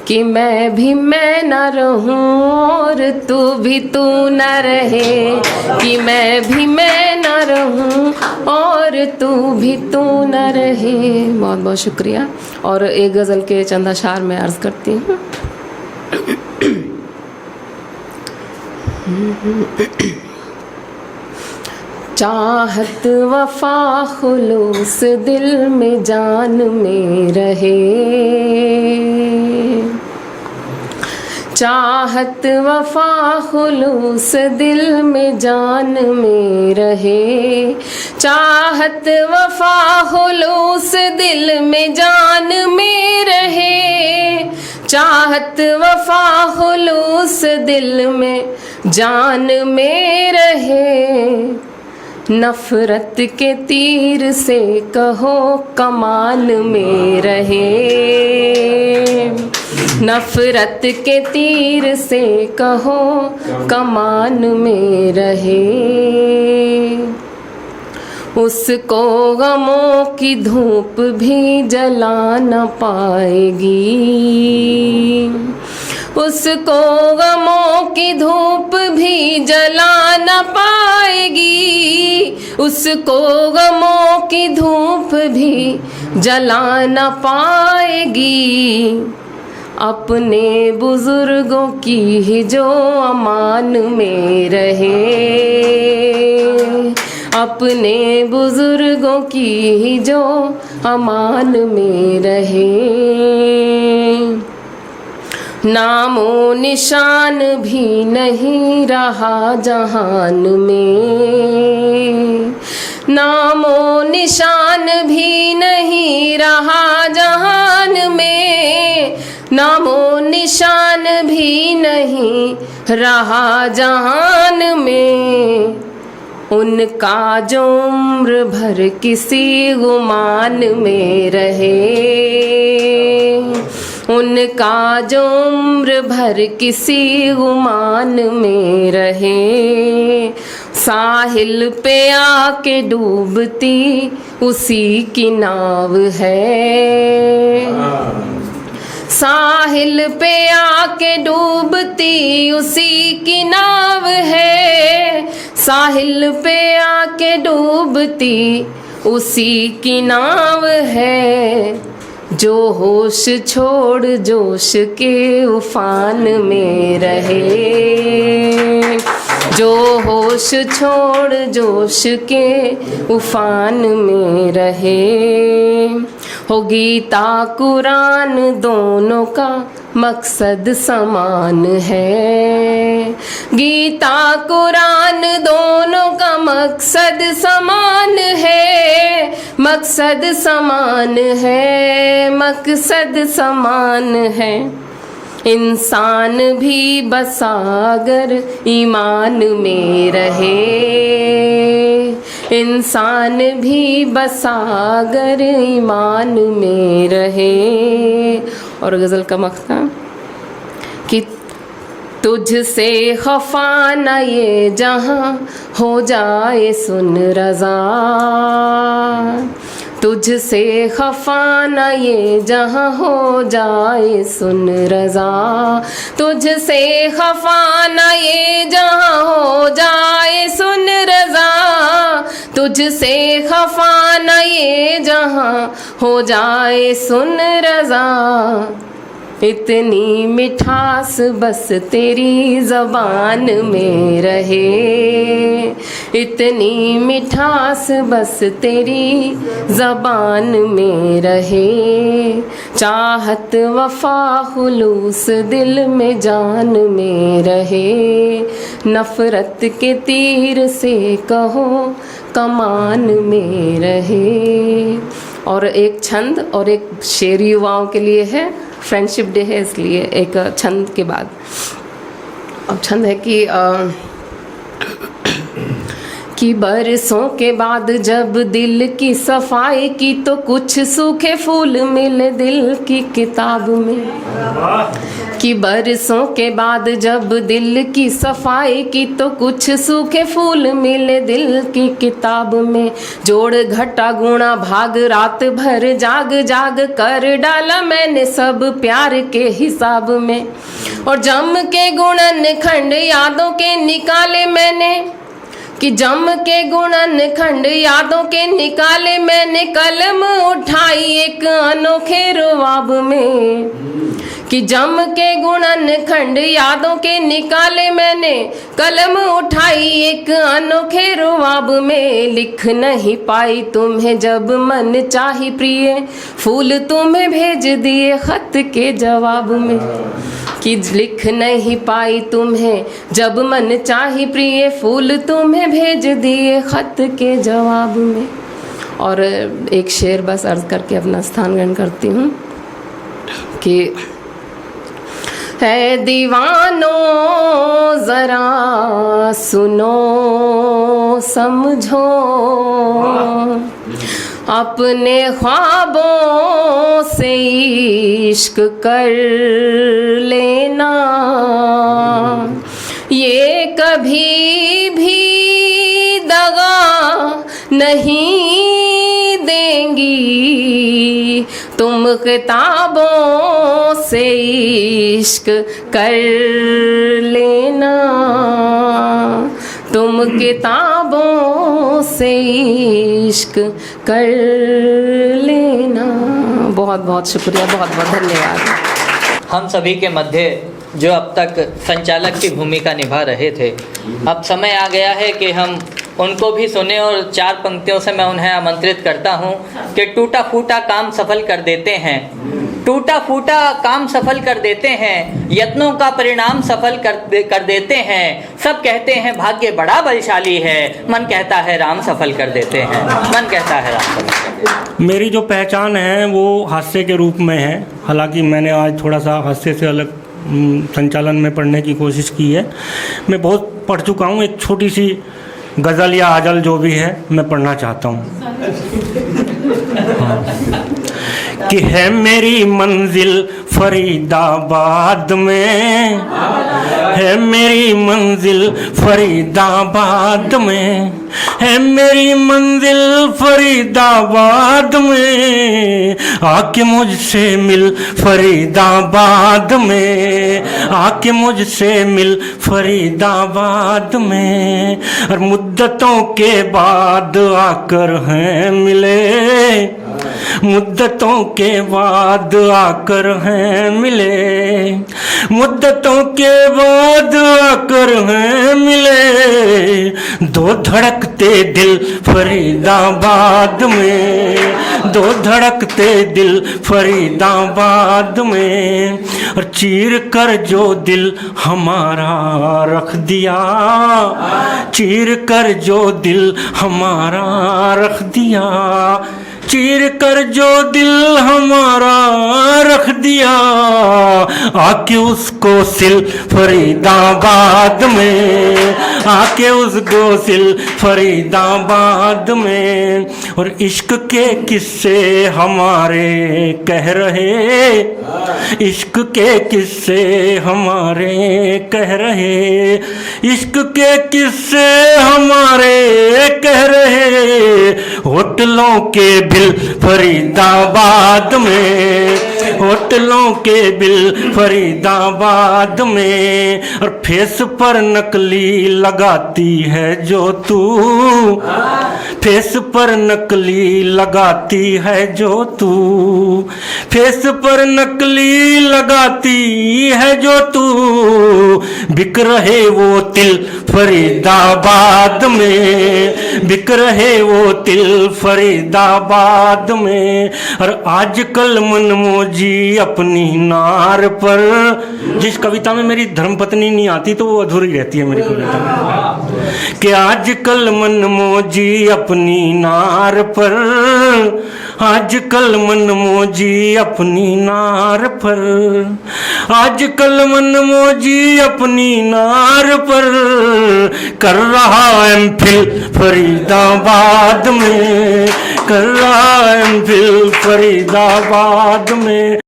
कि मैं भी मैं न रहूं और तू भी तू न रहे। कि मैं भी मैं न रहूं और तू भी तू न रहे। बहुत बहुत शुक्रिया। और एक गज़ल के चंद अशार में अर्ज़ करती हूँ। चाहत वफा खुलूस दिल में जान में रहे। चाहत वफा खुलूस दिल में जान में रहे। चाहत वफा खुलूस दिल में जान में रहे। चाहत वफा खुलूस दिल में जान में रहे। नफरत के तीर से कहो कमान में रहे। नफरत के तीर से कहो कमान में रहे। उसको गमों की धूप भी जला न पाएगी। उसको गमों की धूप भी जला न पाएगी। उसको गमों की धूप भी जला न पाएगी। अपने बुजुर्गों की ही जो अमान में रहे। अपने बुजुर्गों की ही जो अमान में रहे। नामो निशान भी नहीं रहा जहान में। नामो निशान भी नहीं रहा जहान में। नामो निशान भी नहीं रहा जहान में। उनका जो उम्र भर किसी गुमान में रहे। उनका जो उम्र भर किसी गुमान में रहे। साहिल पे आके डूबती उसी की नाव है। साहिल पे आके डूबती उसी की नाव है। साहिल पे आके डूबती उसी की नाव है। जो होश छोड़ जोश के उफान में रहे। जो होश छोड़ जोश के उफान में रहे। हो गीता कुरान दोनों का मकसद समान है। गीता कुरान दोनों का मकसद समान है। मकसद समान है। मकसद समान है। इंसान भी बसा अगर ईमान में रहे, इंसान भी बसा अगर ईमान में रहे। और गज़ल का मक़ता कि तुझसे खफा न ये जहाँ हो जाए सुन रज़ा, तुझसे खफा न ये जहाँ हो जाए सुन रज़ा, तुझसे खफा न ये जहाँ हो जाए सुन रज़ा, तुझसे खफा न ये जहाँ हो जाए सुन रज़ा। इतनी मिठास बस तेरी ज़बान में रहे, इतनी मिठास बस तेरी ज़बान में रहे। चाहत वफ़ा खुलूस दिल में जान में रहे, नफ़रत के तीर से कहो कमान में रहे। और एक छंद और एक शेर युवाओं के लिए है, फ्रेंडशिप डे है इसलिए एक छंद के बाद। अब छंद है कि बरसों के बाद जब दिल की सफाई की तो कुछ सूखे फूल मिले दिल की किताब में, कि बरसों के बाद जब दिल की सफाई की तो कुछ सूखे फूल मिले दिल की किताब में। जोड़ घटा गुणा भाग रात भर जाग जाग कर डाला मैंने सब प्यार के हिसाब में, और जम के गुणन खंड यादों के निकाले मैंने, कि जम के गुणन खंड यादों के निकाले मैंने, कलम उठाई एक अनोखे रुबाब में, कि जम के गुणन खंड यादों के निकाले मैंने, कलम उठाई एक अनोखे रुबाब में। लिख नहीं पाई तुम्हें जब मन चाही प्रिय, फूल तुम्हें भेज दिए खत के जवाब में, कि लिख नहीं पाई तुम्हें जब मन चाही प्रिय, फूल तुम्हें भेज दिए खत के जवाब में। और एक शेर बस अर्ज करके अपना स्थान ग्रहण करती हूँ कि है दीवानों ज़रा सुनो समझो, अपने ख्वाबों से इश्क कर लेना, ये कभी भी दगा नहीं देंगी, तुम किताबों से इश्क कर लेना, तुम किताबों से इश्क कर लेना। बहुत बहुत शुक्रिया, बहुत बहुत धन्यवाद। हम सभी के मध्य जो अब तक संचालक की भूमिका निभा रहे थे, अब समय आ गया है कि हम उनको भी सुने, और 4 पंक्तियों से मैं उन्हें आमंत्रित करता हूं कि टूटा फूटा काम सफल कर देते हैं, टूटा फूटा काम सफल कर देते हैं, यत्नों का परिणाम सफल कर देते हैं। सब कहते हैं भाग्य बड़ा बलशाली है, मन कहता है राम सफल कर देते हैं, मन कहता है राम सफल कर देते हैं। मेरी जो पहचान है वो हास्य के रूप में है, हालांकि मैंने आज थोड़ा सा हास्य से अलग संचालन में पढ़ने की कोशिश की है। मैं बहुत पढ़ चुका हूँ, एक छोटी सी गज़ल या आजल जो भी है मैं पढ़ना चाहता हूँ। कि है मेरी मंजिल फरीदाबाद में, है मेरी मंजिल फरीदाबाद में, है मेरी मंजिल फरीदाबाद में, आके मुझसे मिल फरीदाबाद में, आके मुझसे मिल फरीदाबाद में, और मुद्दतों के बाद आकर हैं मिले, मुद्दतों के बाद आकर हैं मिले, मुद्दतों के बाद आकर हैं मिले, दो धड़कते दिल फरीदाबाद में, दो धड़कते दिल फरीदाबाद में, और चीर कर जो दिल हमारा रख दिया, चीर कर जो दिल हमारा रख दिया, चीर कर जो दिल हमारा रख दिया, आके उसको सिल फरीदाबाद में, आके उसको सिल फरीदाबाद में। और इश्क के किस्से हमारे कह रहे, इश्क के किस्से हमारे कह रहे, इश्क के किस्से हमारे कह रहे। होटलों के बिल फरीदाबाद में, होटलों के बिल फरीदाबाद में। और फेस पर नकली लगाती है जो तू, फेस पर नकली लगाती है जो तू, फेस पर नकली लगाती है जो तू। बिक रहे वो तिल फरीदाबाद में, बिक रहे वो तिल फरीदाबाद में। और आजकल मनमोजी अपनी नार पर, जिस कविता में मेरी धर्मपत्नी नहीं आती तो वो अधूरी रहती है मेरी कविता, कि आजकल मनमोजी अपनी नार पर, आजकल मनमोजी अपनी नार पर, आजकल मनमोजी अपनी नार पर। कर रहा एमफिल फरीदाबाद में, कर रहा एमफिल फरीदाबाद में।